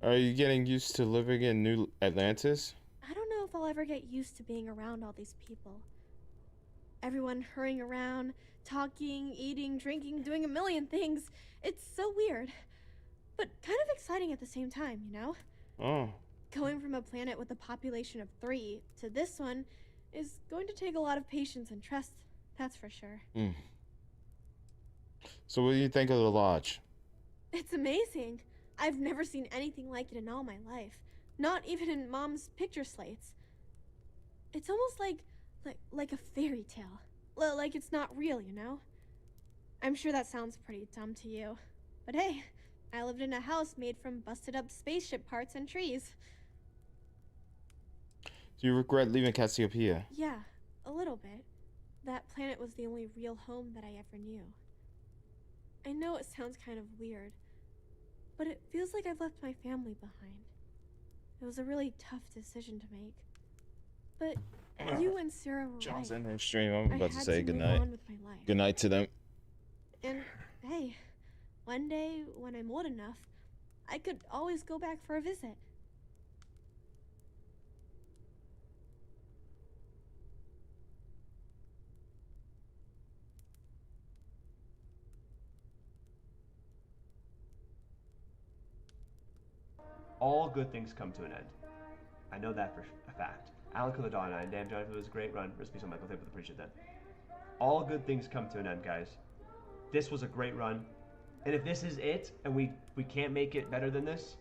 Are you getting used to living in New Atlantis? I don't know if I'll ever get used to being around all these people. Everyone hurrying around, talking, eating, drinking, doing a million things. It's so weird, but kind of exciting at the same time, you know? Oh. Going from a planet with a population of 3 to this one is going to take a lot of patience and trust, that's for sure. So what do you think of the lodge? It's amazing. I've never seen anything like it in all my life. Not even in Mom's picture slates. It's almost like a fairy tale. Like it's not real, you know? I'm sure that sounds pretty dumb to you. But hey, I lived in a house made from busted up spaceship parts and trees. Do you regret leaving Cassiopeia? Yeah, a little bit. That planet was the only real home that I ever knew. I know it sounds kind of weird, but it feels like I've left my family behind. It was a really tough decision to make. But you and Sarah were John's right. in their stream. I'm about to say move goodnight. on with my life. Good night to them. And hey, one day when I'm old enough, I could always go back for a visit. All good things come to an end. I know that for a fact. Alan Caladonna and Dan Jonathan was a great run. Rest in peace on Michael. Thank you, appreciate that. All good things come to an end, guys. This was a great run. And if this is it, and we can't make it better than this,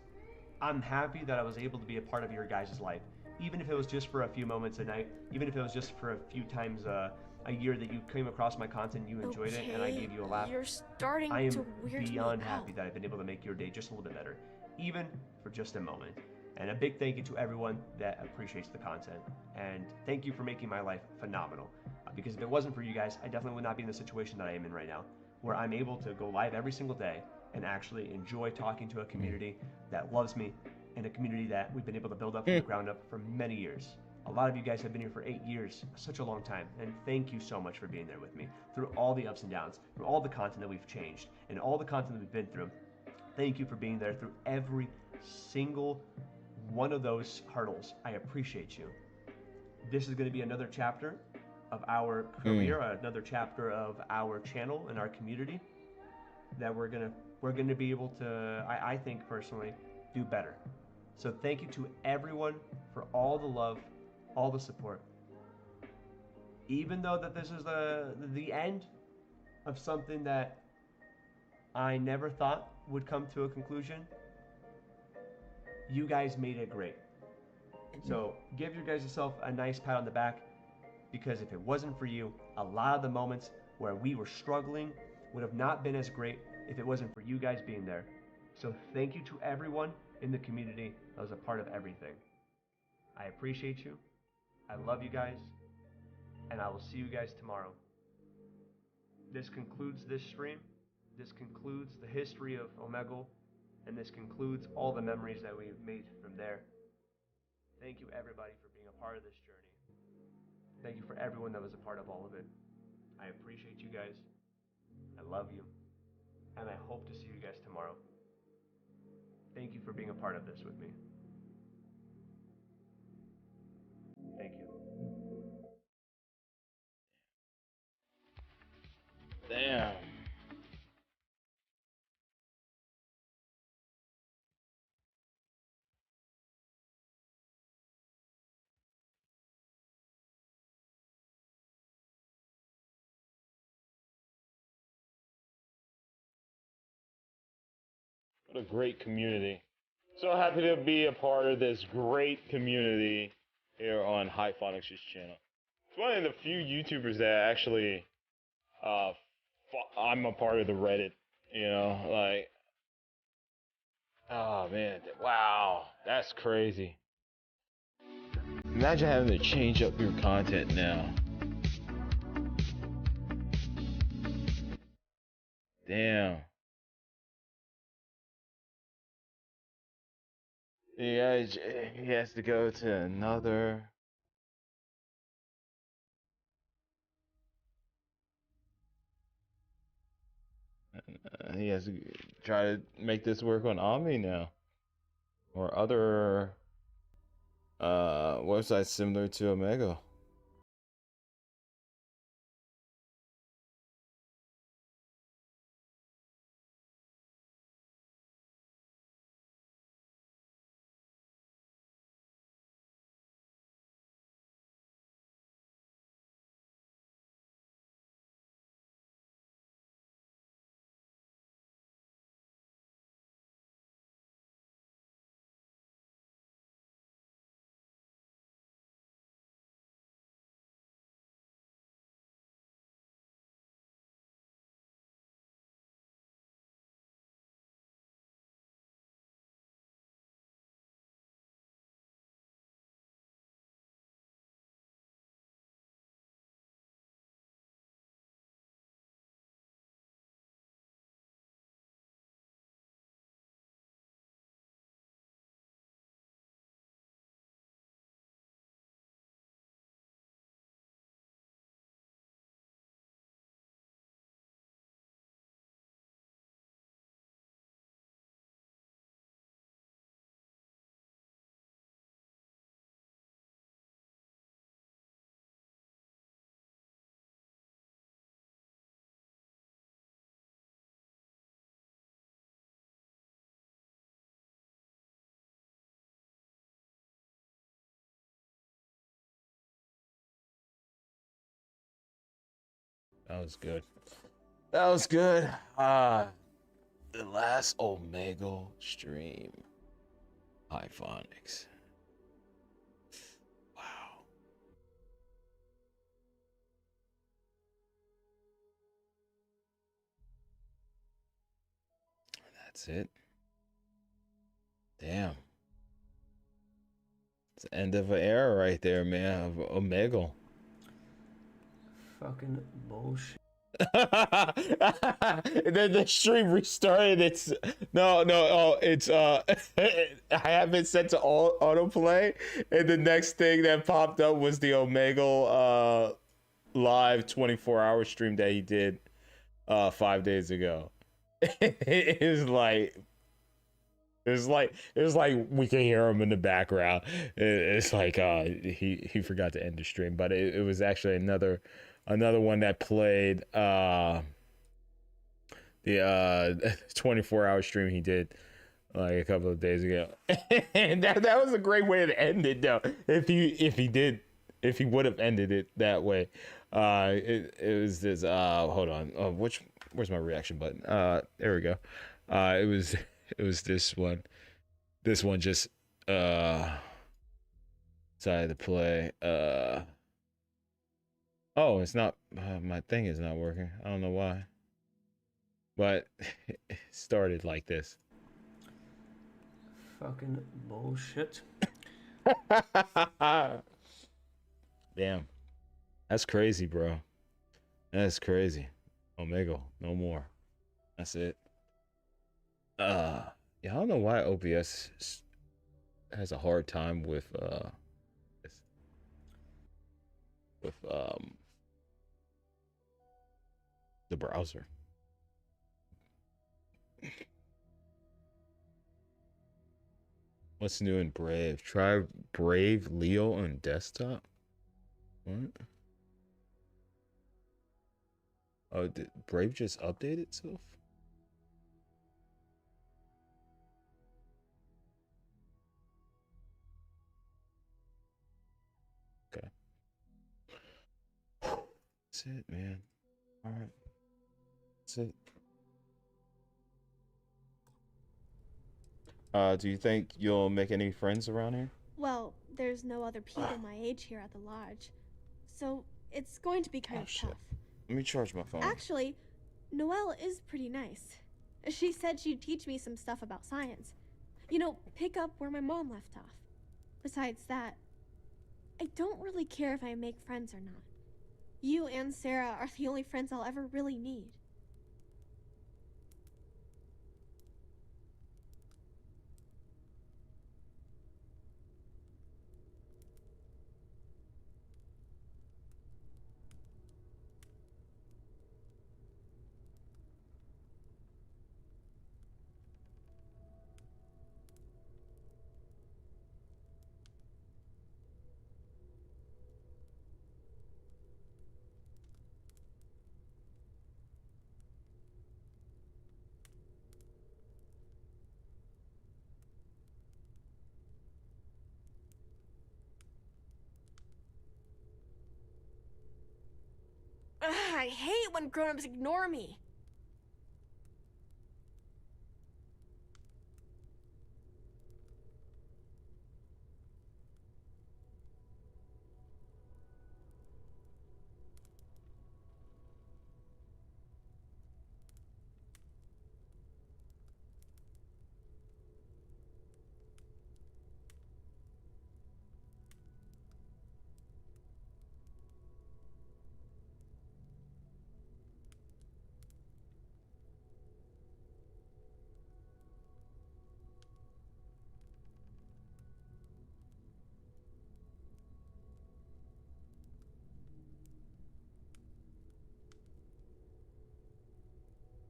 I'm happy that I was able to be a part of your guys' life. Even if it was just for a few moments a night, even if it was just for a few times a year that you came across my content, you enjoyed it, and I gave you a laugh. You're starting I am to weird beyond me happy out. that I've been able to make your day just a little bit better, even for just a moment. And a big thank you to everyone that appreciates the content. And thank you for making my life phenomenal. Because if it wasn't for you guys, I definitely would not be in the situation that I am in right now, where I'm able to go live every single day and actually enjoy talking to a community that loves me, and a community that we've been able to build up from the ground up for many years. A lot of you guys have been here for 8 years, such a long time, and thank you so much for being there with me through all the ups and downs, through all the content that we've changed, and all the content that we've been through. Thank you for being there through every single one of those hurdles. I appreciate you. This is going to be another chapter of our career, another chapter of our channel and our community that we're gonna be able to, I think personally, do better. So thank you to everyone for all the love, all the support. Even though that this is the end of something that I never thought would come to a conclusion, you guys made it great. So give your guys yourself a nice pat on the back, because if it wasn't for you, a lot of the moments where we were struggling would have not been as great if it wasn't for you guys being there. So thank you to everyone in the community that was a part of everything. I appreciate you. I love you guys. And I will see you guys tomorrow. This concludes this stream. This concludes the history of Omegle. And this concludes all the memories that we've made from there. Thank you everybody for being a part of this journey. Thank you for everyone that was a part of all of it. I appreciate you guys. I love you. And I hope to see you guys tomorrow. Thank you for being a part of this with me. Damn. What a great community. So happy to be a part of this great community here on Hyphonix' channel. It's one of the few YouTubers that actually, I'm a part of the Reddit, you know, like, oh man, wow, that's crazy. Imagine having to change up your content now. Damn. Yeah, he has to go to another. He has to try to make this work on Omni now, or other websites similar to Omegle. That was good. That was good. The last Omegle stream. Hyphonix. Wow. That's it. Damn. It's the end of an era right there, man, of Omegle. Fucking bullshit. And then the stream restarted. It's it's I have it set to autoplay, and the next thing that popped up was the Omegle live 24-hour stream that he did 5 days ago. It was like we can hear him in the background. It's like he forgot to end the stream, but it was actually another one that played the 24-hour stream he did like a couple of days ago. And that was a great way to end it though. If he would have ended it that way. It was this hold on. Where's my reaction button? There we go. It was this one. This one just decided to play. Oh, it's not. My thing is not working. I don't know why. But it started like this. Fucking bullshit. Damn. That's crazy, bro. That's crazy. Omegle, no more. That's it. Yeah, I don't know why OBS has a hard time with the browser. What's new in Brave? Try Brave Leo on desktop. What? Oh, did Brave just update itself? Okay. That's it, man. All right. That's it. Do you think you'll make any friends around here? Well, there's no other people my age here at the lodge, so it's going to be kind of tough. Let me charge my phone. Actually, Noelle is pretty nice. She said she'd teach me some stuff about science. You know, pick up where my mom left off. Besides that, I don't really care if I make friends or not. You and Sarah are the only friends I'll ever really need. Ugh, I hate when grown-ups ignore me.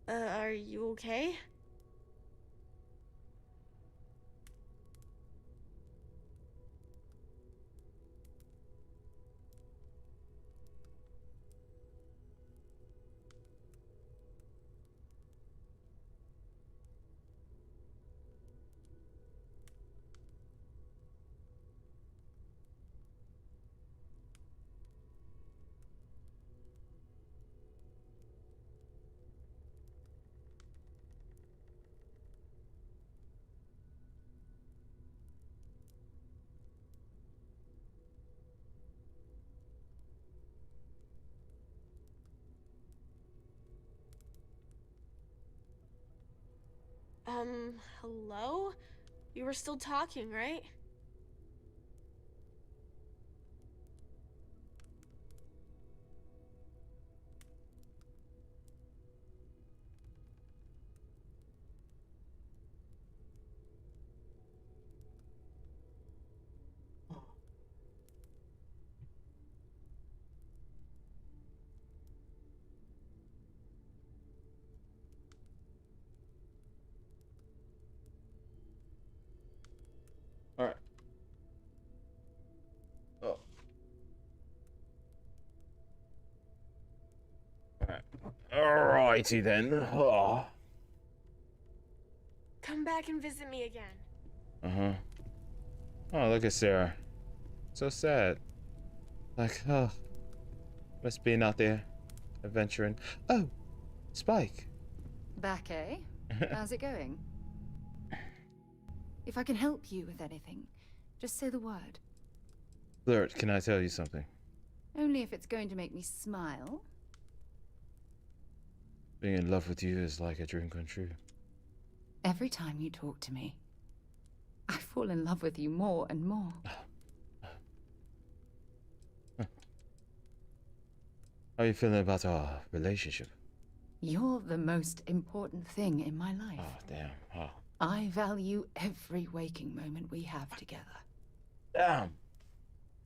Are you okay? Hello? You were still talking, right? All right. Oh. Alrighty then. Oh. Come back and visit me again. Uh-huh. Oh, look at Sarah. So sad. Like, oh. Must being out there adventuring. Oh, Spike. Back, eh? How's it going? If I can help you with anything, just say the word. Flirt, can I tell you something? Only if it's going to make me smile. Being in love with you is like a dream come true. Every time you talk to me, I fall in love with you more and more. How are you feeling about our relationship? You're the most important thing in my life. Oh, damn. Oh. I value every waking moment we have together. Damn.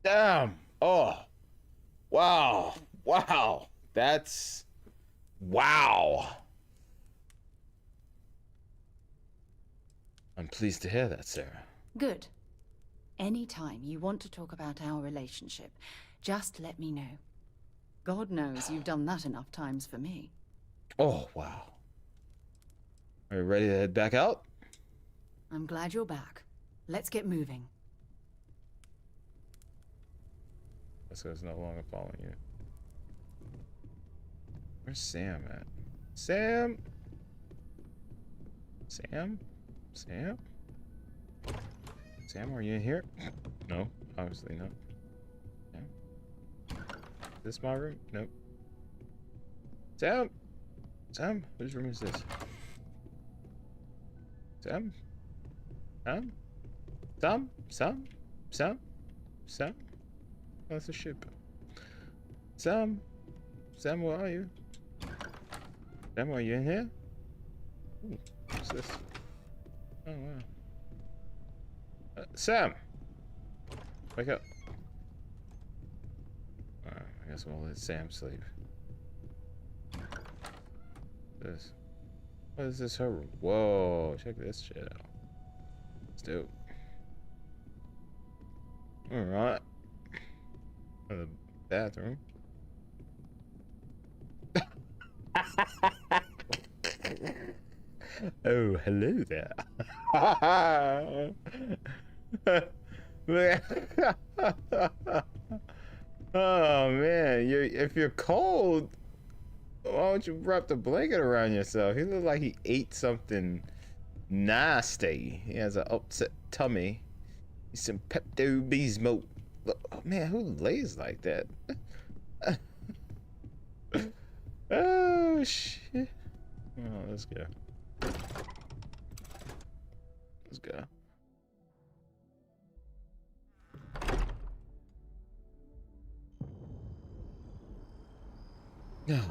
Damn. Oh. Wow. Wow. That's... Wow. I'm pleased to hear that, Sarah. Good. Anytime you want to talk about our relationship, just let me know. God knows you've done that enough times for me. Oh, wow. Are you ready to head back out? I'm glad you're back. Let's get moving. This guy's no longer following you. Where's Sam at? Sam? Sam? Sam? Sam, are you in here? No, obviously not. Sam? Is this my room? Nope. Sam? Sam? Whose room is this? Sam? Sam? Sam? Sam? Sam? Sam? Oh, that's a ship. Sam? Sam, where are you? Sam, are you in here? Ooh, what's this? Oh, wow. Sam! Wake up. Alright, I guess we'll let Sam sleep. This. What is this? Her room? Whoa, check this shit out. Let's do it. Alright. The bathroom. Oh, hello there. Oh man, if you're cold, why don't you wrap the blanket around yourself? He looks like he ate something nasty. He has an upset tummy. Some Pepto-Bismol. Oh, man, who lays like that? Oh shit. Oh, let's go. Let's go. Yeah.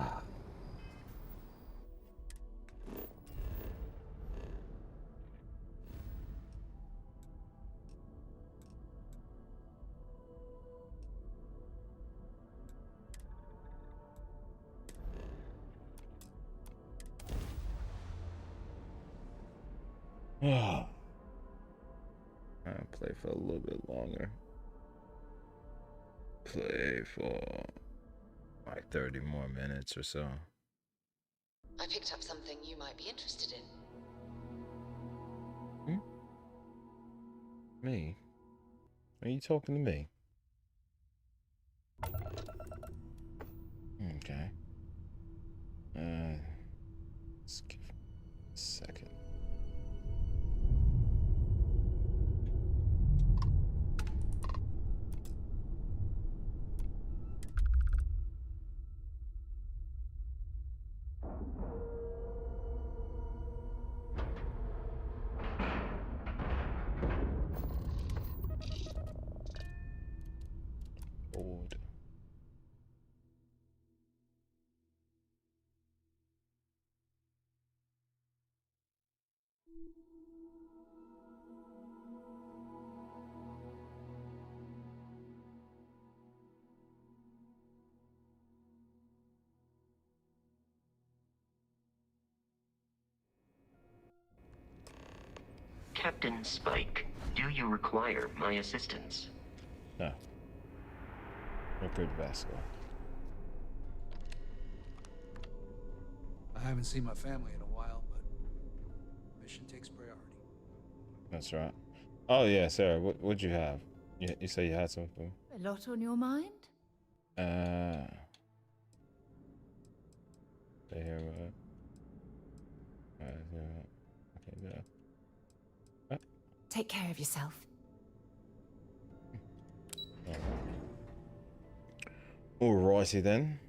I'll play for a little bit longer. Play for like 30 more minutes or so. I picked up something you might be interested in. Hmm? Me? Are you talking to me? Okay. Let's give it a second. Bored. Captain Spike, do you require my assistance? No. Record Vasco. I haven't seen my family in a while, but mission takes priority. That's right. Oh yeah, Sarah, what'd you have? You say you had something? A lot on your mind? Stay here, okay, go. Take care of yourself. Alrighty then.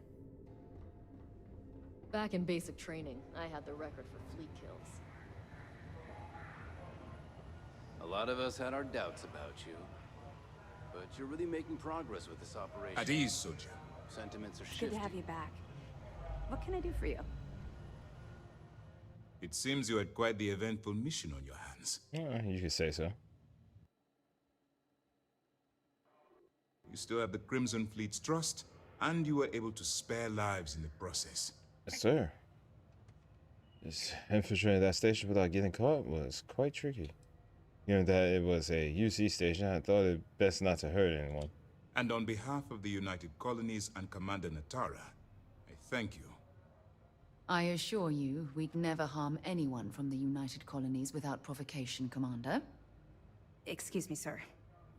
Back in basic training, I had the record for fleet kills. A lot of us had our doubts about you. But you're really making progress with this operation. At ease, soldier. Sentiments are Good shifting. to have you back. What can I do for you? It seems you had quite the eventful mission on your hands. Yeah, you could say so. You still have the Crimson Fleet's trust, and you were able to spare lives in the process. Yes, sir. Just infiltrating that station without getting caught was quite tricky. Given that it was a UC station, I thought it best not to hurt anyone. And on behalf of the United Colonies and Commander Natara, I thank you. I assure you, we'd never harm anyone from the United Colonies without provocation, Commander. Excuse me, sir.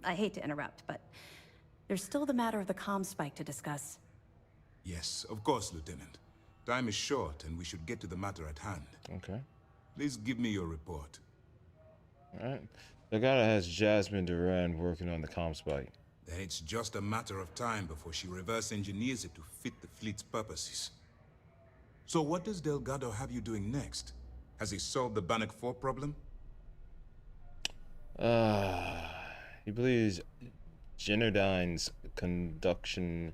I hate to interrupt, but there's still the matter of the comm spike to discuss. Yes, of course, Lieutenant. Time is short, and we should get to the matter at hand. Okay. Please give me your report. Alright. The guy that has Jasmine Duran working on the comm spike. Then it's just a matter of time before she reverse engineers it to fit the fleet's purposes. So what does Delgado have you doing next? Has he solved the Bannock 4 problem? He believes Generdyne's conduction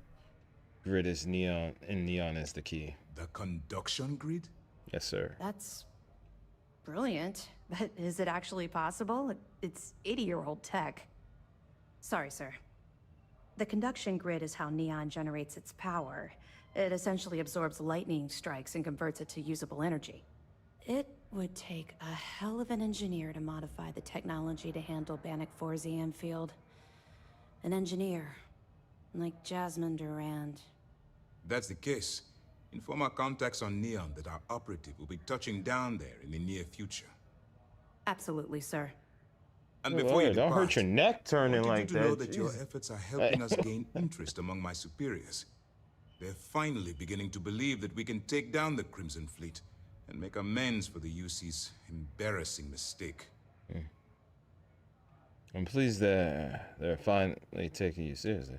grid is neon, and neon is the key. The conduction grid? Yes, sir. That's brilliant, but is it actually possible? It's 80-year-old tech. Sorry, sir. The conduction grid is how neon generates its power. It essentially absorbs lightning strikes and converts it to usable energy. It would take a hell of an engineer to modify the technology to handle Bannock 4's EM field. An engineer, like Jasmine Durand. That's the case. Inform our contacts on Neon that our operative will be touching down there in the near future. Absolutely, sir. And before you don't depart, hurt your neck turning I like want you to that. know that your Jesus. efforts are helping us gain interest among my superiors. They're finally beginning to believe that we can take down the Crimson Fleet and make amends for the UC's embarrassing mistake. I'm pleased that they're finally taking you seriously.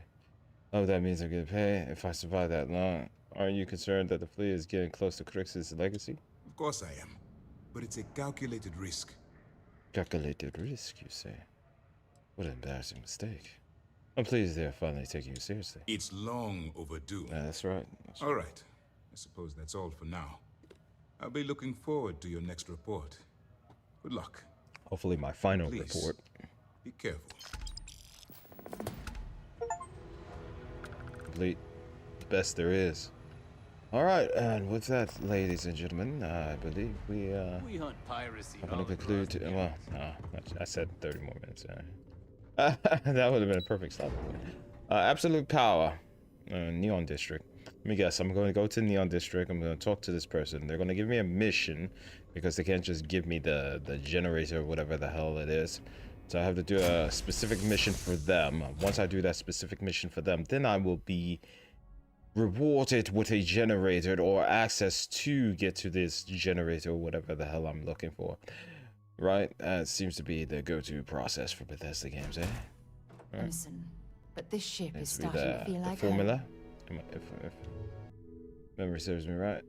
Oh, that means I'm gonna pay if I survive that long. Aren't you concerned that the fleet is getting close to Crix's legacy? Of course I am, but it's a calculated risk. Calculated risk, you say? What an embarrassing mistake. I'm pleased they're finally taking you seriously. It's long overdue. That's right. All right. I suppose that's all for now. I'll be looking forward to your next report. Good luck. Hopefully my final Please, report. Be careful. Complete. The best there is. Alright, and with that, ladies and gentlemen, I believe we hunt piracy. I'm gonna conclude. Well, no, I said 30 more minutes. That would have been a perfect stop. Absolute Power, Neon District. Let me guess. I'm going to go to Neon District. I'm going to talk to this person. They're going to give me a mission because they can't just give me the generator or whatever the hell it is. So I have to do a specific mission for them. Once I do that specific mission for them, then I will be rewarded with a generator or access to get to this generator or whatever the hell I'm looking for. Right? That seems to be the go-to process for Bethesda games, eh? Right. Listen, but this ship is This be starting to feel the like formula. If memory serves me right.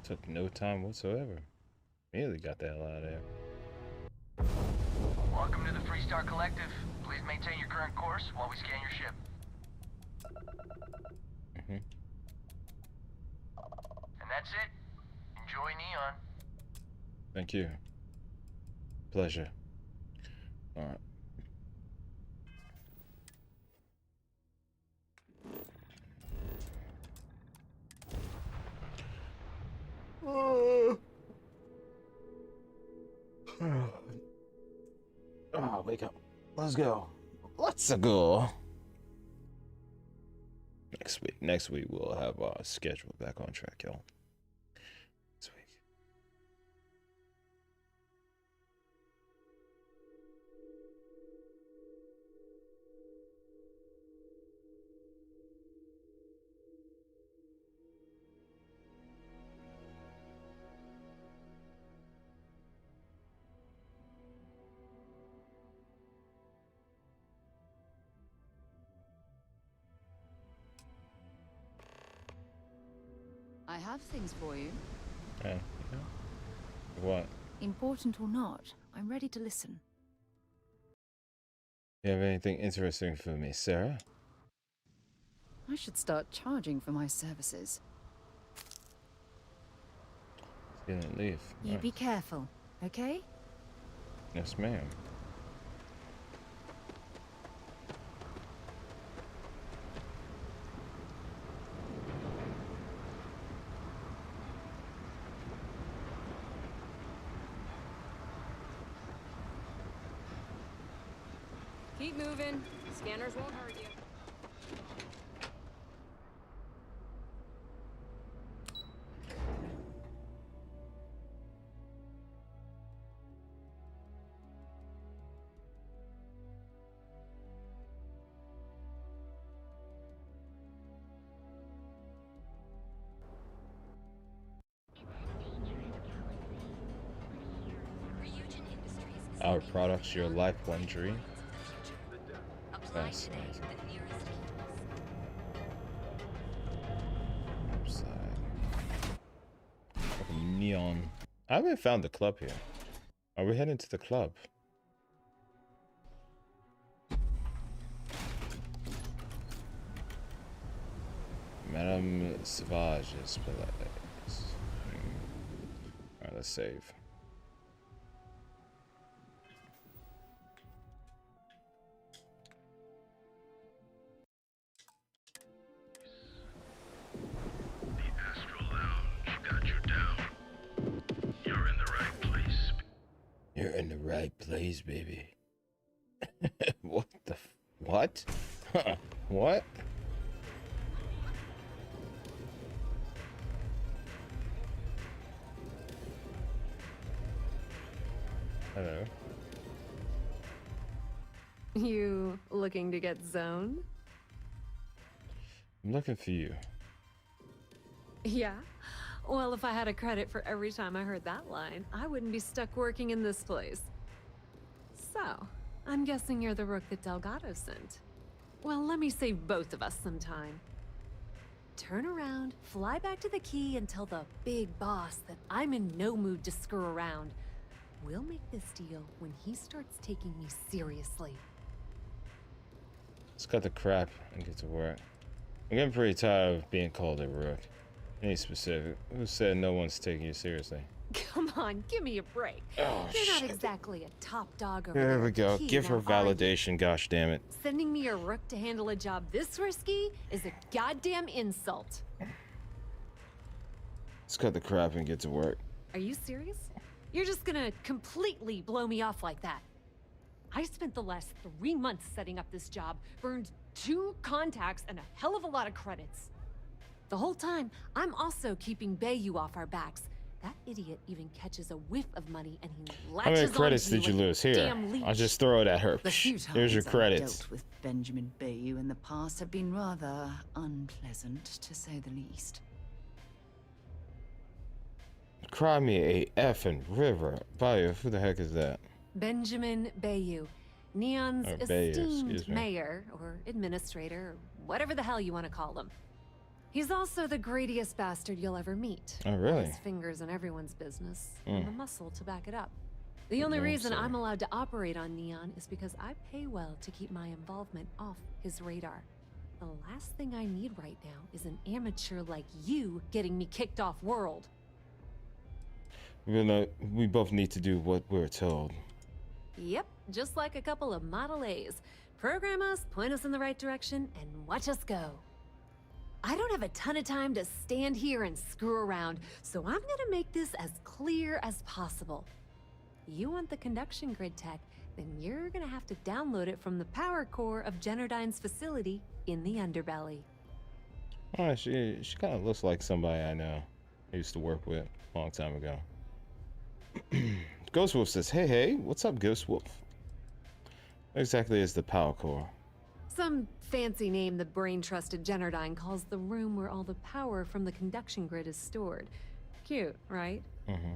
Took no time whatsoever. Really got the hell out of there. Welcome to the Freestar Collective. Please maintain your current course while we scan your ship. And that's it. Enjoy Neon. Thank you. Pleasure. Alright. Oh, wake up. Let's go. Let's go. Next week we'll have our schedule back on track, y'all. Next week. I have things for you. Yeah. What? Important or not, I'm ready to listen. You have anything interesting for me, Sarah? I should start charging for my services. He's gonna leave. You Nice. be careful, okay? Yes, ma'am. Keep moving. Scanners won't hurt you. Our products, your life, one dream. That's nice. Upside. Like a neon. I haven't found the club here. Are we heading to the club? Madame Sauvage is Alright, let's save. You're in the right place, baby. What the what? What? Hello. You looking to get zoned? I'm looking for you. Yeah? Well, if I had a credit for every time I heard that line, I wouldn't be stuck working in this place. So, I'm guessing you're the rook that Delgado sent. Well, let me save both of us some time. Turn around, fly back to the key, and tell the big boss that I'm in no mood to screw around. We'll make this deal when he starts taking me seriously. Let's cut the crap and get to work. I'm getting pretty tired of being called a rook. Any specific? Who said no one's taking you seriously? Come on, give me a break. Oh, You're not shit. exactly a top dog over There there we at the go. key, Give her now, are you? validation, gosh damn it. Sending me a rook to handle a job this risky is a goddamn insult. Let's cut the crap and get to work. Are you serious? You're just gonna completely blow me off like that? I spent the last 3 months setting up this job, burned 2 contacts and a hell of a lot of credits. The whole time, I'm also keeping Bayou off our backs. That idiot even catches a whiff of money and he How latches many credits onto did you like a lose? Here, damn leech. I'll just throw it at her. The few times Here's your I've credits. dealt with Benjamin Bayou in the past have been rather unpleasant, to say the least. Cry me a effing river. Bayou, who the heck is that? Benjamin Bayou, Neon's Oh, Bayou, esteemed excuse me. mayor, or administrator, or whatever the hell you want to call him. He's also the greediest bastard you'll ever meet. Oh, really? His fingers in everyone's business, Mm. and the muscle to back it up. The only No, reason sorry. I'm allowed to operate on Neon is because I pay well to keep my involvement off his radar. The last thing I need right now is an amateur like you getting me kicked off world. We both need to do what we're told. Yep, just like a couple of Model A's. Program us, point us in the right direction, and watch us go. I don't have a ton of time to stand here and screw around, so I'm gonna make this as clear as possible. You want the conduction grid tech, then you're gonna have to download it from the power core of Generdyne's facility in the underbelly. Oh, she kind of looks like somebody I know. I used to work with a long time ago. Ghost Wolf says, hey, what's up, Ghost Wolf? What exactly is the power core? Some fancy name the brain-trusted Generdyne calls the room where all the power from the conduction grid is stored. Cute, right? Mm-hmm.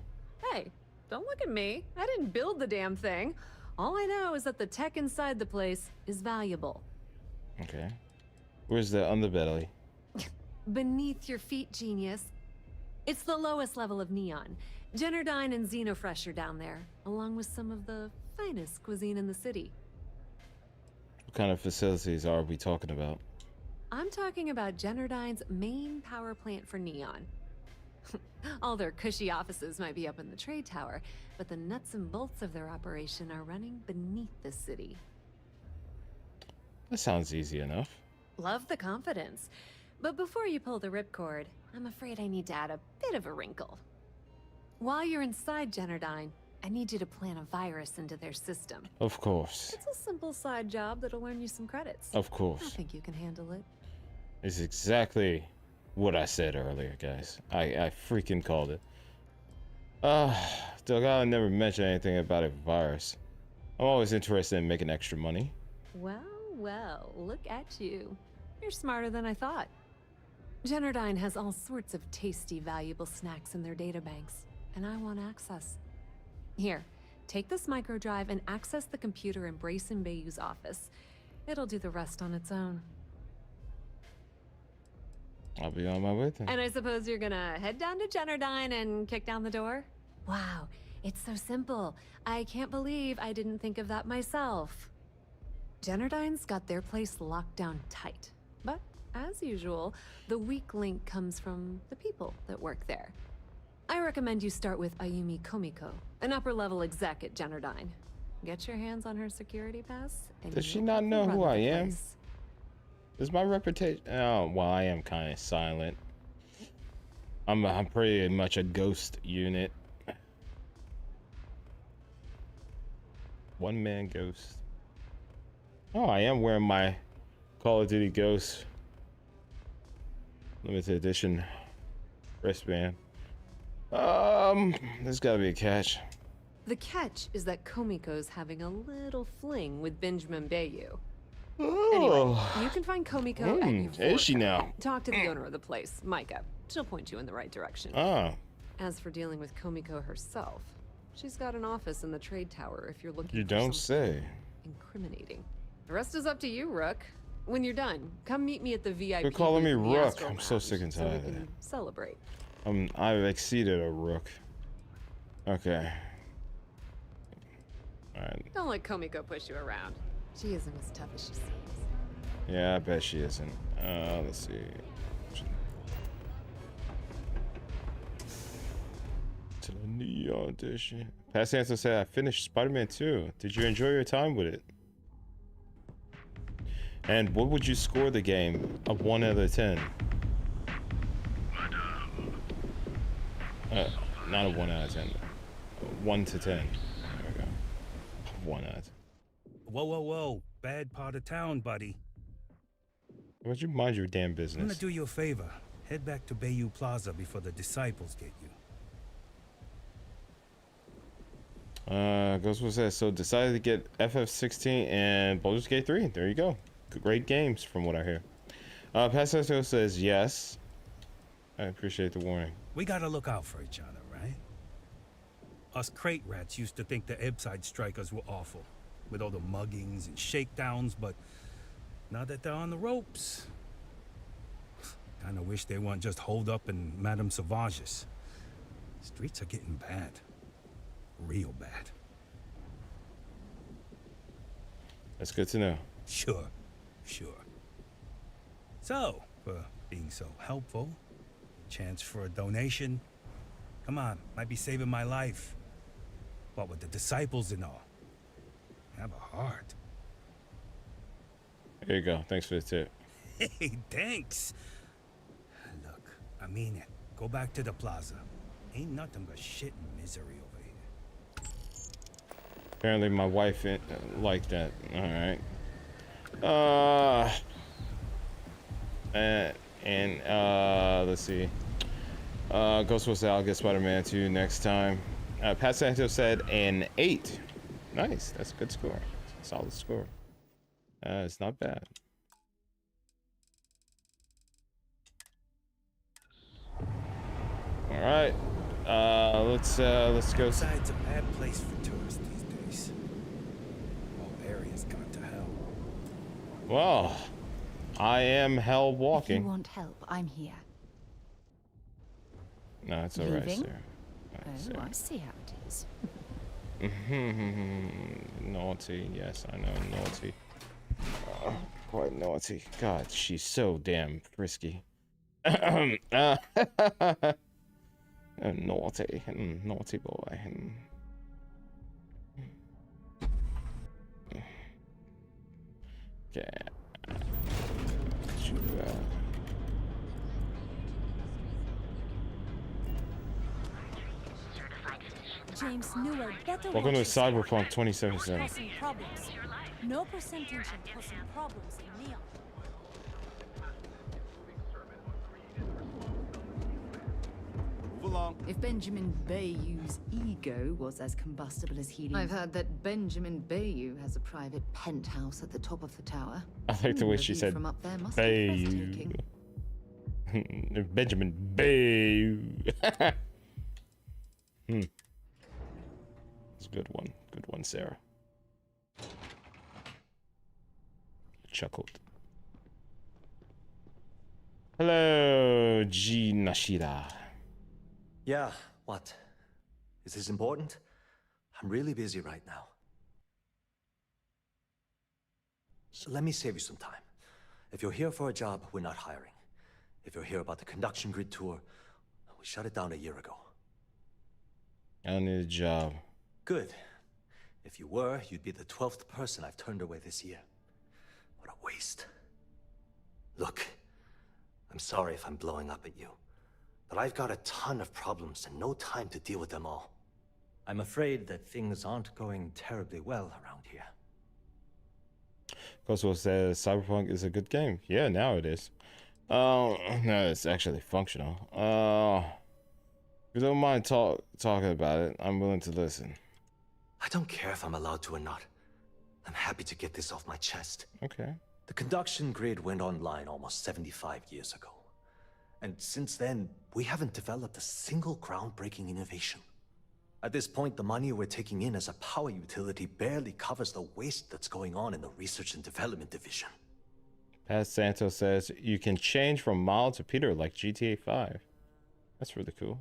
Hey, don't look at me. I didn't build the damn thing. All I know is that the tech inside the place is valuable. Okay. Where's the underbelly? Beneath your feet, genius. It's the lowest level of Neon. Generdyne and Xenofresh are down there, along with some of the finest cuisine in the city. What kind of facilities are we talking about? I'm talking about Generdyne's main power plant for Neon. All their cushy offices might be up in the trade tower, but the nuts and bolts of their operation are running beneath the city. That sounds easy enough. Love the confidence. But before you pull the ripcord, I'm afraid I need to add a bit of a wrinkle. While you're inside Generdyne, I need you to plant a virus into their system. Of course. It's a simple side job that'll earn you some credits. Of course. I think you can handle it. It's exactly what I said earlier, guys. I freaking called it. Delgado never mentioned anything about a virus. I'm always interested in making extra money. Well, well, look at you. You're smarter than I thought. Generdyne has all sorts of tasty, valuable snacks in their databanks, and I want access. Here, take this microdrive and access the computer in Brayson Bayou's office. It'll do the rest on its own. I'll be on my way then. And I suppose you're gonna head down to Generdyne and kick down the door? Wow, it's so simple. I can't believe I didn't think of that myself. Generdyne's got their place locked down tight. But, as usual, the weak link comes from the people that work there. I recommend you start with Ayumi Komiko, an upper-level exec at Generdyne. Get your hands on her security pass, and Does she you'll not know run who the I am? place. Is my reputation... Oh, well, I am kind of silent. I'm pretty much a ghost unit. One-man ghost. Oh, I am wearing my Call of Duty Ghost limited edition wristband. There's gotta be a catch. The catch is that Komiko's having a little fling with Benjamin Bayou. Oh. Anyway, you can find Komiko at your Is she now? Talk to the owner of the place, Micah. She'll point you in the right direction. Ah. As for dealing with Komiko herself, she's got an office in the trade tower if you're looking You for don't something say. incriminating. The rest is up to you, Rook. When you're done, come meet me at the VIP. They're calling me booth in the Rook. Astro I'm so Lounge sick and so we tired of can it. celebrate. I've exceeded a rook. Okay. Alright. Don't let Komiko push you around. She isn't as tough as she seems. Yeah, I bet she isn't. Let's see. To the Neon edition. Past answer said I finished Spider-Man 2. Did you enjoy your time with it? And what would you score the game of 1 out of 10? Not a 1 out of 10. 1 to 10. There we go. 1 out of 10. Whoa, whoa, whoa. Bad part of town, buddy. Why don't you mind your damn I'm gonna business? do you a favor. Head back to Bayou Plaza before the disciples get you. Ghost was that. So decided to get FF16 and Baldur's Gate 3. There you go. Great games from what I hear. Pastor says yes. I appreciate the warning. We gotta look out for each other, right? Us crate rats used to think the Ebside strikers were awful, with all the muggings and shakedowns, but now that they're on the ropes, kinda wish they weren't just holed up in Madame Sauvage's. Streets are getting bad. Real bad. That's good to know. Sure. So, for being so helpful, chance for a donation. Come on, might be saving my life. What with the disciples and all. Have a heart. There you go. Thanks for the tip. Hey, thanks. Look, I mean it. Go back to the plaza. Ain't nothing but shit and misery over here. Apparently my wife liked that. Alright. Let's see. Ghost was I'll get Spider-Man 2 next time. Pat Santos said an 8. Nice. That's a good score. Solid score. It's not bad. All right. Let's go. Besides, a bad place for tourists these days. Whole area's gone to hell. Well, I am hell walking. If you want help, I'm here. No, it's alright, Leaving? sir. Oh, I see how it is. Naughty, yes, I know, naughty. Quite naughty. God, she's so damn frisky. Naughty, naughty boy. Okay. James Newell, better Welcome to watch Cyberpunk 2077. causing problems. No percentage in causing problems in Neon. Move along. If Benjamin Bayou's ego was as combustible as helium, I've heard that Benjamin Bayou has a private penthouse at the top of the tower. I like the way The she view said from up there must be Bayou. breathtaking. Benjamin Bayou. It's a good one. Good one, Sarah. Chuckled. Hello, G Nashida. Yeah, what? Is this important? I'm really busy right now. So let me save you some time. If you're here for a job, we're not hiring. If you're here about the conduction grid tour, we shut it down a year ago. I don't need a job. Good. If you were, you'd be the 12th person I've turned away this year. What a waste. Look, I'm sorry if I'm blowing up at you, but I've got a ton of problems and no time to deal with them all. I'm afraid that things aren't going terribly well around here. Kosovo says Cyberpunk is a good game. Yeah, now it is. No, it's actually functional. If you don't mind talking about it, I'm willing to listen. I don't care if I'm allowed to or not. I'm happy to get this off my chest. Okay. The conduction grid went online almost 75 years ago. And since then, we haven't developed a single groundbreaking innovation. At this point, the money we're taking in as a power utility barely covers the waste that's going on in the research and development division. Pat Santos says you can change from Mild to Peter like GTA 5. That's really cool.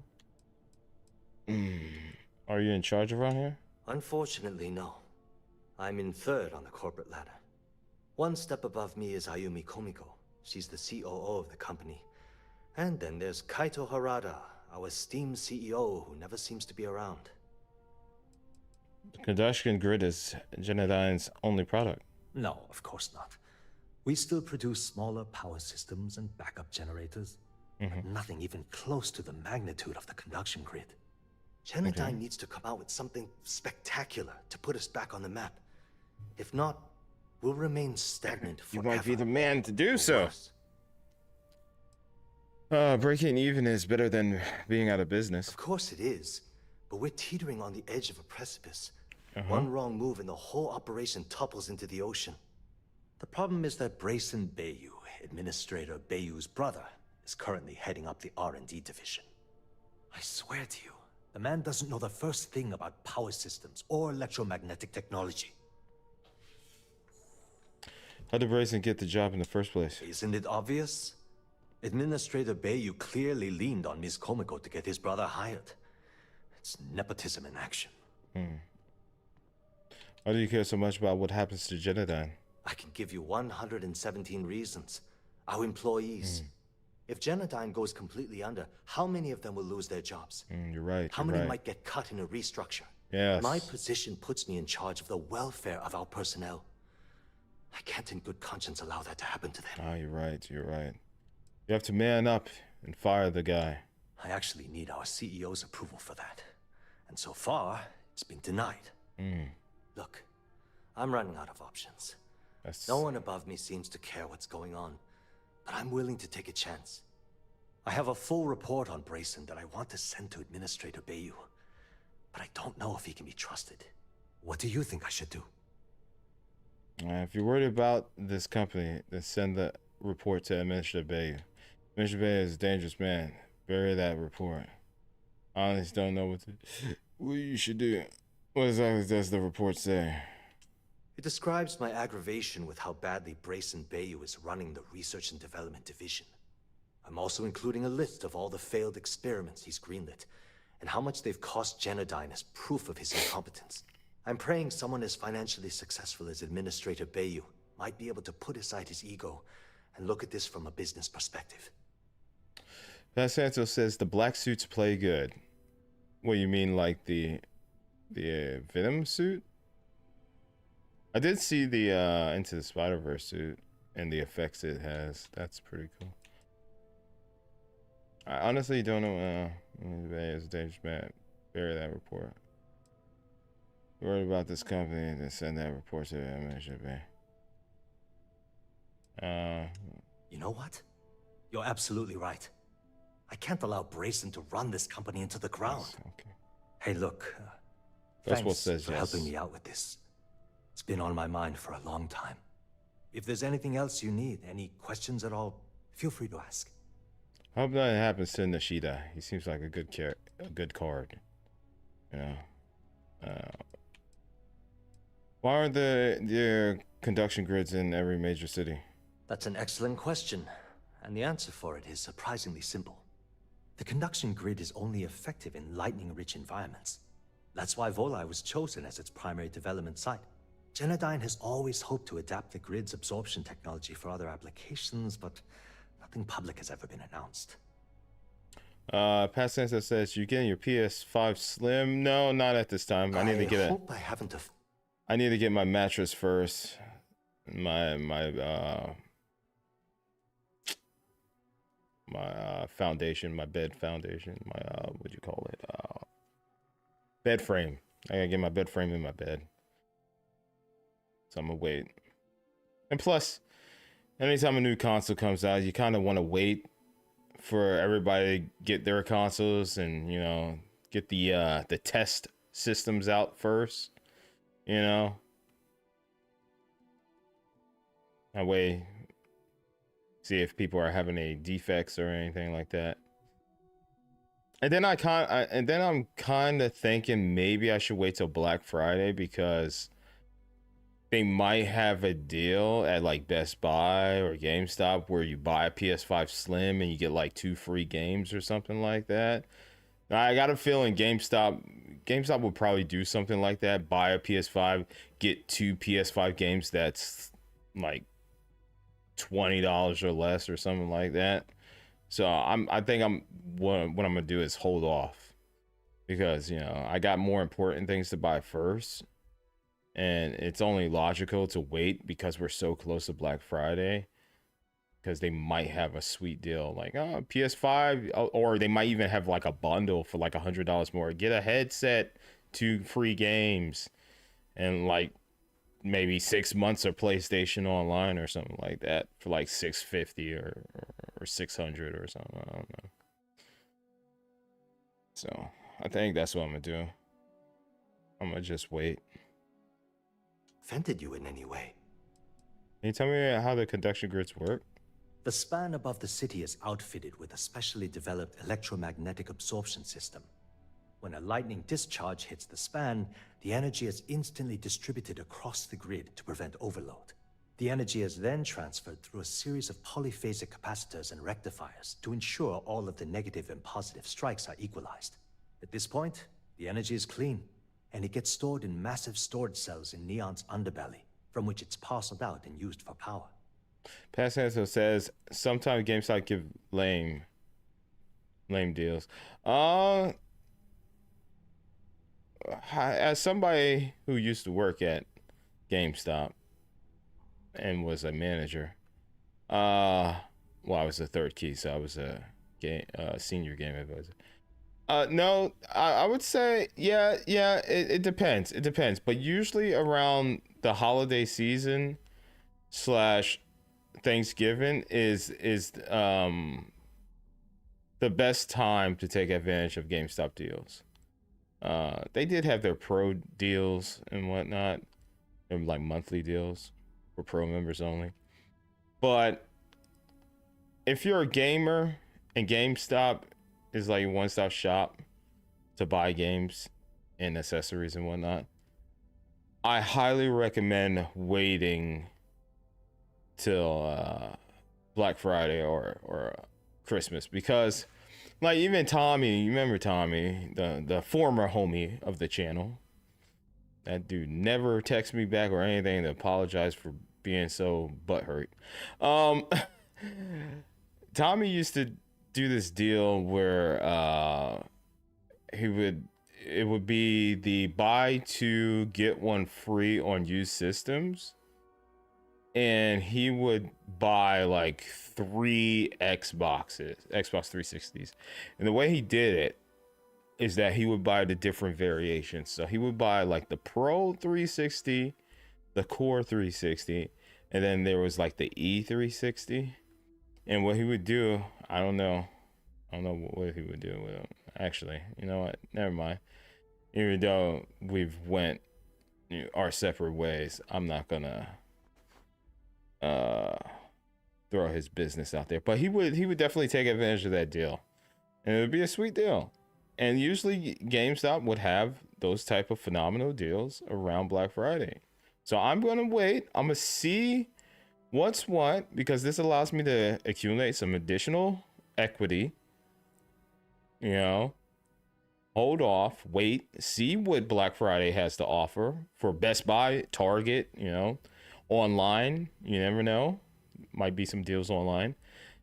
Are you in charge around here? Unfortunately, no. I'm in third on the corporate ladder. One step above me is Ayumi Komiko. She's the COO of the company. And then there's Kaito Harada, our esteemed CEO who never seems to be around. The conduction grid is Genodyne's only product. No, of course not. We still produce smaller power systems and backup generators. But nothing even close to the magnitude of the conduction grid. Genodyne needs to come out with something spectacular to put us back on the map. If not, we'll remain stagnant forever. You might be the man to do so. Breaking even is better than being out of business. Of course it is, but we're teetering on the edge of a precipice. One wrong move and the whole operation topples into the ocean. The problem is that Brayson Bayou, Administrator Bayou's brother, is currently heading up the R&D division. I swear to you, the man doesn't know the first thing about power systems or electromagnetic technology. How did Brayson get the job in the first place? Isn't it obvious? Administrator Bayou clearly leaned on Ms. Komiko to get his brother hired. It's nepotism in action. Why do you care so much about what happens to Genodyne? I can give you 117 reasons. Our employees. If Genodyne goes completely under, how many of them will lose their jobs? You're right. How many might get cut in a restructure? Yes. My position puts me in charge of the welfare of our personnel. I can't in good conscience allow that to happen to them. Oh, you're right. You're right. You have to man up and fire the guy. I actually need our CEO's approval for that. And so far, it's been denied. Look, I'm running out of options. No one above me seems to care what's going on, but I'm willing to take a chance. I have a full report on Brayson that I want to send to Administrator Bayou, but I don't know if he can be trusted. What do you think I should do? If you're worried about this company, then send the report to Administrator Bayou. Administrator Bayou is a dangerous man. Bury that report. I honestly don't know what you should do. What exactly does the report say? It describes my aggravation with how badly Brayson Bayou is running the research and development division. I'm also including a list of all the failed experiments he's greenlit, and how much they've cost Genodyne as proof of his incompetence. I'm praying someone as financially successful as Administrator Bayou might be able to put aside his ego and look at this from a business perspective. Santo says the black suits play good. What, you mean like the Venom suit? I did see the Into the Spider-Verse suit and the effects it has. That's pretty cool. I honestly don't know. It's dangerous, man. Bury that report. Worried about this company, then send that report to the administrator. You know what? You're absolutely right. I can't allow Brayson to run this company into the ground. Okay. Hey, look. That's what Thanks says for yes. helping me out with this. It's been on my mind for a long time. If there's anything else you need, any questions at all, feel free to ask. I hope nothing happens to Nishida. He seems like a good card. You know. Why aren't the conduction grids in every major city? That's an excellent question, and the answer for it is surprisingly simple. The conduction grid is only effective in lightning-rich environments. That's why Volai was chosen as its primary development site. Genodyne has always hoped to adapt the grid's absorption technology for other applications, but nothing public has ever been announced. Past Sensor says, you getting your PS5 Slim? No, not at this time. I need to get I need to get my mattress first. My foundation, my bed foundation, my what do you call it? Bed frame. I gotta get my bed frame in my bed. So I'm gonna wait. And plus, anytime a new console comes out, you kind of want to wait for everybody to get their consoles and, you know, get the test systems out first. You know, that way, see if people are having any defects or anything like that. And then I'm kind of thinking maybe I should wait till Black Friday, because they might have a deal at like Best Buy or GameStop where you buy a PS5 Slim and you get like 2 free games or something like that. Now, I got a feeling GameStop would probably do something like that. Buy a PS5, get 2 PS5 games that's like $20 or less or something like that. So I think what I'm gonna do is hold off, because, you know, I got more important things to buy first, and it's only logical to wait because we're so close to Black Friday, because they might have a sweet deal like PS5, or they might even have like a bundle for like $100 more. Get a headset, 2 free games, and like maybe 6 months of PlayStation Online or something like that for like $650 or $600 or something. I don't know. So I think that's what I'm gonna do. I'm gonna just wait. Offended you in any way? Can you tell me how the conduction grids work? The span above the city is outfitted with a specially developed electromagnetic absorption system. When a lightning discharge hits the span, the energy is instantly distributed across the grid to prevent overload. The energy is then transferred through a series of polyphasic capacitors and rectifiers to ensure all of the negative and positive strikes are equalized. At this point, the energy is clean, and it gets stored in massive storage cells in Neon's underbelly, from which it's parceled out and used for power. Past Answer says, sometimes GameStop give lame deals. As somebody who used to work at GameStop and was a manager, well, I was a third key, so I was a senior game advisor. No, I would say, yeah, it depends. It depends. But usually around the holiday season / Thanksgiving is the best time to take advantage of GameStop deals. They did have their pro deals and whatnot, and like monthly deals for pro members only. But if you're a gamer and GameStop is like a one-stop shop to buy games and accessories and whatnot, I highly recommend waiting till Black Friday or Christmas because, like, even Tommy, you remember Tommy, the former homie of the channel. That dude never texted me back or anything to apologize for being so butthurt. Tommy used to do this deal where it would be the buy two get one free on used systems, and he would buy like 3 Xbox 360s, and the way he did it is that he would buy the different variations. So he would buy like the Pro 360, the Core 360, and then there was like the E360. And what he would do, I don't know what he would do with them. Actually, you know what? Never mind. Even though we've went our separate ways, I'm not gonna throw his business out there. But he would definitely take advantage of that deal, and it would be a sweet deal. And usually GameStop would have those type of phenomenal deals around Black Friday. So I'm gonna wait. I'm gonna see what's what, because this allows me to accumulate some additional equity. You know, hold off, wait, see what Black Friday has to offer for Best Buy, Target, you know, online. You never know. Might be some deals online.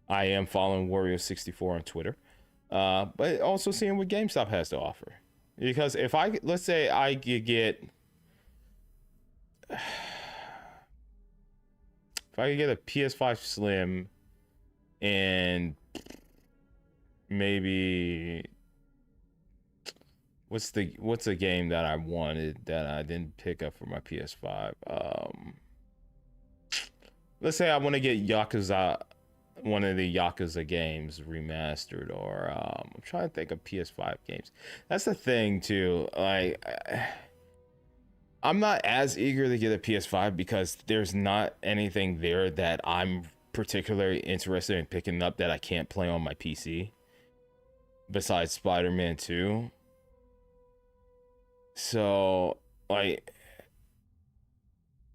I am following Wario64 on Twitter. But also seeing what GameStop has to offer. Because if let's say I could get, if I could get a PS5 Slim and maybe, what's the game that I wanted that I didn't pick up for my PS5? Let's say I want to get Yakuza, one of the Yakuza games remastered, or I'm trying to think of PS5 games. That's the thing too. Like, I'm not as eager to get a PS5 because there's not anything there that I'm particularly interested in picking up that I can't play on my PC besides Spider-Man 2. So, like,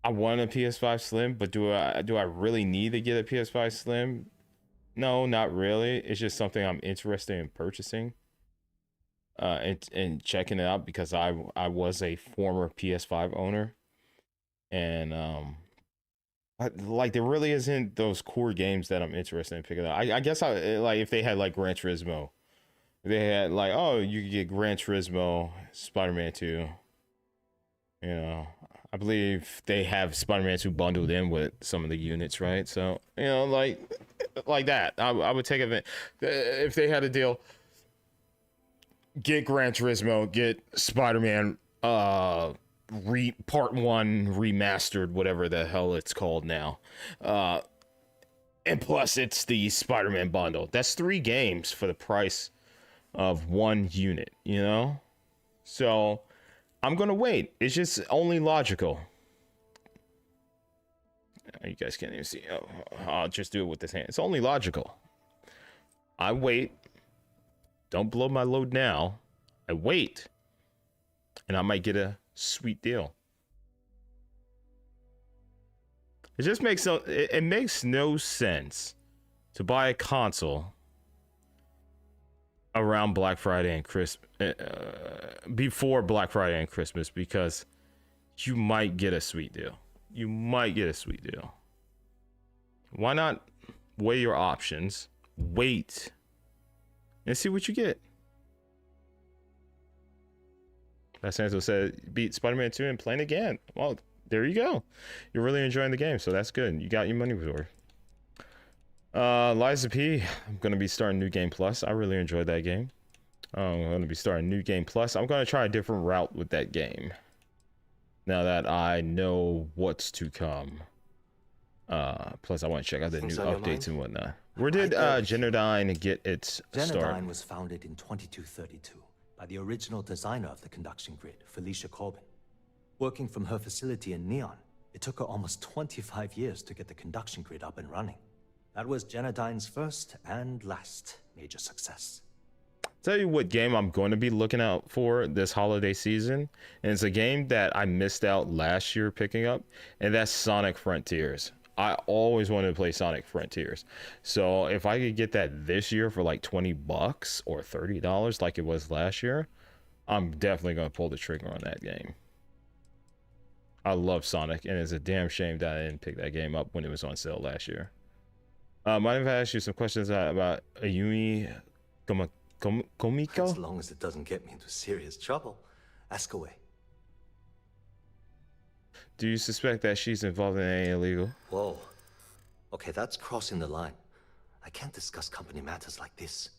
I want a PS5 Slim, but do I really need to get a PS5 Slim? No, not really. It's just something I'm interested in purchasing and checking it out, because I was a former PS5 owner, and like, there really isn't those core games that I'm interested in picking up. I guess like if they had like Gran Turismo, they had like, oh, you could get Gran Turismo, Spider-Man 2, you know. I believe they have Spider-Man 2 bundled in with some of the units, right? So, you know, like that. I would take it if they had a deal. Get Gran Turismo, get Spider-Man Part 1 remastered, whatever the hell it's called now. And plus it's the Spider-Man bundle. That's 3 games for the price of 1 unit, you know? So I'm gonna wait. It's just only logical. You guys can't even see. Oh, I'll just do it with this hand. It's only logical. I wait. Don't blow my load now. I wait, and I might get a sweet deal. It just makes it makes no sense to buy a console around Black Friday and before Black Friday and Christmas, because you might get a sweet deal. You might get a sweet deal. Why not weigh your options, wait, and see what you get? That Santo said, beat Spider-Man 2 and playing again. Well, there you go. You're really enjoying the game, so that's good. You got your money worth. Liza P, I'm going to be starting New Game Plus. I really enjoyed that game. I'm going to be starting New Game Plus. I'm going to try a different route with that game now that I know what's to come. Plus, I want to check out the new updates and whatnot. Where did Genodyne get its start? Genodyne was founded in 2232 by the original designer of the conduction grid, Felicia Corbin. Working from her facility in Neon, it took her almost 25 years to get the conduction grid up and running. That was Genodyne's first and last major success. Tell you what game I'm going to be looking out for this holiday season, and it's a game that I missed out last year picking up, and that's Sonic Frontiers. I always wanted to play Sonic Frontiers. So if I could get that this year for like $20 or $30 like it was last year, I'm definitely going to pull the trigger on that game. I love Sonic, and it's a damn shame that I didn't pick that game up when it was on sale last year. Mind if I ask you some questions about Ayumi Komiko? As long as it doesn't get me into serious trouble, ask away. Do you suspect that she's involved in any illegal? Whoa. Okay, that's crossing the line. I can't discuss company matters like this.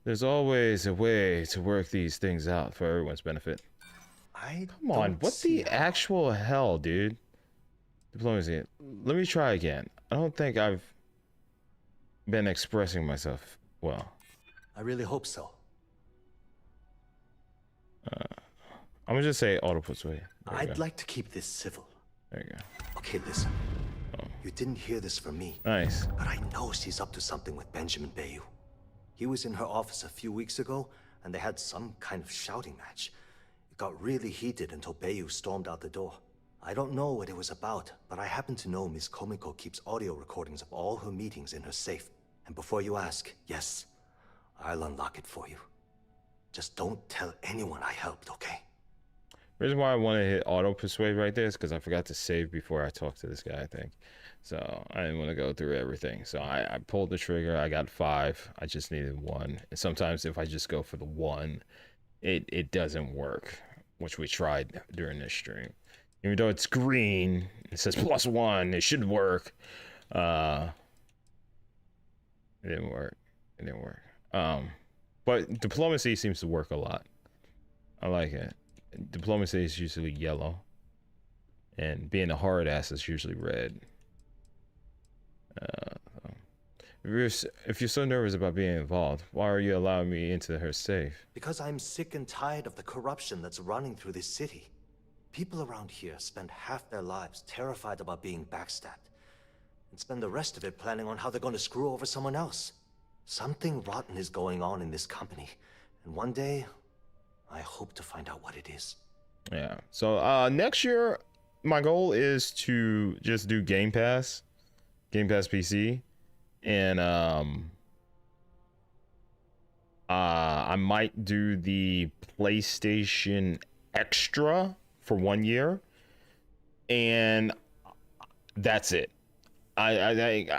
There's always a way to work these things out for everyone's benefit. Come on, what the actual hell, dude? Diplomacy. Let me try again. I don't think I've been expressing myself well. I really hope so. I'm gonna just say auto persuade. I'd like to keep this civil. There you go. Okay, listen. You didn't hear this from me. Nice. But I know she's up to something with Benjamin Bayou. He was in her office a few weeks ago, and they had some kind of shouting match. It got really heated until Bayou stormed out the door. I don't know what it was about, but I happen to know Miss Komiko keeps audio recordings of all her meetings in her safe. And before you ask, yes, I'll unlock it for you. Just don't tell anyone I helped, okay? Reason why I want to hit auto persuade right there is because I forgot to save before I talked to this guy, I think. So I didn't want to go through everything. So I pulled the trigger. I got 5. I just needed 1. And sometimes if I just go for the 1, it doesn't work, which we tried during this stream. Even though it's green, it says +1. It should work. It didn't work. It didn't work. But diplomacy seems to work a lot. I like it. Diplomacy is usually yellow, and being a hard ass is usually red. If you're so nervous about being involved, why are you allowing me into her safe? Because I'm sick and tired of the corruption that's running through this city. People around here spend half their lives terrified about being backstabbed, and spend the rest of it planning on how they're going to screw over someone else. Something rotten is going on in this company, and one day, I hope to find out what it is. Yeah. So next year, my goal is to just do Game Pass PC, and I might do the PlayStation Extra for 1 year, and that's it. I think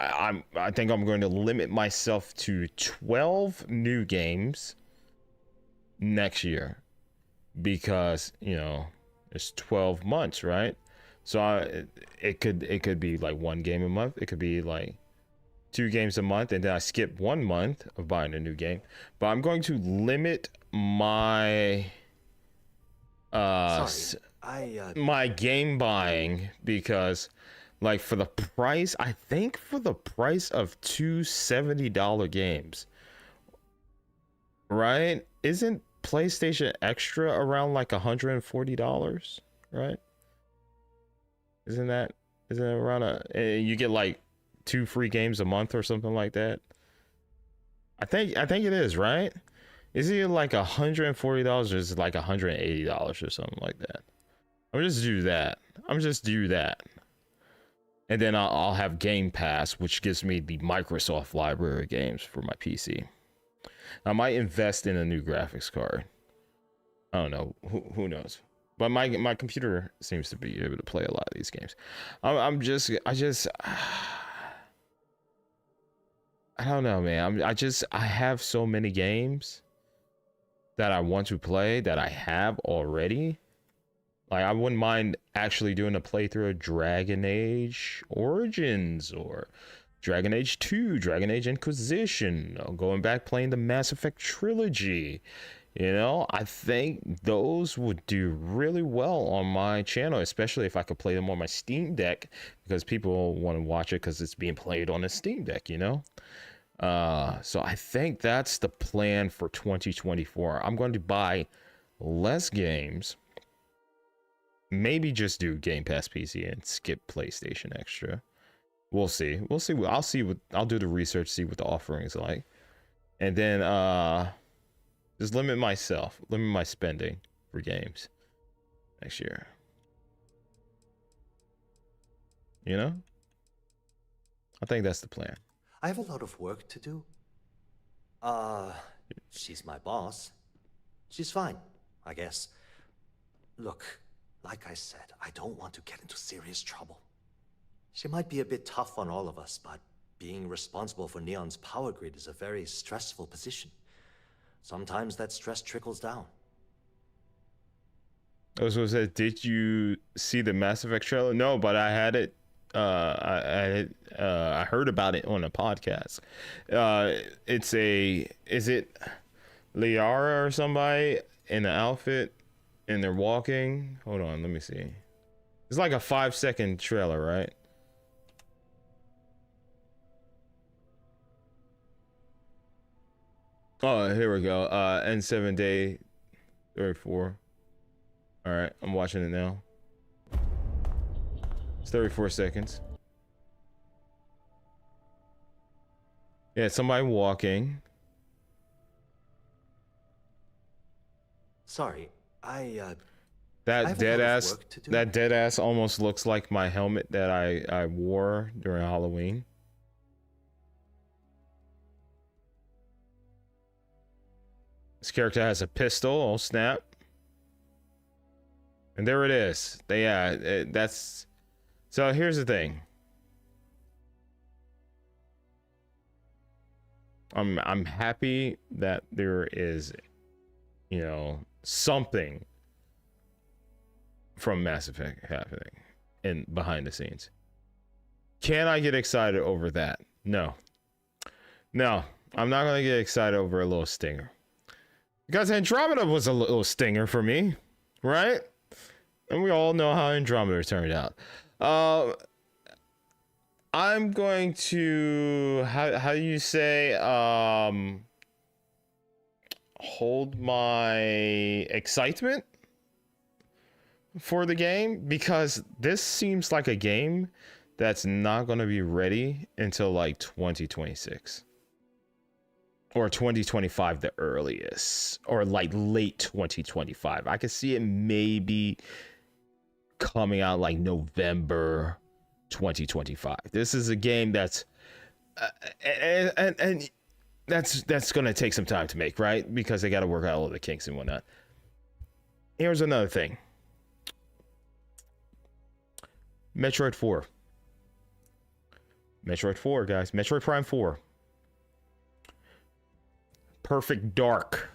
I'm going to limit myself to 12 new games next year, because you know it's 12 months, right? So it could be like 1 game a month. It could be like 2 games a month, and then I skip 1 month of buying a new game. But I'm going to limit my my game buying, because like for the price, I think for the price of 2 $70 games, right? Isn't PlayStation Extra around like $140, right? Isn't it around you get like 2 free games a month or something like that? I think it is, right? Is it like $140 or is it like $180 or something like that? I'm just do that. And then I'll have Game Pass, which gives me the Microsoft library of games for my PC. I might invest in a new graphics card. I don't know. Who knows? But my computer seems to be able to play a lot of these games. I don't know, man. I have so many games that I want to play that I have already. Like, I wouldn't mind actually doing a playthrough of Dragon Age Origins or Dragon Age 2, Dragon Age Inquisition, going back playing the Mass Effect trilogy. You know, I think those would do really well on my channel, especially if I could play them on my Steam Deck, because people want to watch it because it's being played on a Steam Deck, you know? So I think that's the plan for 2024. I'm going to buy less games, maybe just do Game Pass PC and skip PlayStation Extra. We'll see. I'll do the research, see what the offering is like. And then just limit my spending for games next year. You know? I think that's the plan. I have a lot of work to do. She's my boss. She's fine, I guess. Look, like I said, I don't want to get into serious trouble. She might be a bit tough on all of us, but being responsible for Neon's power grid is a very stressful position. Sometimes that stress trickles down. I was gonna say, did you see the Mass Effect trailer? No, but I had it. I heard about it on a podcast. Is it Liara or somebody in an outfit and they're walking? Hold on, let me see. It's like a 5-second trailer, right? Oh, here we go. N7 Day 34. All right, I'm watching it now. It's 34 seconds. Yeah, somebody walking. Sorry, that dead ass almost looks like my helmet that I wore during Halloween. This character has a pistol. Oh snap! And there it is. That's. So here's the thing. I'm happy that there is, you know, something from Mass Effect happening in behind the scenes. Can I get excited over that? No. No, I'm not gonna get excited over a little stinger. Because Andromeda was a little stinger for me, right? And we all know how Andromeda turned out. I'm going to, how do you say, hold my excitement for the game, because this seems like a game that's not going to be ready until like 2026 or 2025 the earliest, or like late 2025. I could see it maybe coming out like November 2025. This is a game that's and that's gonna take some time to make, right? Because they got to work out all the kinks and whatnot. Here's another thing. Metroid 4, guys. Metroid Prime 4. Perfect Dark.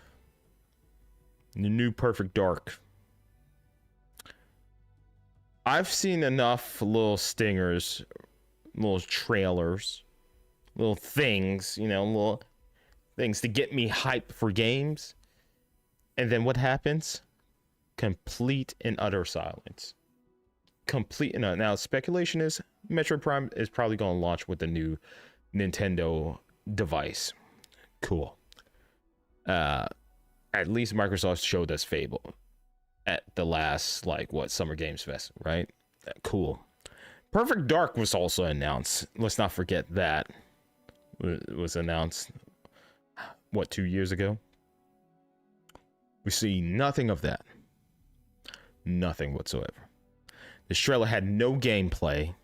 The new Perfect Dark. I've seen enough little stingers, little trailers, little things, you know, little things to get me hyped for games. And then what happens? Complete and utter silence. Complete and utter. Now, speculation is Metroid Prime is probably going to launch with a new Nintendo device. Cool. At least Microsoft showed us Fable at the last, like, what, Summer Games Fest, right? Cool. Perfect Dark was also announced. Let's not forget that. It was announced, what, 2 years ago? We see nothing of that. Nothing whatsoever. This trailer had no gameplay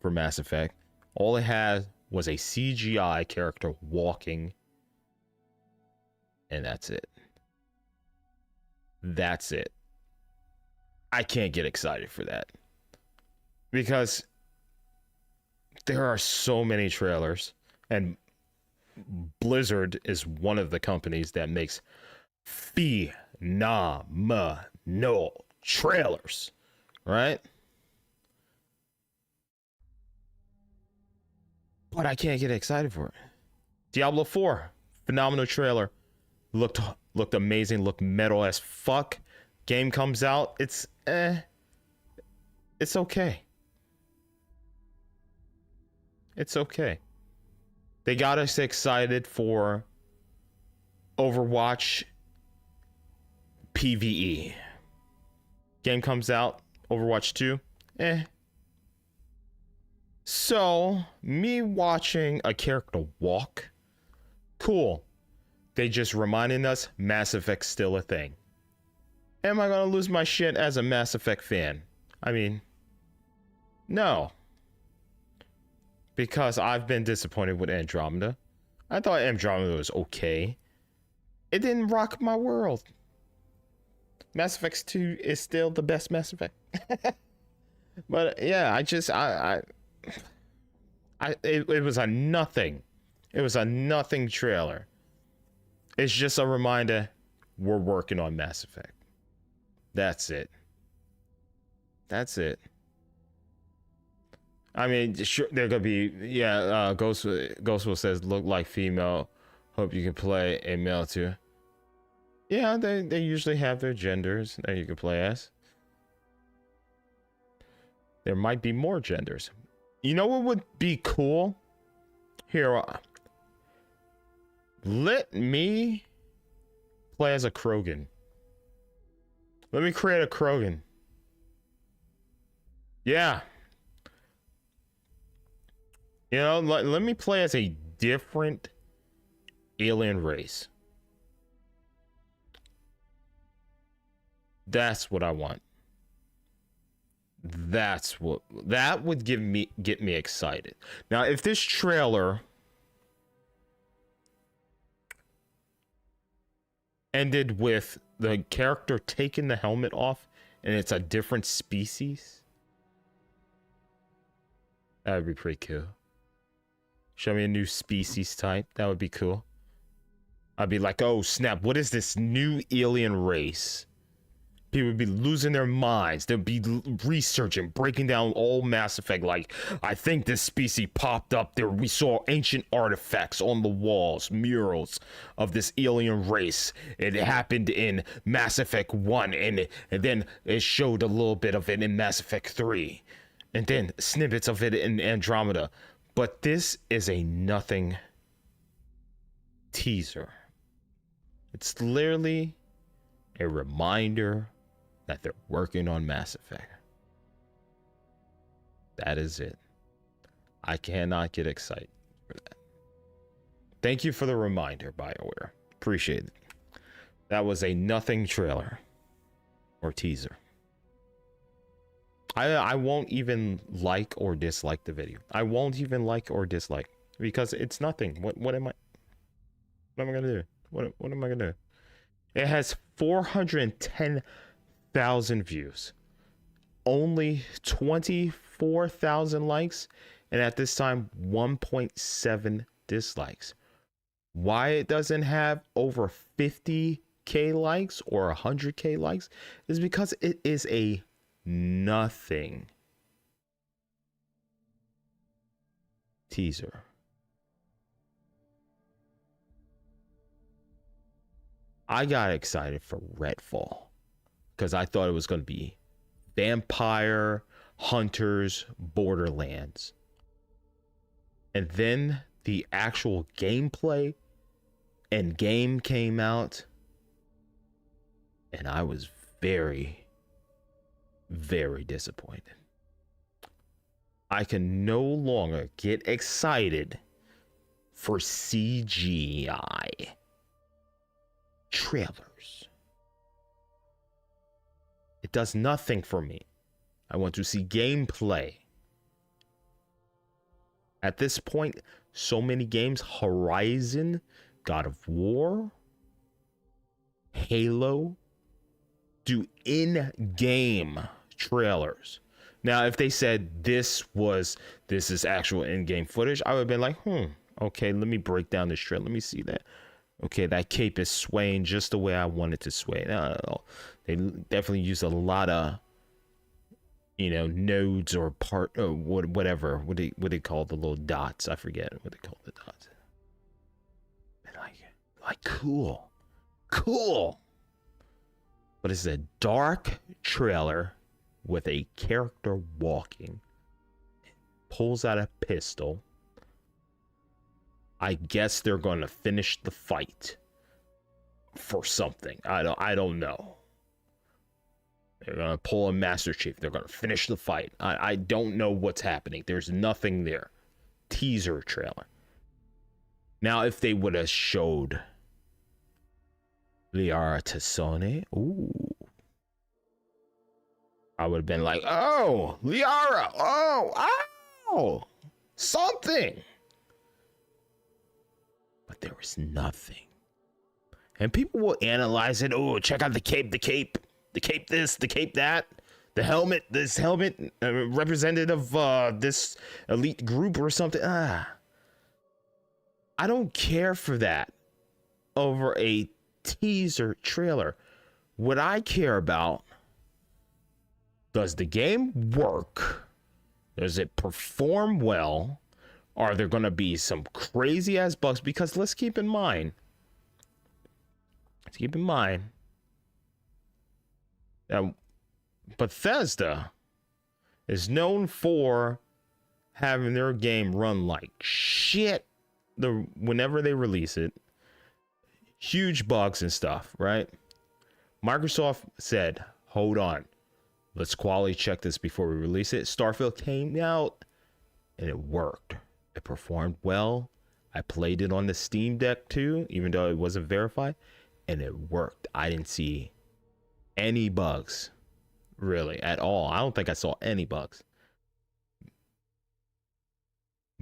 for Mass Effect. All it had was a CGI character walking, and that's it. That's it. I can't get excited for that, because there are so many trailers, and Blizzard is one of the companies that makes phenomenal trailers, right? But I can't get excited for it. Diablo 4, phenomenal trailer. Looked amazing, looked metal as fuck. Game comes out, it's okay. It's okay. They got us excited for Overwatch PvE. Game comes out, Overwatch 2, So, me watching a character walk, cool. They just reminding us Mass Effect's still a thing. Am I gonna lose my shit as a Mass Effect fan? I mean, No. Because I've been disappointed with Andromeda. I thought Andromeda was okay. It didn't rock my world. Mass Effect 2 is still the best Mass Effect. But yeah, it was a nothing. It was a nothing trailer. It's just a reminder we're working on Mass Effect. That's it. That's it. I mean, sure, there could be, yeah, Ghostwell says, look like female. Hope you can play a male too. Yeah, they usually have their genders that you can play as. There might be more genders. You know what would be cool? Here, let me play as a Krogan. Let me create a Krogan. Yeah. You know, let me play as a different alien race. That's what I want. That would get me excited. Now, if this trailer ended with the character taking the helmet off and it's a different species, that would be pretty cool. Show me a new species type. That would be cool. I'd be like, oh snap, what is this new alien race? People would be losing their minds. They'd be researching, breaking down all Mass Effect. Like, I think this species popped up there. We saw ancient artifacts on the walls, murals of this alien race. It happened in Mass Effect 1, and then it showed a little bit of it in Mass Effect 3. And then snippets of it in Andromeda. But this is a nothing teaser. It's literally a reminder that they're working on Mass Effect. That is it. I cannot get excited for that. Thank you for the reminder, BioWare. Appreciate it. That was a nothing trailer or teaser. I won't even like or dislike the video. I won't even like or dislike because it's nothing. What am I gonna do? What am I gonna do? It has 410,000 views, only 24,000 likes, and at this time 1.7 dislikes. Why it doesn't have over 50k likes or 100k likes is because it is a nothing teaser. I got excited for Redfall because I thought it was going to be Vampire Hunters Borderlands. And then the actual gameplay and game came out, and I was very, very disappointed. I can no longer get excited for CGI trailers. It does nothing for me. I want to see gameplay. At this point, so many games, Horizon, God of War, Halo, do in-game trailers. Now, if they said this is actual in-game footage, I would have been like, okay, let me break down this trailer. Let me see that. Okay, that cape is swaying just the way I want it to sway. No, they definitely use a lot of, nodes or whatever. What they call the little dots? I forget what they call the dots. And like cool. But it's a dark trailer with a character walking. Pulls out a pistol. I guess they're going to finish the fight for something. I don't know. They're going to pull a Master Chief. They're going to finish the fight. I don't know what's happening. There's nothing there. Teaser trailer. Now, if they would have showed Liara Tassone, ooh. I would have been like, oh, Liara, oh, something. But there was nothing. And people will analyze it. Oh, check out the cape this, the cape that, the helmet, this helmet representative of this elite group or something. I don't care for that over a teaser trailer. What I care about, does the game work? Does it perform well? Are there going to be some crazy ass bugs? Because let's keep in mind that Bethesda is known for having their game run like shit whenever they release it. Huge bugs and stuff, right? Microsoft said, hold on, let's quality check this before we release it. Starfield came out and it worked. It performed well. I played it on the Steam Deck too, even though it wasn't verified, and it worked. I didn't see any bugs, really, at all. I don't think I saw any bugs.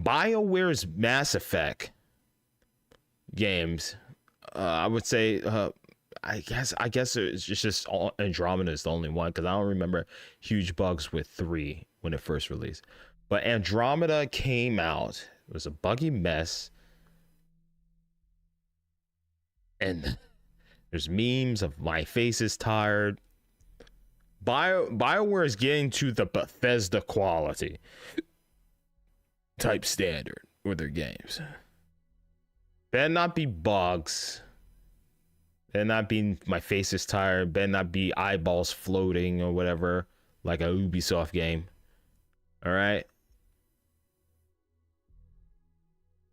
BioWare's Mass Effect games, I would say, I guess it's just Andromeda is the only one, because I don't remember huge bugs with 3 when it first released. But Andromeda came out. It was a buggy mess. And there's memes of my face is tired. BioWare is getting to the Bethesda quality type standard with their games. Better not be bugs. Better not be my face is tired. Better not be eyeballs floating or whatever, like a Ubisoft game. All right.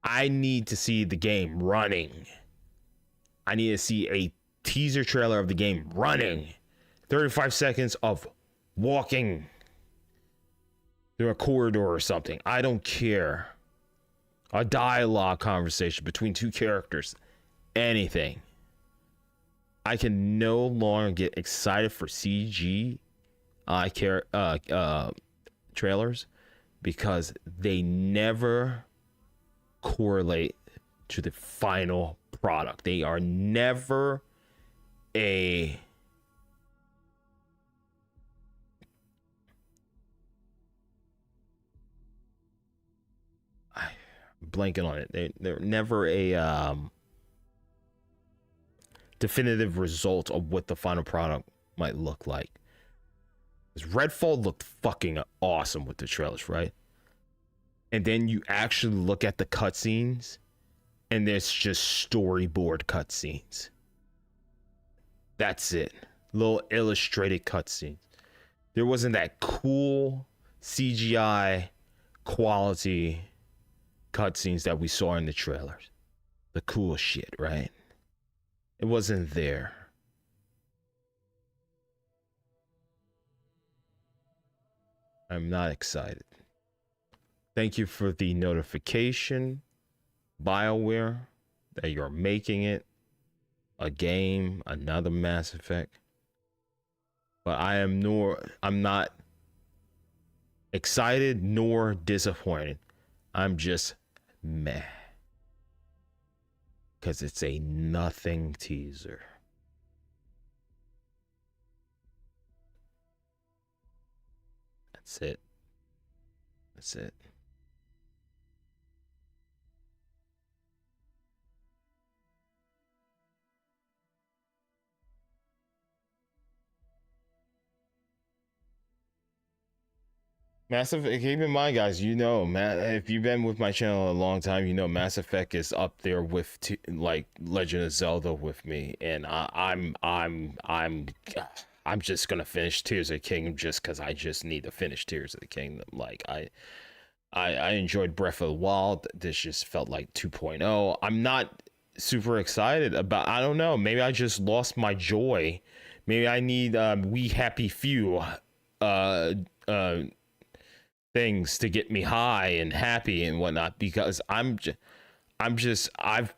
I need to see the game running. I need to see a teaser trailer of the game running. 35 seconds of walking through a corridor or something. I don't care. A dialogue conversation between 2 characters. Anything. I can no longer get excited for CG trailers because they never correlate to the final product. They are never a blanking on it. They're never a definitive result of what the final product might look like. Redfall looked fucking awesome with the trailers, right? And then you actually look at the cutscenes, and there's just storyboard cutscenes. That's it. Little illustrated cutscenes. There wasn't that cool CGI quality cutscenes that we saw in the trailers. The cool shit, right? It wasn't there. I'm not excited. Thank you for the notification, BioWare, that you're making it a game, another Mass Effect. But I'm not excited nor disappointed. I'm just meh. Because it's a nothing teaser. That's it. That's it. Mass Effect, keep in mind, guys, you know, if you've been with my channel a long time, you know Mass Effect is up there with like Legend of Zelda with me, and I'm just gonna finish Tears of the Kingdom just because I just need to finish Tears of the Kingdom. Like I enjoyed Breath of the Wild. This just felt like 2.0. I'm not super excited about. I don't know. Maybe I just lost my joy. Maybe I need We Happy Few things to get me high and happy and whatnot, because I've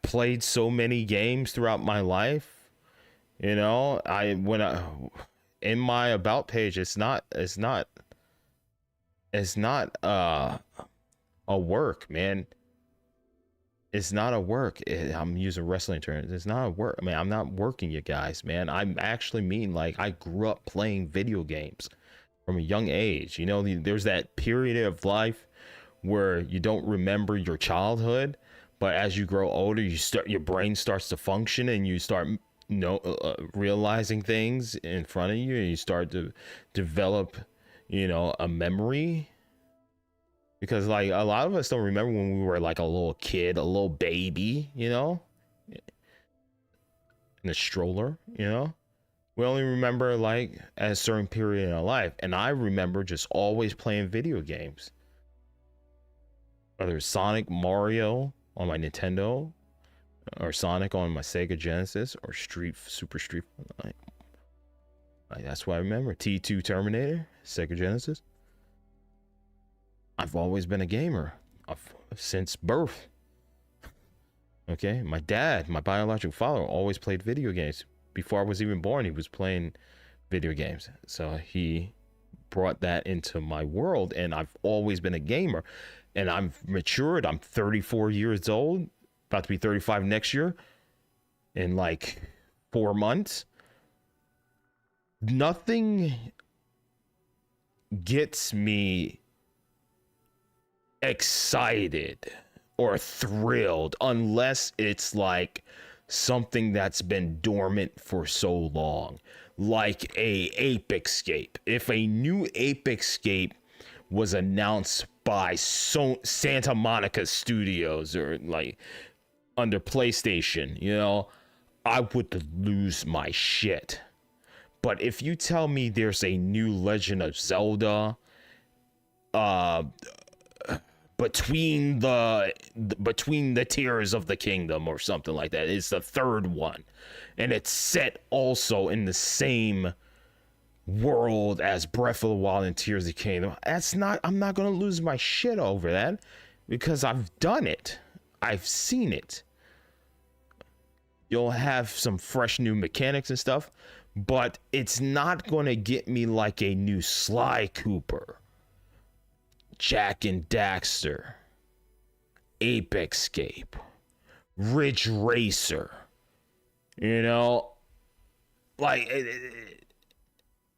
played so many games throughout my life, you know. in my about page, it's not a work, man. It's not a work. I'm using wrestling terms. It's not a work. I mean, I'm not working you guys, man. I'm actually mean like I grew up playing video games from a young age. You know, there's that period of life where you don't remember your childhood, but as you grow older, your brain starts to function and you start realizing things in front of you, and you start to develop, a memory. Because like a lot of us don't remember when we were like a little kid, a little baby, in a stroller, We only remember like at a certain period in our life. And I remember just always playing video games. Whether it's Sonic, Mario on my Nintendo, or Sonic on my Sega Genesis, or Super Street. Like that's what I remember. T2 Terminator, Sega Genesis. I've always been a gamer since birth. Okay, my dad, my biological father, always played video games. Before I was even born, he was playing video games. So he brought that into my world, and I've always been a gamer. And I've matured. I'm 34 years old, about to be 35 next year, in like 4 months. Nothing gets me excited or thrilled unless it's like something that's been dormant for so long, like a Ape Escape. If a new Ape Escape was announced by Santa Monica Studios or like under PlayStation, I would lose my shit. But if you tell me there's a new Legend of Zelda between the Tears of the Kingdom or something like that, it's the third one, and it's set also in the same world as Breath of the Wild and Tears of the Kingdom, I'm not gonna lose my shit over that, because I've done it. I've seen it. You'll have some fresh new mechanics and stuff, but it's not gonna get me like a new Sly Cooper, Jack and Daxter, Ape Escape, Ridge Racer.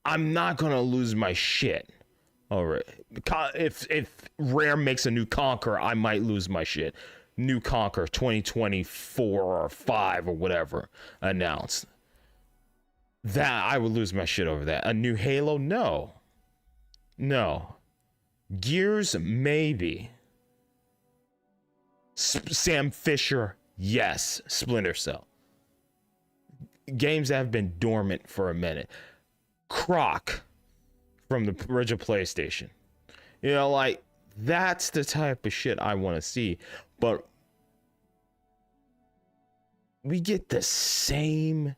I'm not gonna lose my shit. All right. If Rare makes a new Conquer, I might lose my shit. New Conquer 2024 or 5 or whatever announced. That I would lose my shit over that. A new Halo? No. Gears? Maybe. Sam Fisher? Yes. Splinter Cell. Games that have been dormant for a minute. Croc from the original PlayStation. That's the type of shit I want to see. But we get the same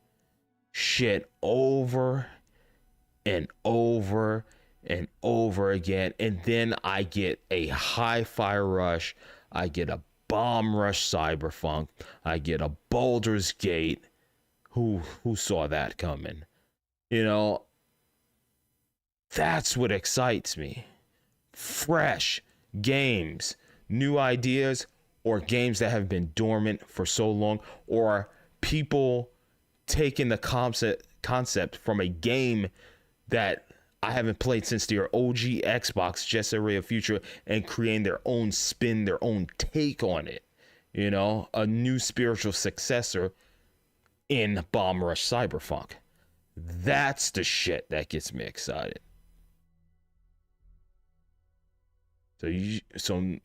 shit over and over and over again. And then I get a Hi-Fi Rush. I get a Bomb Rush Cyberpunk. I get a Baldur's Gate. Who saw that coming? That's what excites me. Fresh games, new ideas, or games that have been dormant for so long, or people taking the concept from a game that I haven't played since their OG Xbox, Jet Set Radio Future, and creating their own spin, their own take on it. A new spiritual successor in Bomb Rush Cyberpunk. That's the shit that gets me excited. So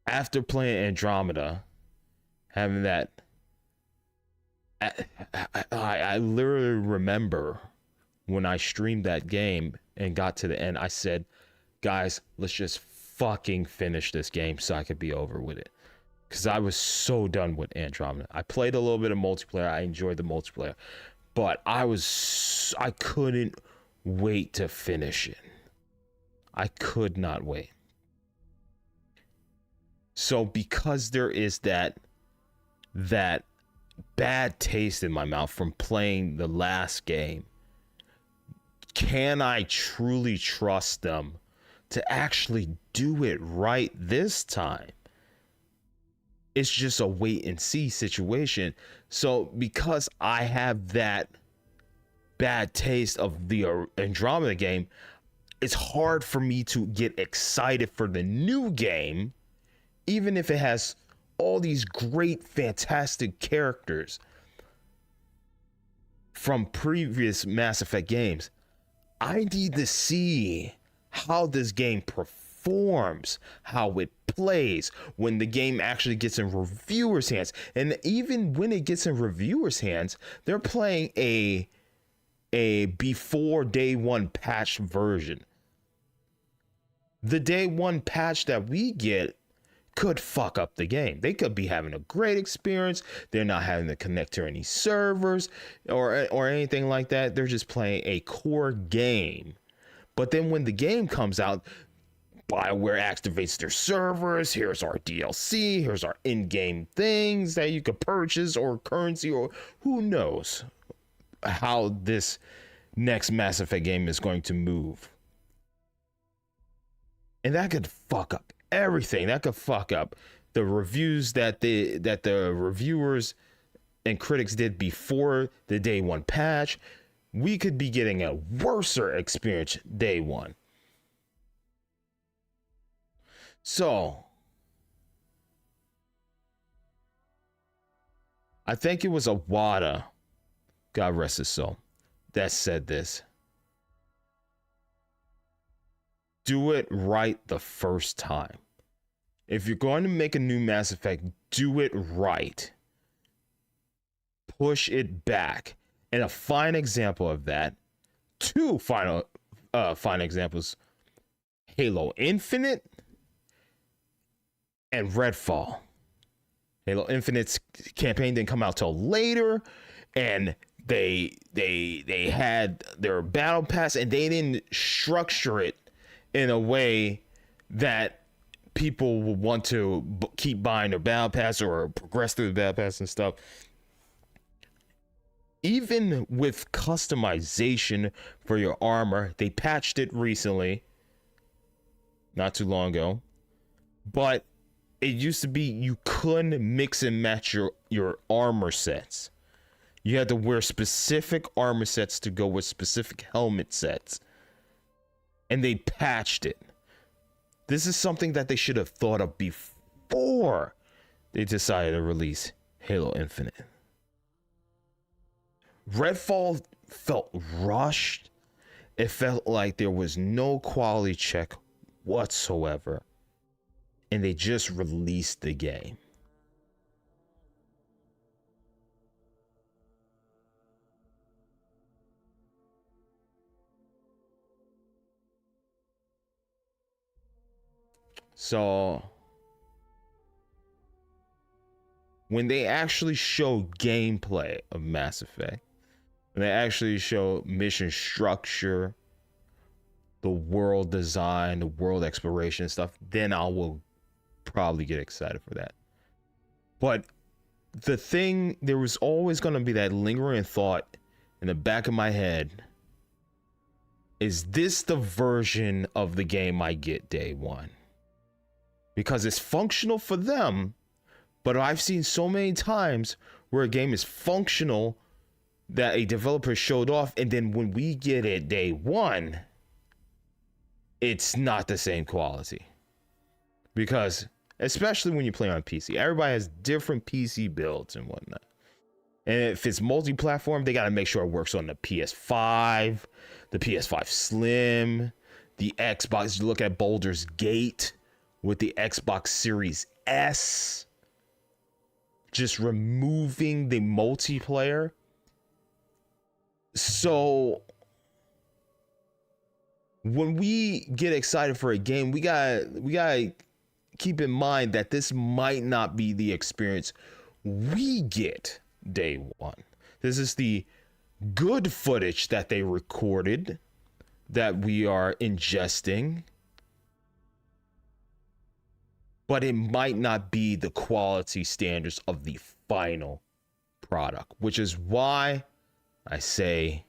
after playing Andromeda, having that, I literally remember when I streamed that game and got to the end, I said, guys, let's just fucking finish this game so I could be over with it. Because I was so done with Andromeda. I played a little bit of multiplayer. I enjoyed the multiplayer. But I couldn't wait to finish it. I could not wait. So because there is that bad taste in my mouth from playing the last game, can I truly trust them to actually do it right this time? It's just a wait and see situation. So because I have that bad taste of the Andromeda game, it's hard for me to get excited for the new game, even if it has all these great, fantastic characters from previous Mass Effect games. I need to see how this game performs, how it plays when the game actually gets in reviewers' hands. And even when it gets in reviewers' hands, they're playing a before day one patch version. The day one patch that we get could fuck up the game. They could be having a great experience. They're not having to connect to any servers or anything like that. They're just playing a core game. But then when the game comes out, BioWare activates their servers. Here's our DLC. Here's our in-game things that you could purchase, or currency, or who knows how this next Mass Effect game is going to move. And that could fuck up everything. That could fuck up the reviews that the reviewers and critics did before the day one patch. We could be getting a worser experience day one. So I think it was Awada, God rest his soul, that said this. Do it right the first time. If you're going to make a new Mass Effect, do it right. Push it back. And a fine example of that, two fine examples, Halo Infinite and Redfall. Halo Infinite's campaign didn't come out till later, and they had their battle pass, and they didn't structure it in a way that people will want to keep buying their battle pass or progress through the battle pass and stuff. Even with customization for your armor, they patched it recently, not too long ago, but it used to be you couldn't mix and match your armor sets. You had to wear specific armor sets to go with specific helmet sets. And they patched it. This is something that they should have thought of before they decided to release Halo Infinite. Redfall felt rushed. It felt like there was no quality check whatsoever. And they just released the game. So when they actually show gameplay of Mass Effect, when they actually show mission structure, the world design, the world exploration and stuff, then I will probably get excited for that. But there was always going to be that lingering thought in the back of my head. Is this the version of the game I get day one? Because it's functional for them, but I've seen so many times where a game is functional that a developer showed off, and then when we get it day one, it's not the same quality. Because, especially when you play on PC, everybody has different PC builds and whatnot. And if it's multi-platform, they got to make sure it works on the PS5, the PS5 Slim, the Xbox. You look at Baldur's Gate with the Xbox Series S, just removing the multiplayer. So when we get excited for a game, we gotta keep in mind that this might not be the experience we get day one. This is the good footage that they recorded that we are ingesting, but it might not be the quality standards of the final product, which is why I say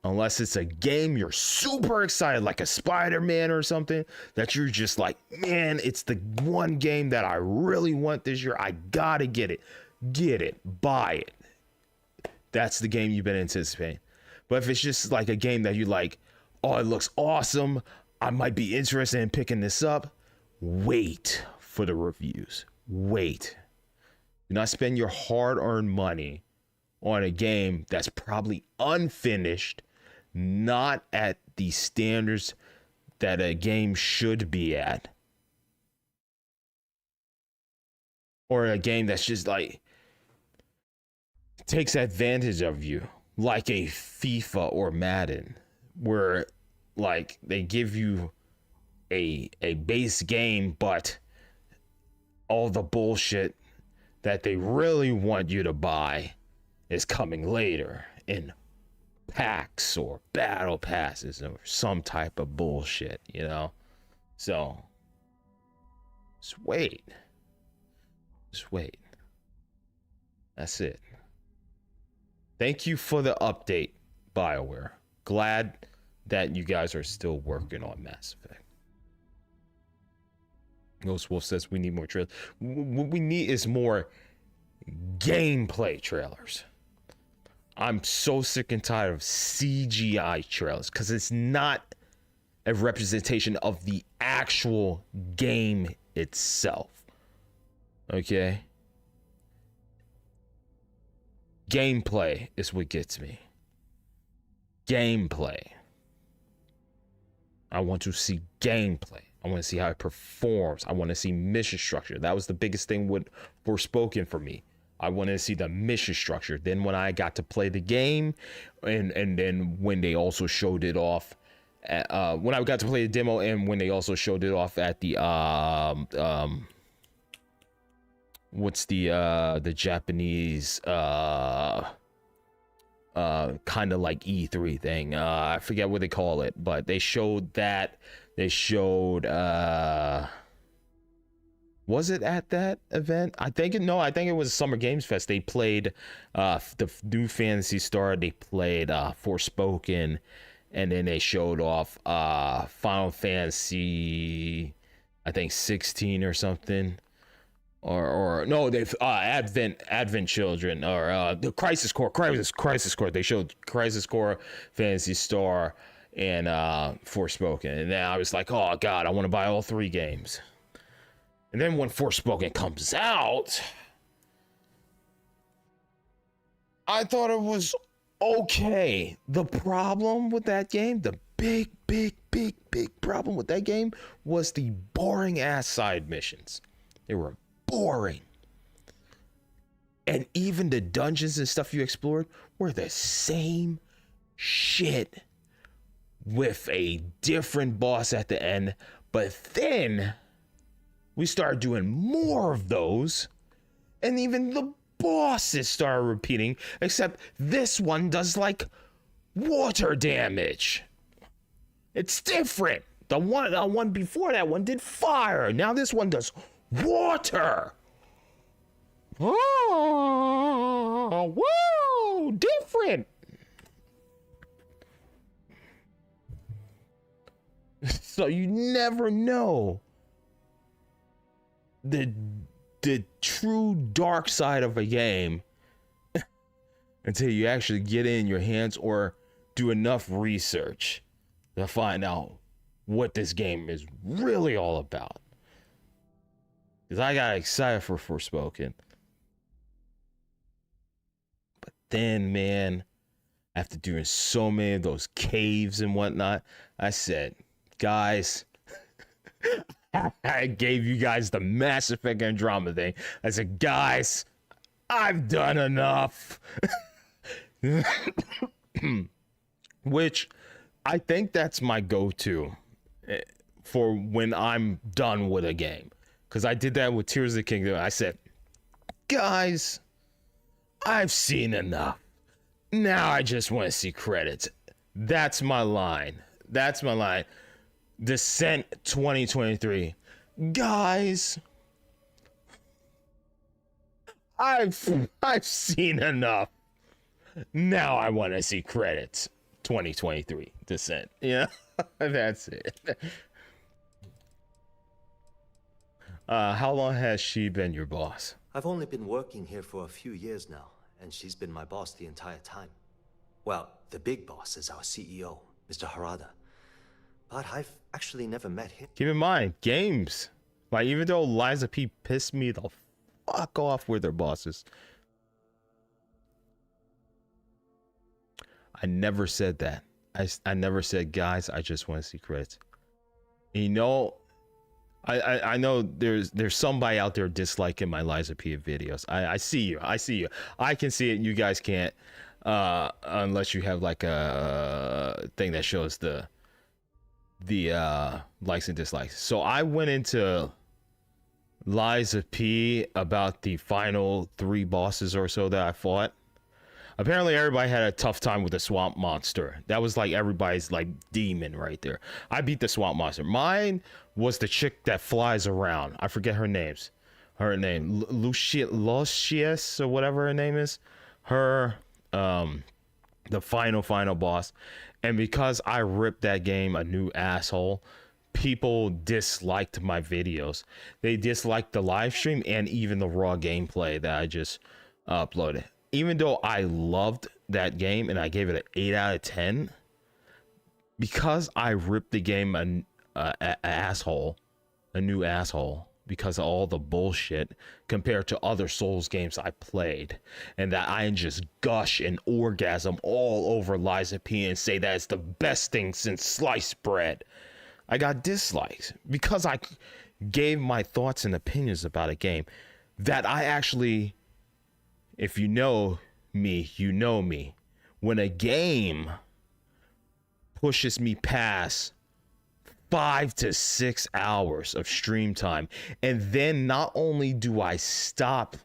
Unless it's a game you're super excited, like a Spider-Man or something, that you're just like, man, it's the one game that I really want this year. I gotta get it. Get it. Buy it. That's the game you've been anticipating. But if it's just like a game that you like, oh, it looks awesome, I might be interested in picking this up, wait for the reviews. Wait. Do not spend your hard-earned money on a game that's probably unfinished, not at the standards that a game should be at, or a game that's just like takes advantage of you, like a FIFA or Madden, where like they give you a base game, but all the bullshit that they really want you to buy is coming later in packs or battle passes or some type of bullshit, you know? So just wait. Just wait. That's it. Thank you for the update, BioWare. Glad that you guys are still working on Mass Effect. Ghost Wolf says we need more trailers. What we need is more gameplay trailers. I'm so sick and tired of CGI trailers because it's not a representation of the actual game itself. Okay? Gameplay is what gets me. Gameplay. I want to see gameplay. I want to see how it performs. I want to see mission structure. That was the biggest thing with Forspoken for me. I wanted to see the mission structure. Then when I got to play the game, and then when they also showed it off, when I got to play the demo, and when they also showed it off at the what's the Japanese kind of like E3 thing. I forget what they call it, but they showed that. They showed was it at that event? I think it was Summer Games Fest. They played the new Phantasy Star. They played Forspoken, and then they showed off Final Fantasy, I think 16 or something, or no, they've Advent Children, or the Crisis Core. They showed Crisis Core, Phantasy Star, and Forspoken, and then I was like, oh god, I want to buy all three games. And then when Forspoken comes out, I thought it was okay. The problem with that game, the big problem with that game was the boring ass side missions. They were boring. And even the dungeons and stuff you explored were the same shit with a different boss at the end. But then we started doing more of those, and even the bosses started repeating, except this one does like water damage. It's different. The one before that one did fire. Now this one does water. Oh, whoa, different. So you never know the true dark side of a game until you actually get it in your hands or do enough research to find out what this game is really all about. Because I got excited for Forspoken. But then, man, after doing so many of those caves and whatnot, I said, guys, I gave you guys the Mass Effect Andromeda thing. I said, guys, I've done enough. Which I think that's my go-to for when I'm done with a game. Because I did that with Tears of the Kingdom. I said, guys, I've seen enough. Now I just want to see credits. That's my line. That's my line. Descent 2023. Guys, I've seen enough. Now I want to see credits. 2023 Descent. Yeah, that's it. How long has she been your boss? I've only been working here for a few years now, and she's been my boss the entire time. Well, the big boss is our CEO, Mr. Harada. But I've actually never met him. Keep in mind, games. Like, even though Liza P pissed me the fuck off with their bosses, I never said that. I never said, guys, I just want to see credits. You know, I know there's somebody out there disliking my Liza P videos. I see you. I can see it. You guys can't, unless you have like a thing that shows the likes and dislikes. So I went into Liza P about the final 3 bosses or so that I fought. Apparently everybody had a tough time with the swamp monster. That was like everybody's like demon right there. I beat the swamp monster. Mine was the chick that flies around. I forget her name, Lucius or whatever her name is. Her, the final boss. And because I ripped that game a new asshole, people disliked my videos. They disliked the live stream and even the raw gameplay that I just uploaded. Even though I loved that game and I gave it an 8 out of 10, because I ripped the game a new asshole, because of all the bullshit compared to other Souls games I played, and that I just gush and orgasm all over Liza P and say that it's the best thing since sliced bread, I got dislikes because I gave my thoughts and opinions about a game that I actually, if you know me, you know me. When a game pushes me past 5 to 6 hours of stream time, and then not only do I stop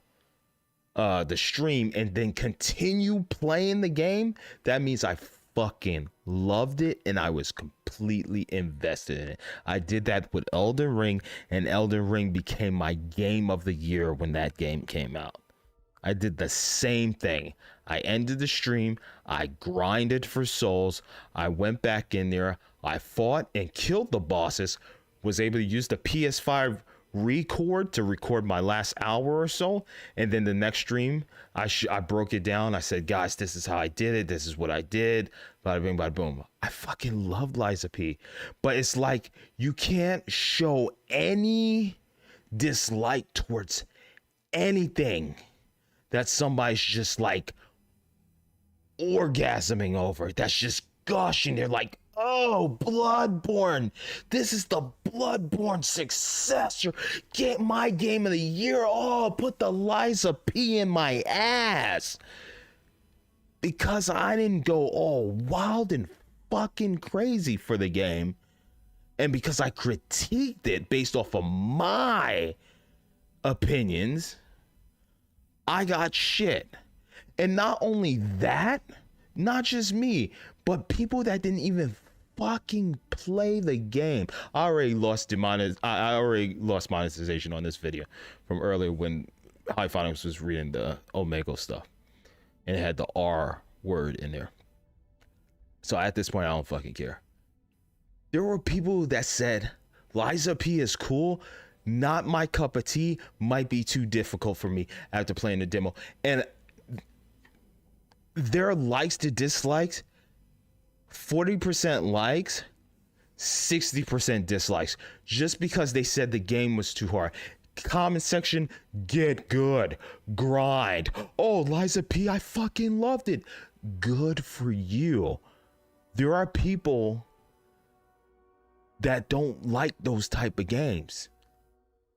the stream and then continue playing the game, that means I fucking loved it and I was completely invested in it. I did that with Elden Ring, and Elden Ring became my game of the year when that game came out. I did the same thing. I ended the stream, I grinded for souls, I went back in there, I fought and killed the bosses, was able to use the PS5 record to record my last hour or so, and then the next stream, I broke it down. I said, guys, this is how I did it, this is what I did, bada bing, bada boom. I fucking love Liza P. But it's like, you can't show any dislike towards anything that somebody's just like orgasming over, that's just gushing. They're like, oh, Bloodborne, this is the Bloodborne successor, get my game of the year. Oh, put the Liza P in my ass, because I didn't go all wild and fucking crazy for the game, and because I critiqued it based off of my opinions, I got shit. And not only that, not just me, but people that didn't even fucking play the game. I already lost monetization on this video from earlier when Hyphonix was reading the Omegle stuff, and it had the R word in there. So at this point, I don't fucking care. There were people that said Liza P is cool, not my cup of tea, might be too difficult for me after playing the demo. And their likes to dislikes, 40% likes, 60% dislikes, just because they said the game was too hard. Comment section, get good, grind. Oh, Liza P, I fucking loved it. Good for you. There are people that don't like those type of games,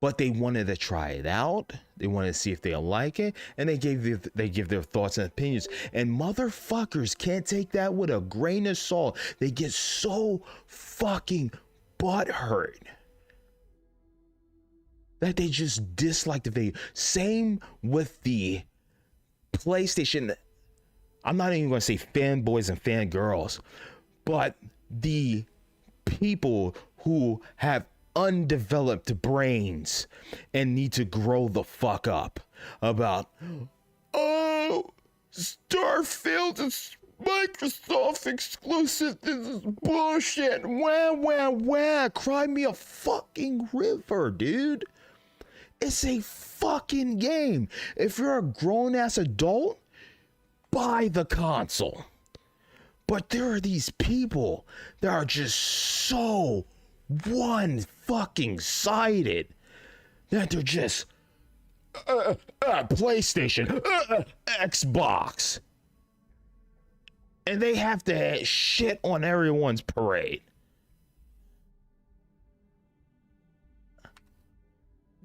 but they wanted to try it out. They wanted to see if they'll like it, and they give their thoughts and opinions. And motherfuckers can't take that with a grain of salt. They get so fucking butthurt that they just dislike the video. Same with the PlayStation. I'm not even going to say fanboys and fangirls, but the people who have undeveloped brains and need to grow the fuck up about, oh, Starfield is Microsoft exclusive. This is bullshit. Wah. Cry me a fucking river, dude. It's a fucking game. If you're a grown-ass adult, buy the console. But there are these people that are just so one-fucking-sided that they're just PlayStation, Xbox. And they have to shit on everyone's parade.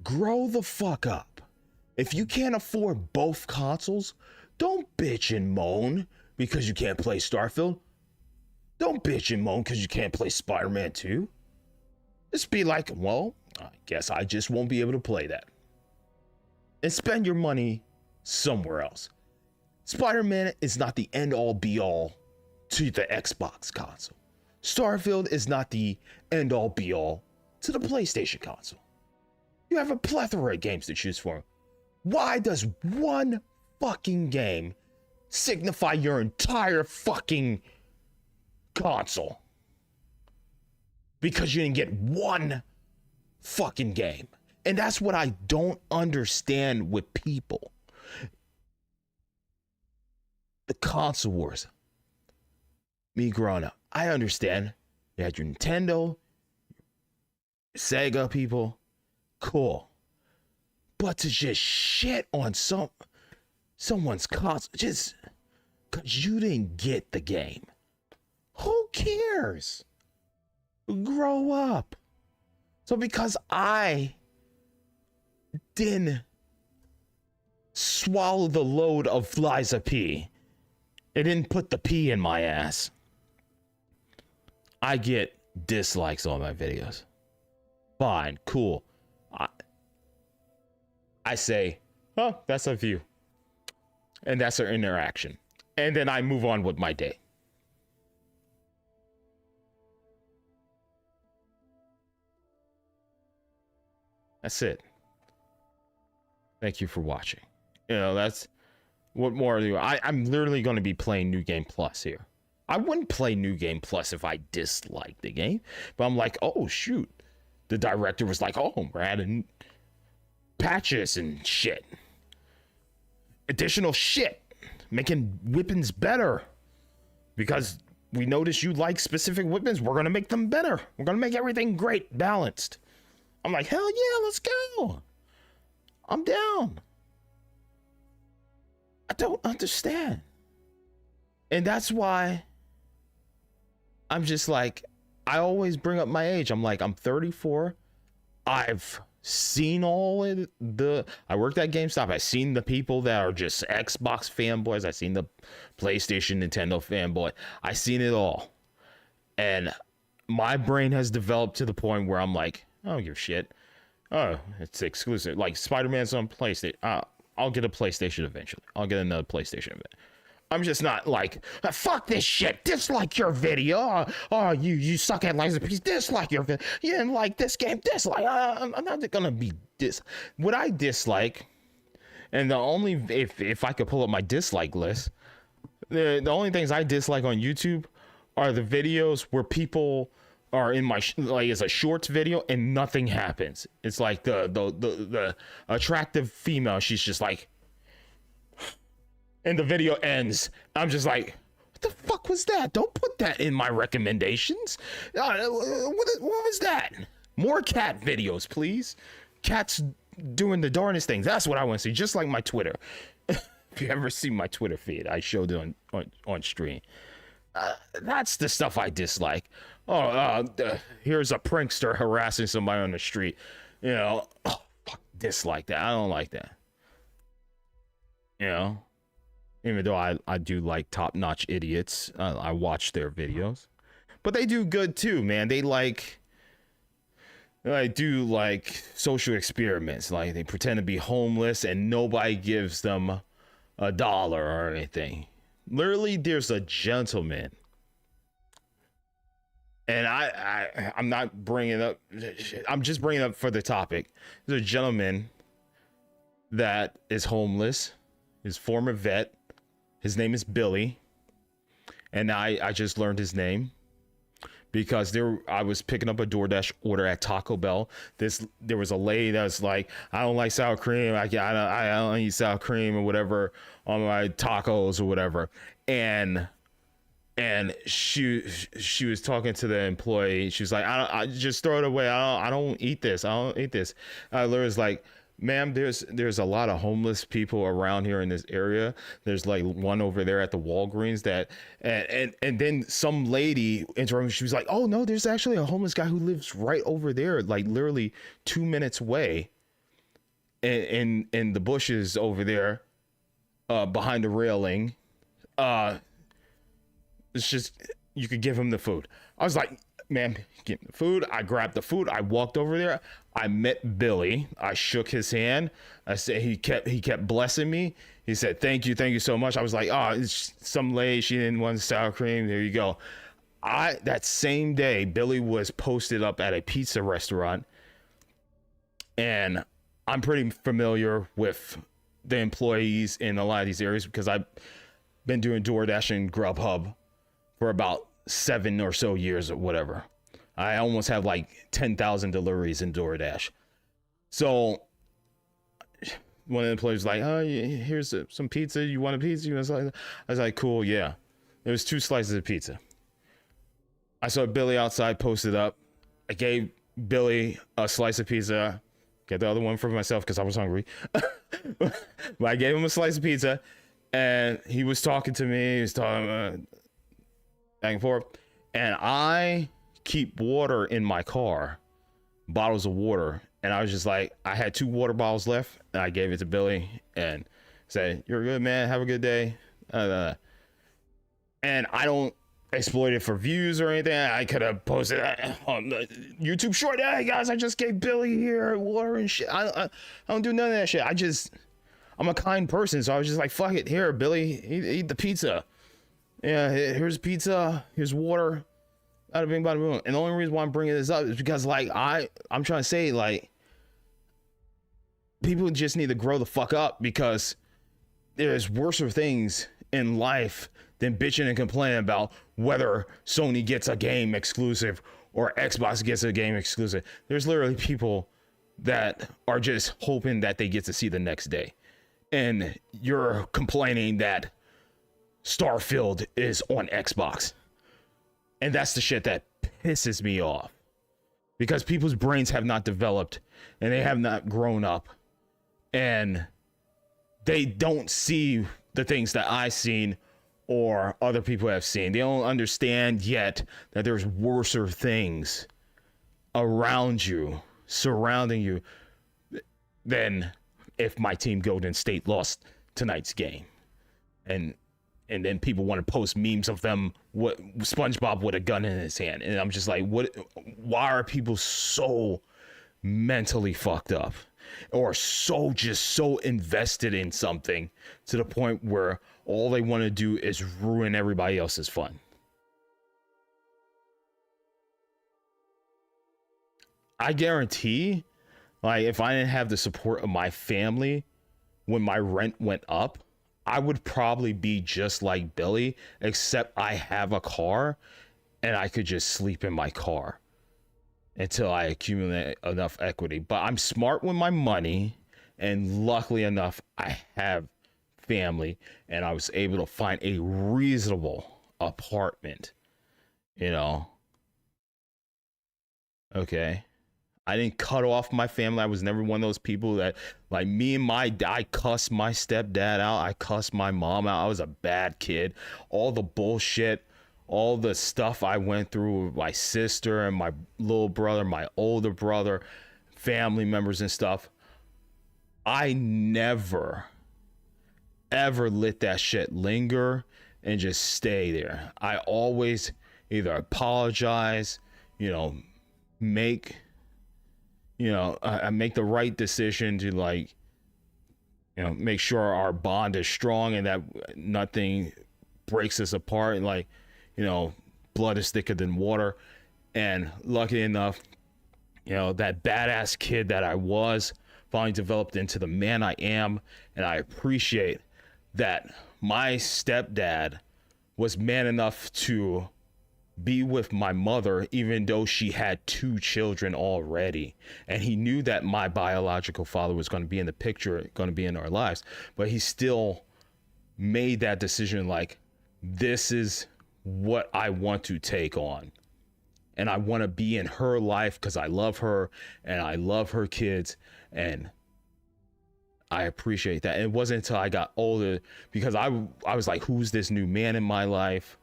Grow the fuck up. If you can't afford both consoles, don't bitch and moan because you can't play Starfield. Don't bitch and moan because you can't play Spider-Man 2. Just be like, well, I guess I just won't be able to play that. And spend your money somewhere else. Spider-Man is not the end-all be-all to the Xbox console. Starfield is not the end-all be-all to the PlayStation console. You have a plethora of games to choose from. Why does one fucking game signify your entire fucking console? Because you didn't get one fucking game. And that's what I don't understand with people. The console wars. Me growing up, I understand. You had your Nintendo, Sega people, cool. But to just shit on someone's console just because you didn't get the game. Who cares? Grow up. So because I didn't swallow the load of Liza P, it didn't put the P in my ass, I get dislikes on my videos. Fine, cool. I say, oh, that's a view. And that's our interaction. And then I move on with my day. That's it. Thank you for watching. You know, that's what more do I'm literally going to be playing New Game Plus here. I wouldn't play New Game Plus if I disliked the game, but I'm like, oh shoot. The director was like, oh, we're adding patches and shit. Additional shit. Making weapons better. Because we notice you like specific weapons, we're going to make them better. We're going to make everything great, balanced. I'm like, hell yeah, let's go. I'm down. I don't understand. And that's why I'm just like, I always bring up my age. I'm like, I'm 34. I've seen all of I worked at GameStop. I've seen the people that are just Xbox fanboys. I've seen the PlayStation, Nintendo fanboy. I've seen it all. And my brain has developed to the point where I'm like, I don't give a shit. Oh, it's exclusive. Like Spider-Man's on PlayStation. I'll get a PlayStation eventually. I'll get another PlayStation event. I'm just not like, fuck this shit. Dislike your video. Oh, you suck at Liza P. Dislike your video. You didn't like this game. Dislike. I'm not gonna be what I dislike. And the only if I could pull up my dislike list, the only things I dislike on YouTube are the videos where people are in my like it's a shorts video and nothing happens. It's like the attractive female. She's just like. And the video ends. I'm just like, what the fuck was that? Don't put that in my recommendations. What was that? More cat videos, please. Cats doing the darnest things. That's what I want to see. Just like my Twitter. If you ever see my Twitter feed, I showed it on stream. That's the stuff I dislike. Here's a prankster harassing somebody on the street. You know, fuck, dislike that. I don't like that. You know? Even though I do like top-notch idiots, I watch their videos, but they do good too, man. They do like social experiments, like they pretend to be homeless and nobody gives them $1 or anything. Literally, there's a gentleman, and I'm not bringing up. I'm just bringing up for the topic. There's a gentleman that is homeless, his former vet. His name is Billy. and I just learned his name because I was picking up a DoorDash order at Taco Bell. There was a lady that was like, I don't like sour cream. I don't eat sour cream or whatever on my tacos or whatever. And she was talking to the employee. She was like, I just throw it away. I don't eat this. I don't eat this. Literally was like, ma'am, there's a lot of homeless people around here in this area. There's like one over there at the Walgreens that, and then some lady interrupted. She was like, oh no, there's actually a homeless guy who lives right over there, like literally 2 minutes away, in the bushes over there, behind the railing. It's just, you could give him the food. I was like, ma'am, give me the food. I grabbed the food. I walked over there. I met Billy. I shook his hand. I said, he kept blessing me. He said, thank you so much. I was like, oh, it's some lady, she didn't want sour cream. There you go. That same day, Billy was posted up at a pizza restaurant, and I'm pretty familiar with the employees in a lot of these areas because I've been doing DoorDash and Grubhub for about 7 or so years or whatever. I almost have like 10,000 deliveries in DoorDash. So one of the employees was like, oh, here's some pizza. You want a pizza? I was like, cool, yeah. There was 2 slices of pizza. I saw Billy outside posted up. I gave Billy a slice of pizza. Get the other one for myself because I was hungry. But I gave him a slice of pizza, and he was talking to me. He was talking back and forth, and I keep water in my car, bottles of water, and I was just like, I had 2 water bottles left, and I gave it to Billy and said, you're good, man, have a good day. And I don't exploit it for views or anything. I could have posted on the YouTube short, hey guys, I just gave Billy here water and shit. I don't do none of that shit. I'm a kind person, so I was just like, fuck it, here, Billy, eat the pizza. Yeah, here's pizza, here's water. Bada bing, bada boom. And the only reason why I'm bringing this up is because, like, I'm trying to say, like, people just need to grow the fuck up, because there's worser things in life than bitching and complaining about whether Sony gets a game exclusive or Xbox gets a game exclusive. There's literally people that are just hoping that they get to see the next day. And you're complaining that Starfield is on Xbox. And that's the shit that pisses me off, because people's brains have not developed and they have not grown up, and they don't see the things that I've seen or other people have seen. They don't understand yet that there's worser things around you, surrounding you, than if my team Golden State lost tonight's game. And then people want to post memes of them, what SpongeBob with a gun in his hand. And I'm just like, why are people so mentally fucked up, or so invested in something to the point where all they want to do is ruin everybody else's fun? I guarantee, like, if I didn't have the support of my family when my rent went up, I would probably be just like Billy, except I have a car and I could just sleep in my car until I accumulate enough equity. But I'm smart with my money, and luckily enough, I have family, and I was able to find a reasonable apartment, you know. Okay. I didn't cut off my family. I was never one of those people that, like, I cussed my stepdad out. I cussed my mom out. I was a bad kid. All the bullshit, all the stuff I went through with my sister and my little brother, my older brother, family members and stuff. I never, ever let that shit linger and just stay there. I always either apologize, I make the right decision to, like, make sure our bond is strong and that nothing breaks us apart. And, like, blood is thicker than water. And lucky enough, that badass kid that I was finally developed into the man I am. And I appreciate that my stepdad was man enough to be with my mother, even though she had 2 children already. And he knew that my biological father was going to be in the picture, going to be in our lives. But he still made that decision, like, this is what I want to take on. And I want to be in her life because I love her and I love her kids. And I appreciate that. And it wasn't until I got older, because I was like, who's this new man in my life?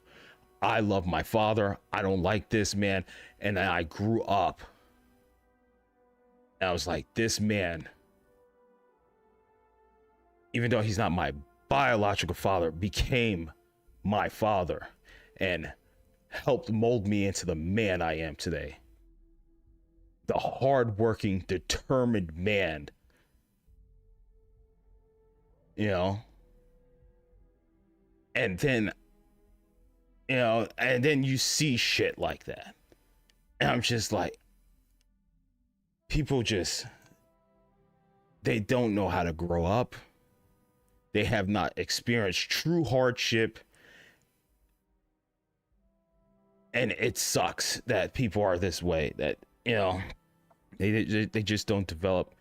I love my father. I don't like this man. And then I grew up. And I was like, this man, even though he's not my biological father, became my father and helped mold me into the man I am today. The hardworking, determined man. You know? And then, you know, and then you see shit like that. And I'm just like, people just, they don't know how to grow up. They have not experienced true hardship. And it sucks that people are this way, that, you know, they just don't develop.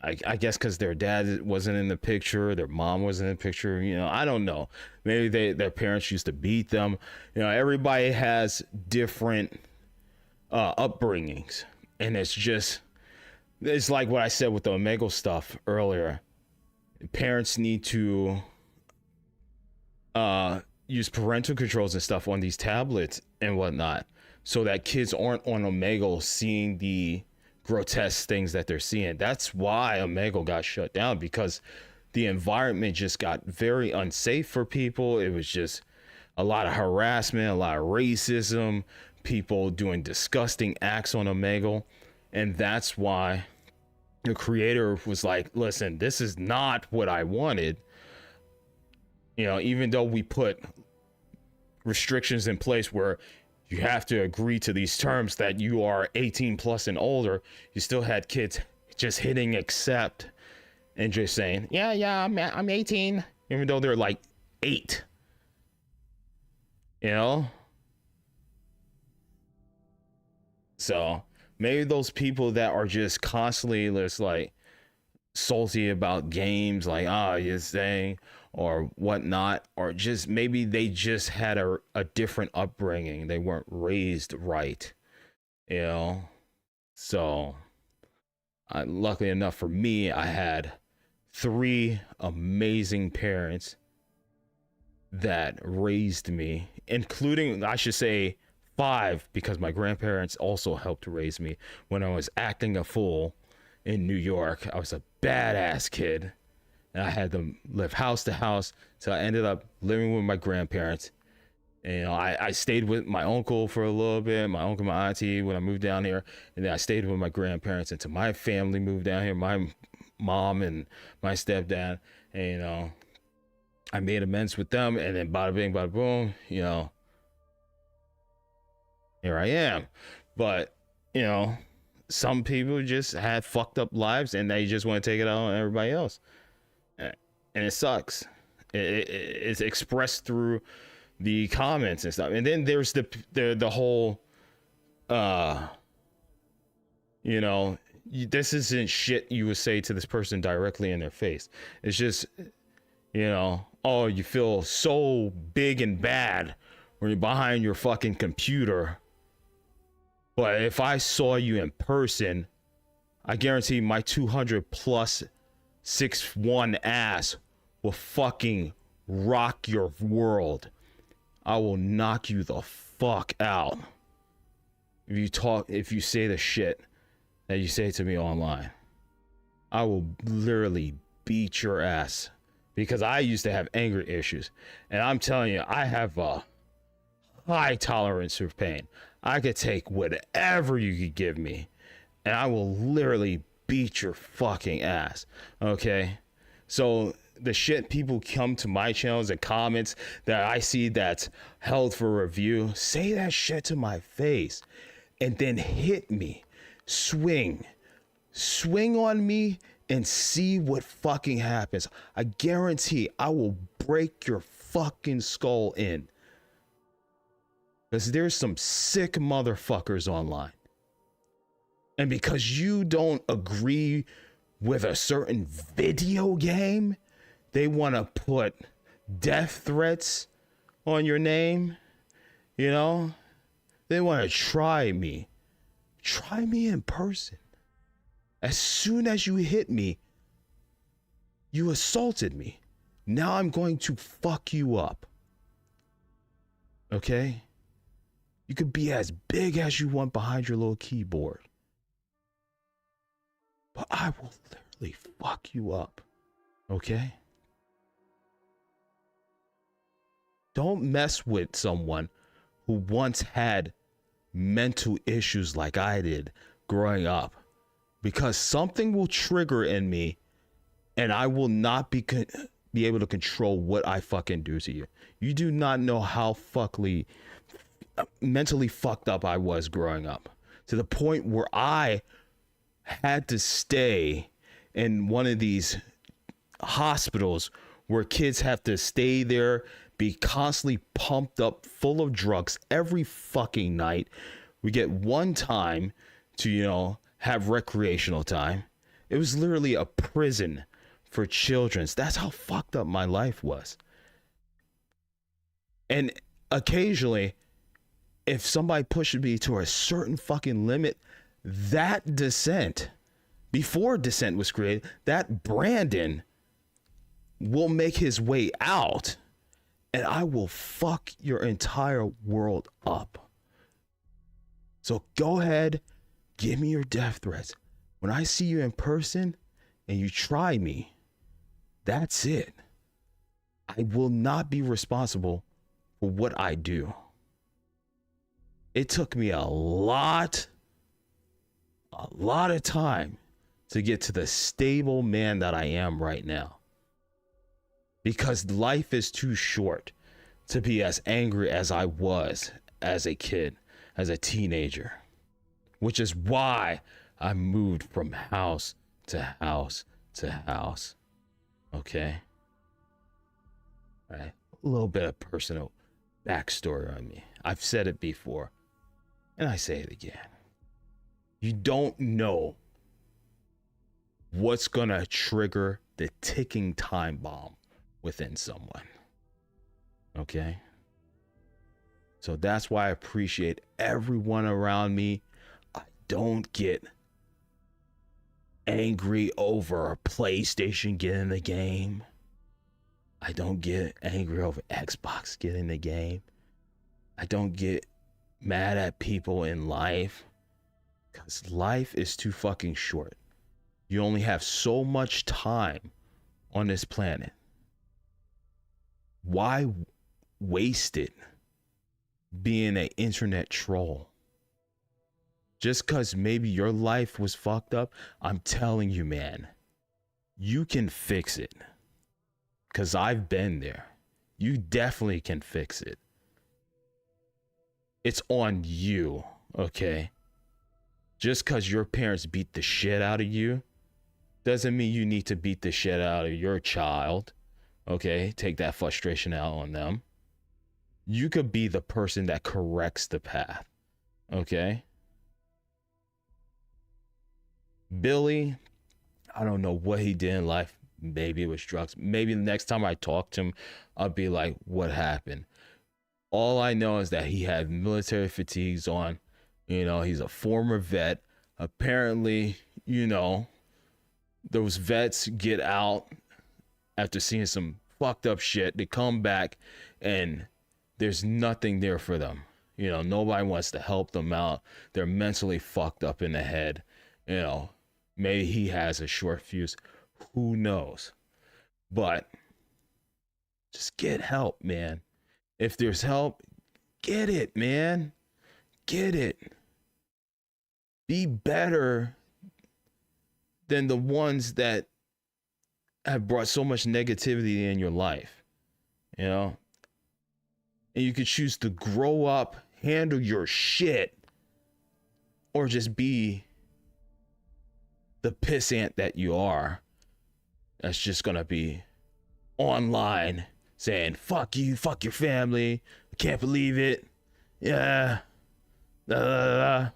I guess because their dad wasn't in the picture, their mom wasn't in the picture, you know, I don't know. Maybe their parents used to beat them. You know, everybody has different upbringings. And it's like what I said with the Omegle stuff earlier. Parents need to use parental controls and stuff on these tablets and whatnot, so that kids aren't on Omegle seeing the grotesque things that they're seeing. That's why Omegle got shut down, because the environment just got very unsafe for people. It was just a lot of harassment, a lot of racism, people doing disgusting acts on Omegle. And that's why the creator was like, listen, this is not what I wanted. You know, even though we put restrictions in place where you have to agree to these terms that you are 18 plus and older, you still had kids just hitting accept and just saying, yeah, I'm 18, even though they're like 8. You know? So maybe those people that are just constantly just like salty about games, like, you're saying, or whatnot, or just maybe they just had a different upbringing. They weren't raised right, you know? So luckily enough for me, I had 3 amazing parents that raised me, including, I should say, 5, because my grandparents also helped raise me. When I was acting a fool in New York, I was a badass kid. And I had to live house to house, so I ended up living with my grandparents. And, you know, I stayed with my uncle for a little bit, my uncle, my auntie, when I moved down here. And then I stayed with my grandparents until my family moved down here, my mom and my stepdad. And, you know, I made amends with them. And then bada bing, bada boom, you know, here I am. But, you know, some people just had fucked up lives and they just want to take it out on everybody else. And it sucks. It's expressed through the comments and stuff. And then there's the whole, you know, this isn't shit you would say to this person directly in their face. It's just, you know, oh, you feel so big and bad when you're behind your fucking computer. But if I saw you in person, I guarantee my 200 plus 6'1" ass will fucking rock your world. I will knock you the fuck out if you say the shit that you say to me online. I will literally beat your ass, because I used to have anger issues, and I'm telling you, I have a high tolerance for pain. I could take whatever you could give me, and I will literally beat your fucking ass. Okay? So the shit people come to my channels and comments that I see that's held for review, say that shit to my face and then hit me. Swing on me and see what fucking happens. I guarantee I will break your fucking skull in. Because there's some sick motherfuckers online. And because you don't agree with a certain video game, they want to put death threats on your name. You know? They want to try me. Try me in person. As soon as you hit me, you assaulted me. Now I'm going to fuck you up. Okay? You could be as big as you want behind your little keyboard. But I will literally fuck you up. Okay? Don't mess with someone who once had mental issues like I did growing up. Because something will trigger in me and I will not be able to control what I fucking do to you. You do not know how mentally fucked up I was growing up. To the point where I had to stay in one of these hospitals where kids have to stay there, be constantly pumped up full of drugs every fucking night. We get one time to, you know, have recreational time. It was literally a prison for children. That's how fucked up my life was. And occasionally, if somebody pushes me to a certain fucking limit, that Descent, before Descent was created, that Brandon will make his way out and I will fuck your entire world up. So go ahead, give me your death threats. When I see you in person and you try me, that's it. I will not be responsible for what I do. It took me a lot of time to get to the stable man that I am right now. Because life is too short to be as angry as I was as a kid, as a teenager. Which is why I moved from house to house to house. Okay? All right. A little bit of personal backstory on me. I've said it before, and I say it again. You don't know what's gonna trigger the ticking time bomb within someone. Okay? So that's why I appreciate everyone around me. I don't get angry over a PlayStation getting the game. I don't get angry over Xbox getting the game. I don't get mad at people in life. Because life is too fucking short. You only have so much time on this planet. Why waste it being an internet troll? Just because maybe your life was fucked up, I'm telling you, man, you can fix it. Because I've been there. You definitely can fix it. It's on you, okay? Just because your parents beat the shit out of you doesn't mean you need to beat the shit out of your child. Okay? Take that frustration out on them. You could be the person that corrects the path. Okay? Billy, I don't know what he did in life. Maybe it was drugs. Maybe the next time I talk to him, I'll be like, what happened? All I know is that he had military fatigues on. You know, he's a former vet. Apparently, you know, those vets get out after seeing some fucked up shit. They come back and there's nothing there for them. You know, nobody wants to help them out. They're mentally fucked up in the head. You know, maybe he has a short fuse. Who knows? But just get help, man. If there's help, get it, man. Get it. Be better than the ones that have brought so much negativity in your life. You know? And you could choose to grow up, handle your shit, or just be the pissant that you are. That's just gonna be online saying, fuck you, fuck your family, I can't believe it. yeah, da, da, da, da.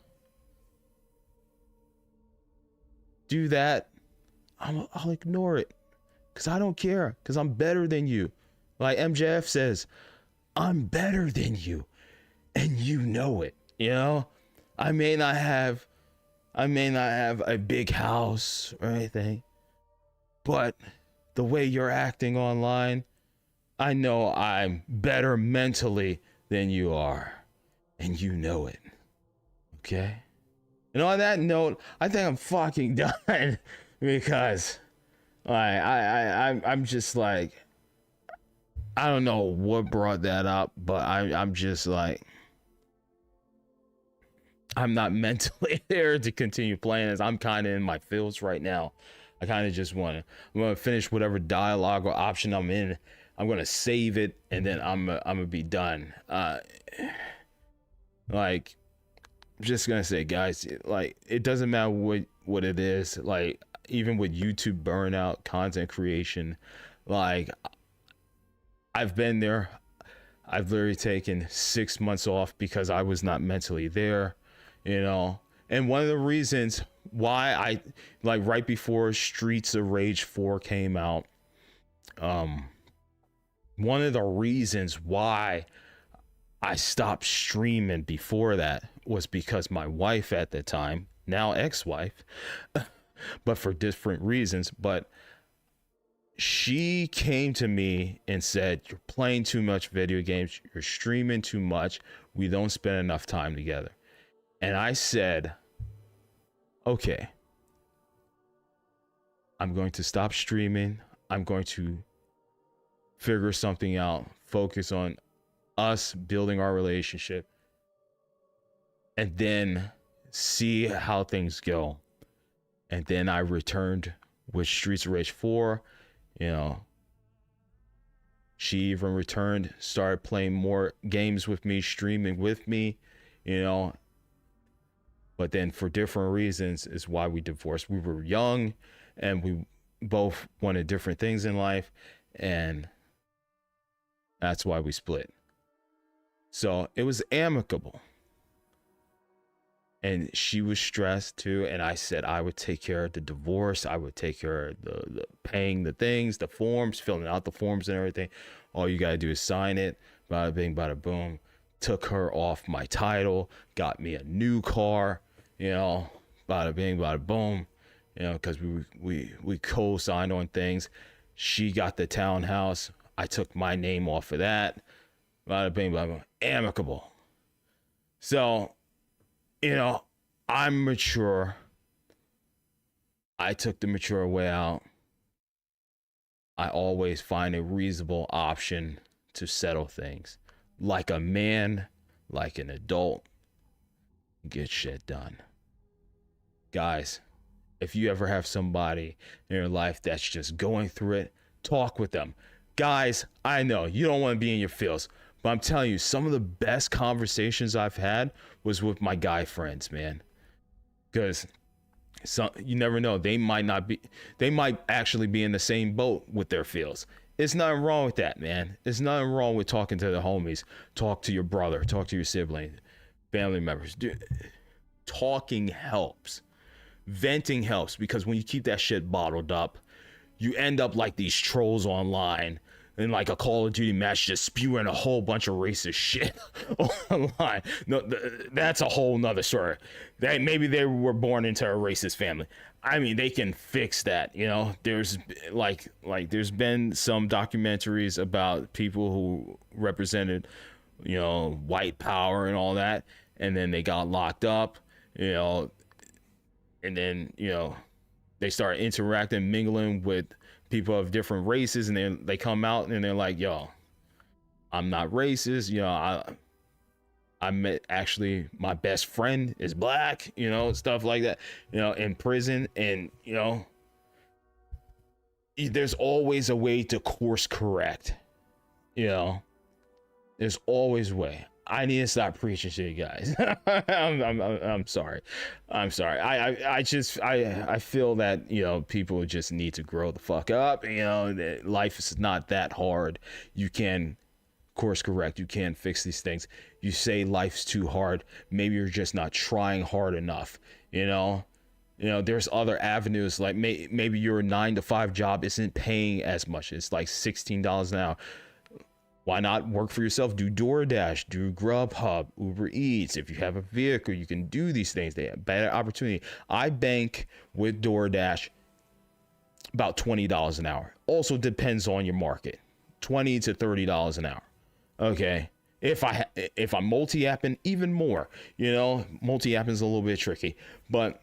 Do that, I'll ignore it, because I don't care, because I'm better than you. Like MJF says, I'm better than you, and you know it. You know, I may not have a big house or anything, but the way you're acting online, I know I'm better mentally than you are, and you know it. Okay? And on that note, I think I'm fucking done because I'm just like, I don't know what brought that up, but I'm just like, I'm not mentally there to continue playing this. I'm kind of in my feels right now. I kind of just I'm going to finish whatever dialogue or option I'm in. I'm going to save it, and then I'm going to be done. Like, I'm just going to say, guys, like, it doesn't matter what it is. Like, even with YouTube burnout, content creation, like, I've been there. I've literally taken 6 months off because I was not mentally there, you know. And one of the reasons why I, like, right before Streets of Rage 4 came out, one of the reasons why I stopped streaming before that was because my wife at the time, now ex-wife, but for different reasons, but she came to me and said, you're playing too much video games, you're streaming too much, we don't spend enough time together. And I said, okay, I'm going to stop streaming. I'm going to figure something out, focus on us building our relationship, and then see how things go. And then I returned with Streets of Rage 4. You know, she even returned, started playing more games with me, streaming with me, you know. But then for different reasons is why we divorced. We were young and we both wanted different things in life, and that's why we split. So it was amicable. And she was stressed too, and I said I would take care of the divorce. I would take care of the paying the things, the forms, filling out the forms and everything. All you gotta do is sign it. Bada bing, bada boom. Took her off my title, got me a new car, you know, bada bing, bada boom, you know, because we co-signed on things. She got the townhouse. I took my name off of that. Bada bing, bada boom. Amicable. So, you know, I'm mature. I took the mature way out. I always find a reasonable option to settle things. Like a man, like an adult, get shit done. Guys, if you ever have somebody in your life that's just going through it, talk with them. Guys, I know you don't want to be in your feels, but I'm telling you, some of the best conversations I've had was with my guy friends, man. Because you never know, they might actually be in the same boat with their feels. There's nothing wrong with that, man. There's nothing wrong with talking to the homies. Talk to your brother, talk to your sibling, family members. Dude, talking helps. Venting helps, because when you keep that shit bottled up, you end up like these trolls online in like a Call of Duty match, just spewing a whole bunch of racist shit online. No, that's a whole nother story. Maybe they were born into a racist family. I mean, they can fix that, you know. There's like there's been some documentaries about people who represented, you know, white power and all that, and then they got locked up, you know, and then, you know, they start interacting, mingling with people of different races, and they come out and they're like, yo, I'm not racist, you know, I met, actually, my best friend is black, you know, stuff like that, you know, in prison. And, you know, there's always a way to course correct, you know, there's always a way. I need to stop preaching to you guys. I'm sorry. I feel that, you know, people just need to grow the fuck up. You know, life is not that hard. You can course correct. You can't fix these things. You say life's too hard. Maybe you're just not trying hard enough. You know, there's other avenues. Like maybe your 9-to-5 job isn't paying as much. It's like $16 an hour. Why not work for yourself? Do DoorDash, do Grubhub, Uber Eats. If you have a vehicle, you can do these things. They have better opportunity. I bank with DoorDash about $20 an hour. Also depends on your market. $20 to $30 an hour. Okay. If I'm multi-apping, even more. You know, multi-apping is a little bit tricky, but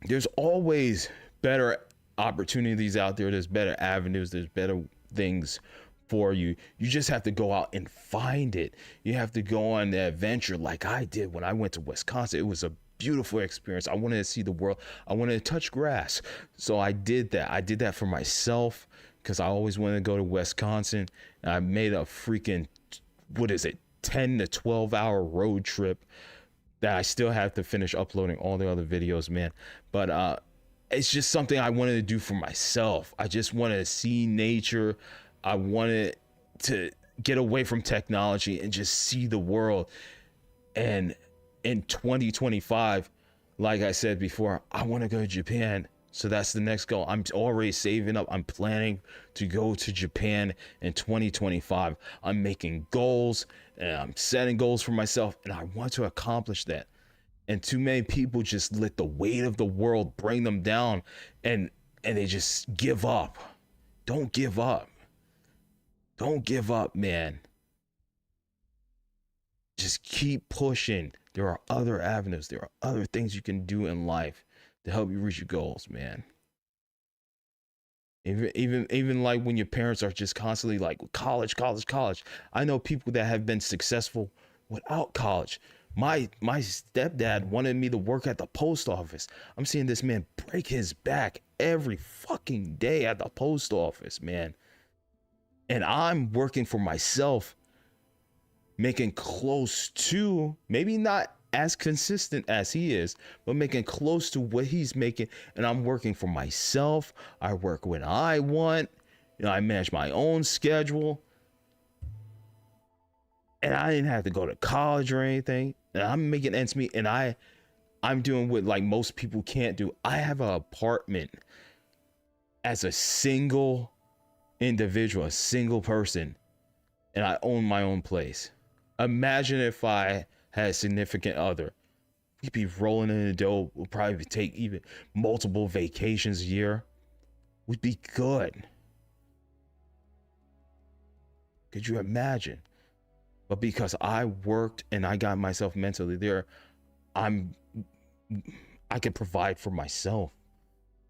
there's always better opportunities out there. There's better avenues. There's better things for you. You just have to go out and find it. You have to go on the adventure like I did when I went to Wisconsin. It was a beautiful experience. I wanted to see the world. I wanted to touch grass. So I did that. I did that for myself because I always wanted to go to Wisconsin. And I made a freaking, 10 to 12 hour road trip that I still have to finish uploading all the other videos, man. But it's just something I wanted to do for myself. I just wanted to see nature. I wanted to get away from technology and just see the world. And in 2025, like I said before, I want to go to Japan. So that's the next goal. I'm already saving up. I'm planning to go to Japan in 2025. I'm making goals and I'm setting goals for myself, and I want to accomplish that. And too many people just let the weight of the world bring them down, and they just give up. Don't give up. Don't give up, man. Just keep pushing. There are other avenues. There are other things you can do in life to help you reach your goals, man. Even like when your parents are just constantly like college. I know people that have been successful without college. My stepdad wanted me to work at the post office. I'm seeing this man break his back every fucking day at the post office, man. And I'm working for myself, making close to, maybe not as consistent as he is, but making close to what he's making. And I'm working for myself. I work when I want. You know, I manage my own schedule. And I didn't have to go to college or anything. And I'm making ends meet. And I'm doing what like most people can't do. I have an apartment as a single individual, a single person, and I own my own place. Imagine if I had a significant other. We'd be rolling in the dough. We'll probably take even multiple vacations a year. We'd be good. Could you imagine? But because I worked and I got myself mentally there, I can provide for myself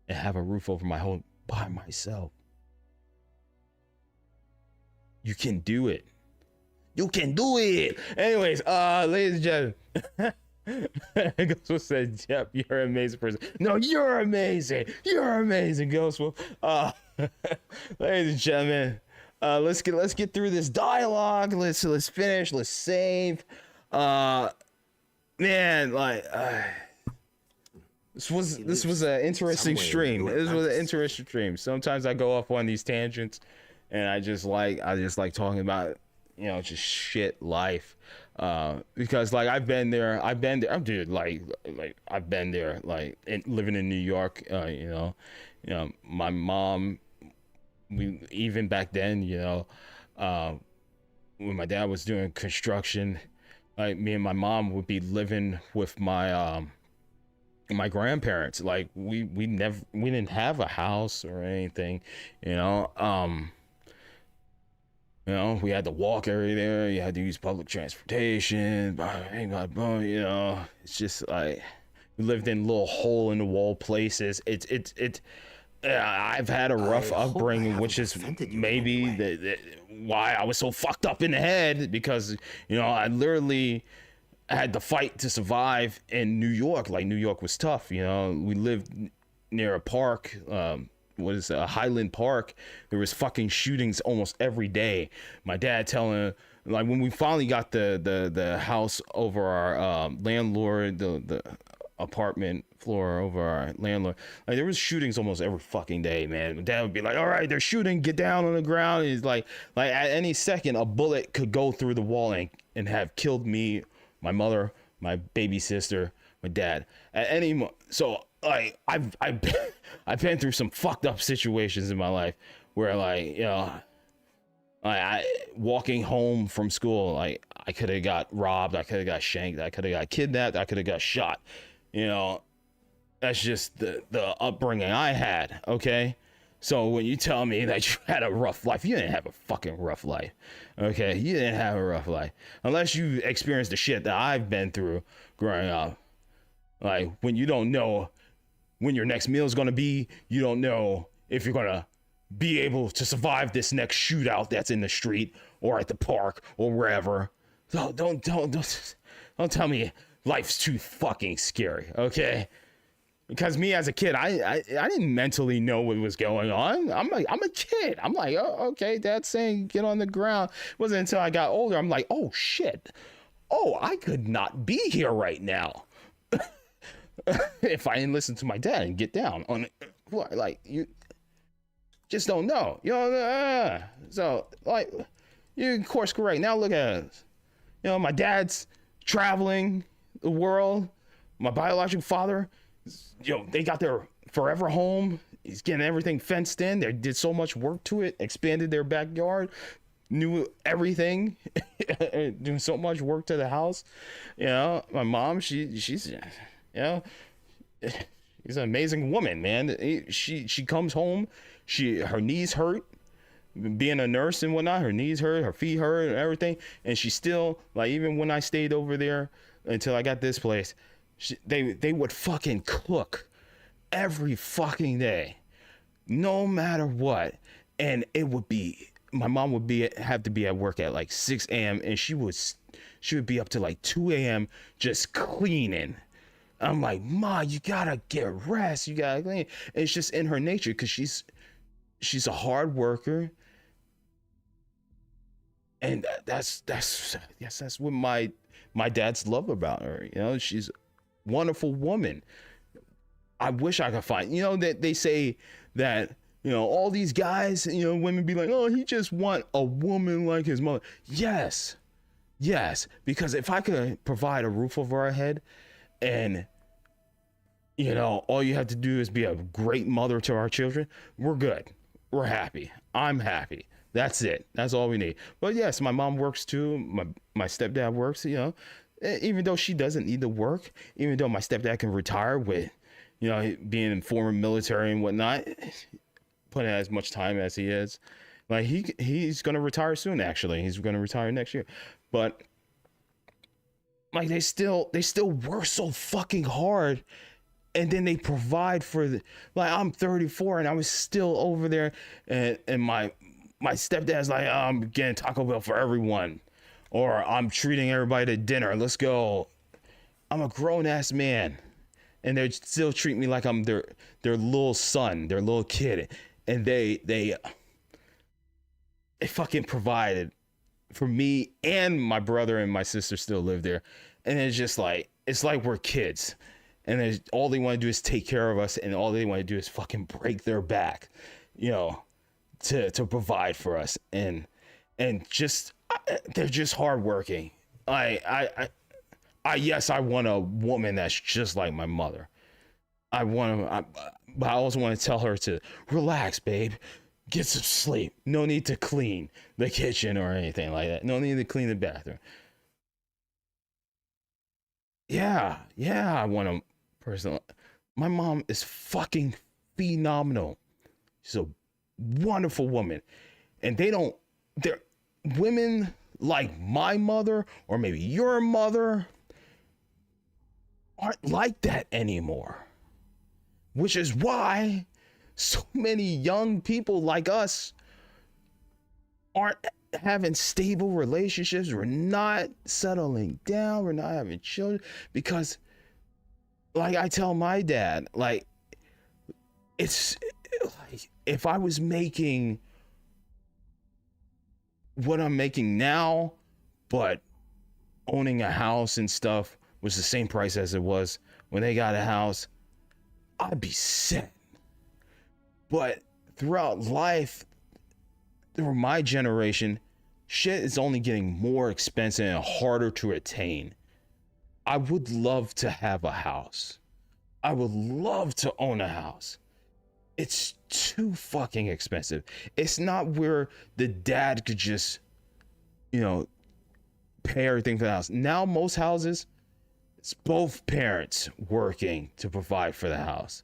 and have a roof over my home by myself. You can do it. You can do it. Anyways, ladies and gentlemen, Ghostwolf said, "Yep, you're an amazing person." No, you're amazing. You're amazing, Ghostwolf. Ladies and gentlemen, let's get through this dialogue. Let's finish. Let's save. Man, like this was an interesting stream. This was an interesting stream. Sometimes I go off on these tangents. And I just like talking about, you know, just shit life, because like I've been there, dude, like I've been there, like living in New York, you know, my mom, even back then, you know, when my dad was doing construction, like me and my mom would be living with my grandparents. Like we didn't have a house or anything, you know. You know, we had to walk everywhere. You had to use public transportation. You know, it's just like we lived in little hole in the wall places. I've had a rough upbringing, which is maybe why I was so fucked up in the head, because, you know, I literally had to fight to survive in New York. Like, New York was tough, you know. We lived near a park, Highland Park. There was fucking shootings almost every day. My dad telling, like, when we finally got the house over our landlord, apartment floor over our landlord. Like there was shootings almost every fucking day, man. Dad would be like, all right, they're shooting, get down on the ground. And he's like at any second a bullet could go through the wall and have killed me, my mother, my baby sister, my dad at any so like I've been through some fucked up situations in my life where like, you know, I walking home from school, like I could have got robbed, I could have got shanked, I could have got kidnapped, I could have got shot. You know, that's just the upbringing I had. Okay, so when you tell me that you had a rough life, you didn't have a fucking rough life. Okay, you didn't have a rough life unless you experienced the shit that I've been through growing up. Like when you don't know when your next meal is gonna be, you don't know if you're gonna be able to survive this next shootout that's in the street or at the park or wherever. So don't tell me life's too fucking scary, okay? Because me as a kid, I didn't mentally know what was going on. I'm a kid. I'm like, oh, okay, Dad's saying get on the ground. It wasn't until I got older, I'm like, oh shit. Oh, I could not be here right now if I didn't listen to my dad and get down on it. Like you just don't know. You know, so like you can course correct. Now look at us. You know, my dad's traveling the world. My biological father, you know, they got their forever home. He's getting everything fenced in. They did so much work to it, expanded their backyard, knew everything, doing so much work to the house. You know, my mom, she's, you know, she's an amazing woman, man. She comes home, her knees hurt, being a nurse and whatnot, her knees hurt, her feet hurt and everything. And she still, like, even when I stayed over there until I got this place, they would fucking cook every fucking day, no matter what. And it would be, my mom would have to be at work at like 6 a.m. and she would be up to like 2 a.m. just cleaning. I'm like, Ma, you gotta get rest. You gotta clean. And it's just in her nature because she's a hard worker. And that's what my dad's love about her. You know, she's a wonderful woman. I wish I could find, you know, that they say that, you know, all these guys, you know, women be like, oh, he just want a woman like his mother. Yes, because if I could provide a roof over our head and, you know, all you have to do is be a great mother to our children, we're good. We're happy. I'm happy. That's it. That's all we need. But yes, my mom works too. My stepdad works, you know, even though she doesn't need to work, even though my stepdad can retire with, you know, being in former military and whatnot, putting as much time as he is. Like he's going to retire soon, actually. He's going to retire next year. But like they still work so fucking hard. And then they provide for like I'm 34 and I was still over there and my stepdad's like, oh, I'm getting Taco Bell for everyone, or I'm treating everybody to dinner. Let's go. I'm a grown ass man, and they still treat me like I'm their little son, their little kid, and they fucking provided for me and my brother and my sister still live there, and it's like we're kids. And all they want to do is take care of us, and all they want to do is fucking break their back, you know, to provide for us, and just they're just hardworking. Yes, I want a woman that's just like my mother. But I also want to tell her to relax, babe, get some sleep. No need to clean the kitchen or anything like that. No need to clean the bathroom. Yeah, I want a person. My mom is fucking phenomenal. She's a wonderful woman. And they're women like my mother or maybe your mother aren't like that anymore. Which is why so many young people like us aren't having stable relationships. We're not settling down. We're not having children because, like I tell my dad, like, it's like if I was making what I'm making now, but owning a house and stuff was the same price as it was when they got a house, I'd be set. But throughout life, through my generation, shit is only getting more expensive and harder to attain. I would love to have a house. I would love to own a house. It's too fucking expensive. It's not where the dad could just, you know, pay everything for the house. Now most houses, it's both parents working to provide for the house.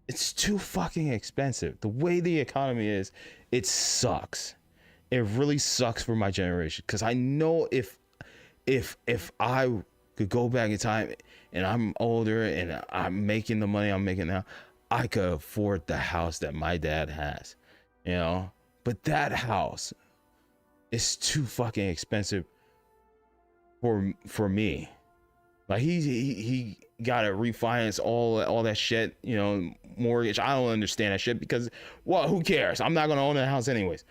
It's too fucking expensive. The way the economy is, it sucks. It really sucks for my generation. Because I know if I could go back in time and I'm older and I'm making the money I'm making now, I could afford the house that my dad has, you know? But that house is too fucking expensive for me. Like he got to refinance all that shit, you know, mortgage. I don't understand that shit because, well, who cares? I'm not gonna own that house anyways.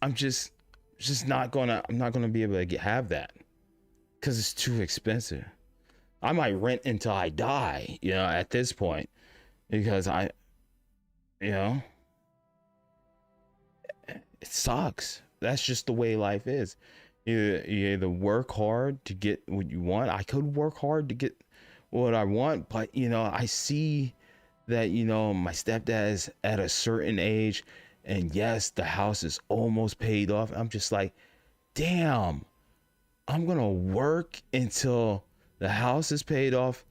I'm just not gonna be able to have that because it's too expensive. I might rent until I die, you know, at this point, because you know, it sucks. That's just the way life is. You either work hard to get what you want. I could work hard to get what I want, but, you know, I see that, you know, my stepdad is at a certain age, and yes, the house is almost paid off. I'm just like, damn, I'm gonna work until the house is paid off,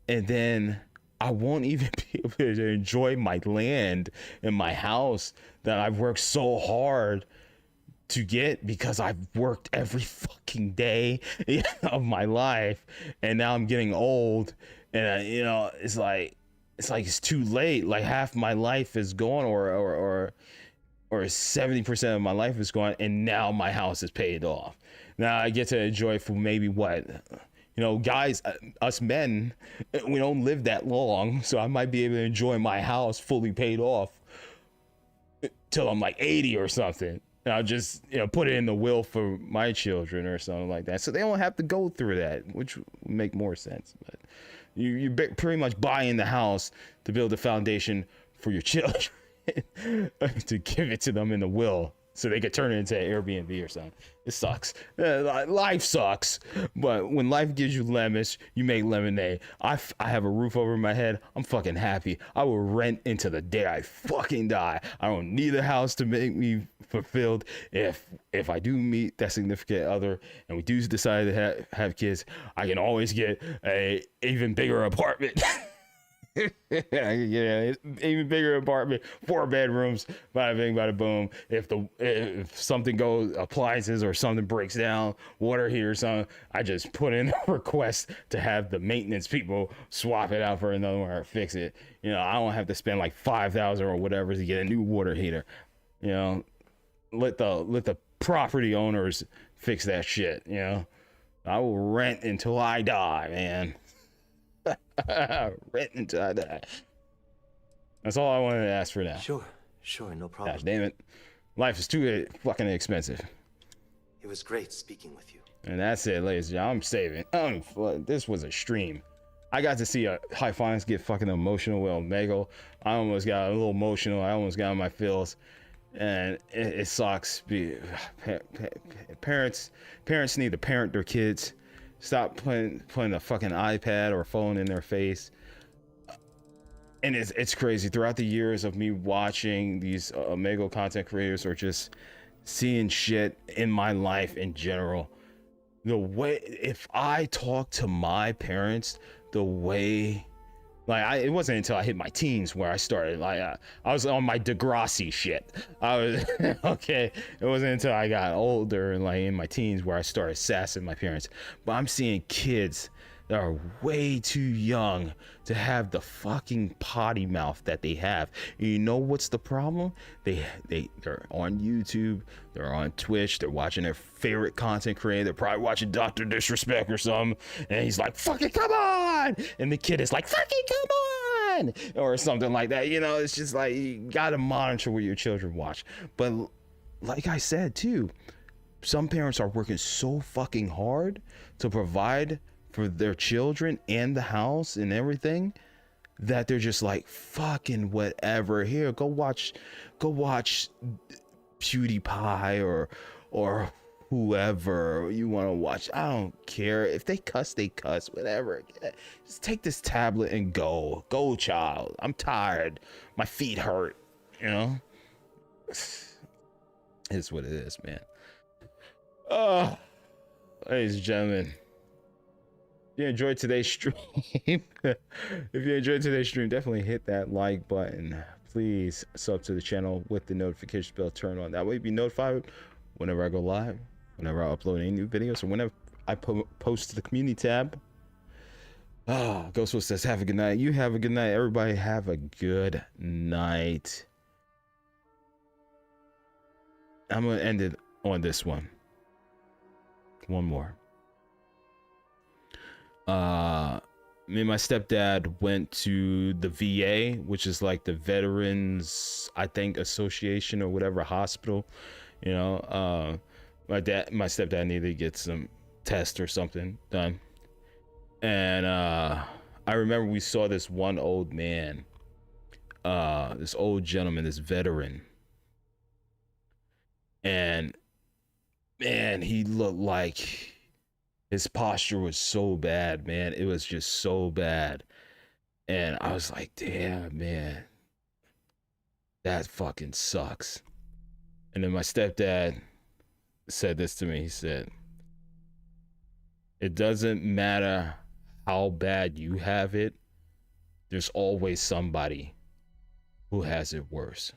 and then I won't even be able to enjoy my land and my house that I've worked so hard to get because I've worked every fucking day of my life, and now I'm getting old, and you know, it's like it's too late. Like half my life is gone, or 70% of my life is gone, and now my house is paid off. Now I get to enjoy for maybe what, you know, guys, us men, we don't live that long, so I might be able to enjoy my house fully paid off till I'm like 80 or something. And I'll just, you know, put it in the will for my children or something like that, so they don't have to go through that, which would make more sense. But you're pretty much buying the house to build a foundation for your children to give it to them in the will, so they could turn it into an Airbnb or something. It sucks. Life sucks. But when life gives you lemons, you make lemonade. I have a roof over my head. I'm fucking happy. I will rent until the day I fucking die. I don't need a house to make me fulfilled. If I do meet that significant other and we do decide to have kids, I can always get a even bigger apartment. Yeah, even bigger apartment, 4 bedrooms, bada bing, bada boom. If something goes, appliances or something breaks down, water heater or something, I just put in a request to have the maintenance people swap it out for another one or fix it. You know, I don't have to spend like $5,000 or whatever to get a new water heater. You know, let the property owners fix that shit. You know, I will rent until I die, man. Rent until I die. That's all I wanted to ask for now. Sure, no problem. Gosh damn it. Life is too fucking expensive. It was great speaking with you. And that's it, ladies and gentlemen. I'm saving. This was a stream. I got to see a Hyphonix get fucking emotional with Omegle. I almost got a little emotional. I almost got on my feels. And it sucks. Parents need to parent their kids. Stop putting a fucking iPad or phone in their face. And it's crazy. Throughout the years of me watching these Omegle content creators or just seeing shit in my life in general, the way, if I talk to my parents the way, like, it wasn't until I hit my teens where I started, like, I was on my Degrassi shit. I was, okay, it wasn't until I got older and like in my teens where I started sassing my parents. But I'm seeing kids that are way too young to have the fucking potty mouth that they have. And you know what's the problem? They're on YouTube, they're on Twitch, they're watching their favorite content creator, they're probably watching Dr. Disrespect or something, and he's like, fucking come on! And the kid is like, fucking come on! Or something like that. You know, it's just like, you gotta monitor what your children watch. But like I said too, some parents are working so fucking hard to provide for their children and the house and everything, that they're just like, fucking whatever. Here, go watch PewDiePie or whoever you want to watch. I don't care. If they cuss, they cuss, whatever. Just take this tablet and go. Go, child. I'm tired. My feet hurt, you know? It's what it is, man. Oh, ladies and gentlemen, if you enjoyed today's stream, definitely hit that like button. Please sub to the channel with the notification bell turned on. That way you'll be notified whenever I go live, whenever I upload any new videos, or whenever I post to the community tab. Ghostwood says, have a good night. You have a good night. Everybody have a good night. I'm going to end it on this one. One more. Me and my stepdad went to the VA, which is like the Veterans, I think, Association or whatever hospital. You know, my stepdad needed to get some test or something done. And I remember we saw this one old man, this old gentleman, this veteran. And man, he looked like his posture was so bad, man. It was just so bad. And I was like, damn, man, that fucking sucks. And then my stepdad said this to me. He said, it doesn't matter how bad you have it, there's always somebody who has it worse.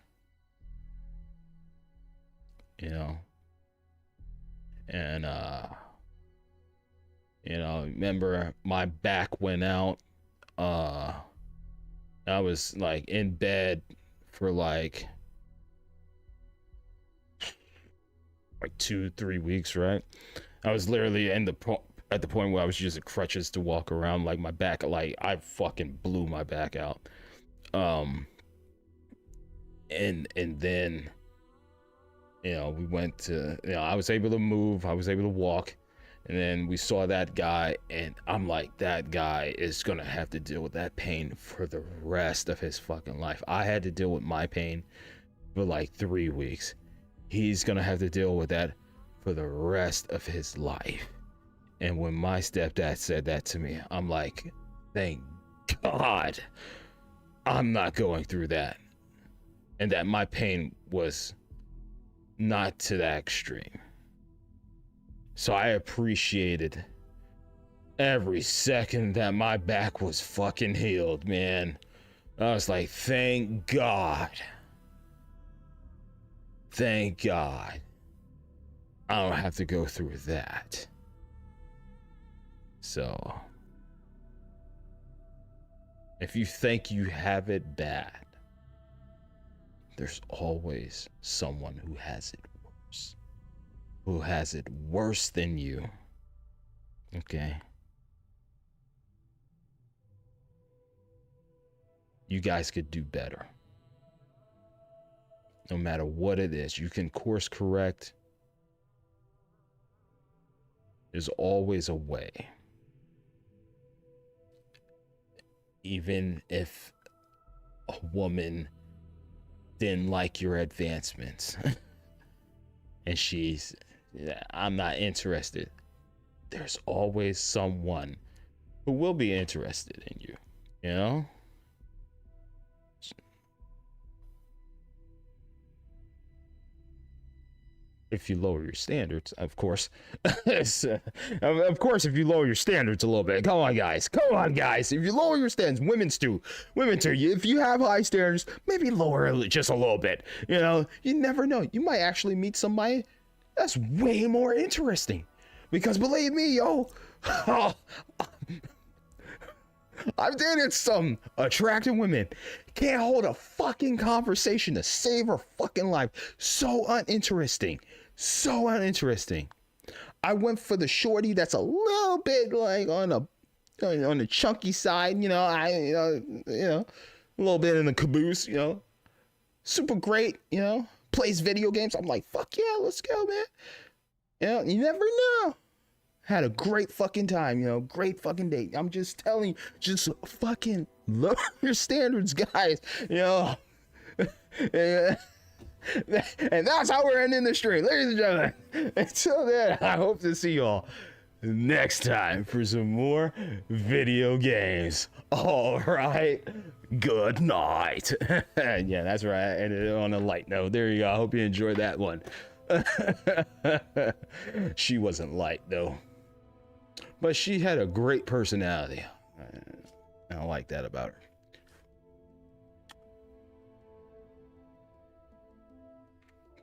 You know? And, you know, remember my back went out. I was like in bed for like 2-3 weeks, right? I was literally at the point where I was using crutches to walk around. Like my back, like I fucking blew my back out. And then, you know, we went to, you know, I was able to move, I was able to walk. And then we saw that guy, and I'm like, that guy is gonna have to deal with that pain for the rest of his fucking life. I had to deal with my pain for like 3 weeks. He's gonna have to deal with that for the rest of his life. And when my stepdad said that to me, I'm like, thank God I'm not going through that. And that my pain was not to that extreme. So I appreciated every second that my back was fucking healed, man. I was like, thank God. Thank God I don't have to go through that. So, if you think you have it bad, there's always someone who has it worse. Who has it worse than you. Okay? You guys could do better. No matter what it is, you can course correct. There's always a way. Even if a woman didn't like your advancements and she's, I'm not interested, there's always someone who will be interested in you, you know? If you lower your standards, of course. Of course, if you lower your standards a little bit. Come on, guys. Come on, guys. If you lower your standards, women's too. Women too. If you have high standards, maybe lower it just a little bit. You know, you never know. You might actually meet somebody that's way more interesting. Because believe me, yo, I've dated some attractive women. Can't hold a fucking conversation to save her fucking life. So uninteresting. So uninteresting. I went for the shorty that's a little bit like on the chunky side, you know. You know, a little bit in the caboose, you know. Super great, you know. Plays video games. I'm like, fuck yeah, let's go, man. You know, you never know. Had a great fucking time, you know, great fucking date. I'm just telling you, just fucking lower your standards, guys, you know. And that's how we're ending the stream, ladies and gentlemen. Until then, I hope to see y'all next time for some more video games. All right, good night. Yeah, that's right. I ended it on a light note. There you go. I hope you enjoyed that one. She wasn't light though, but she had a great personality. I like that about her.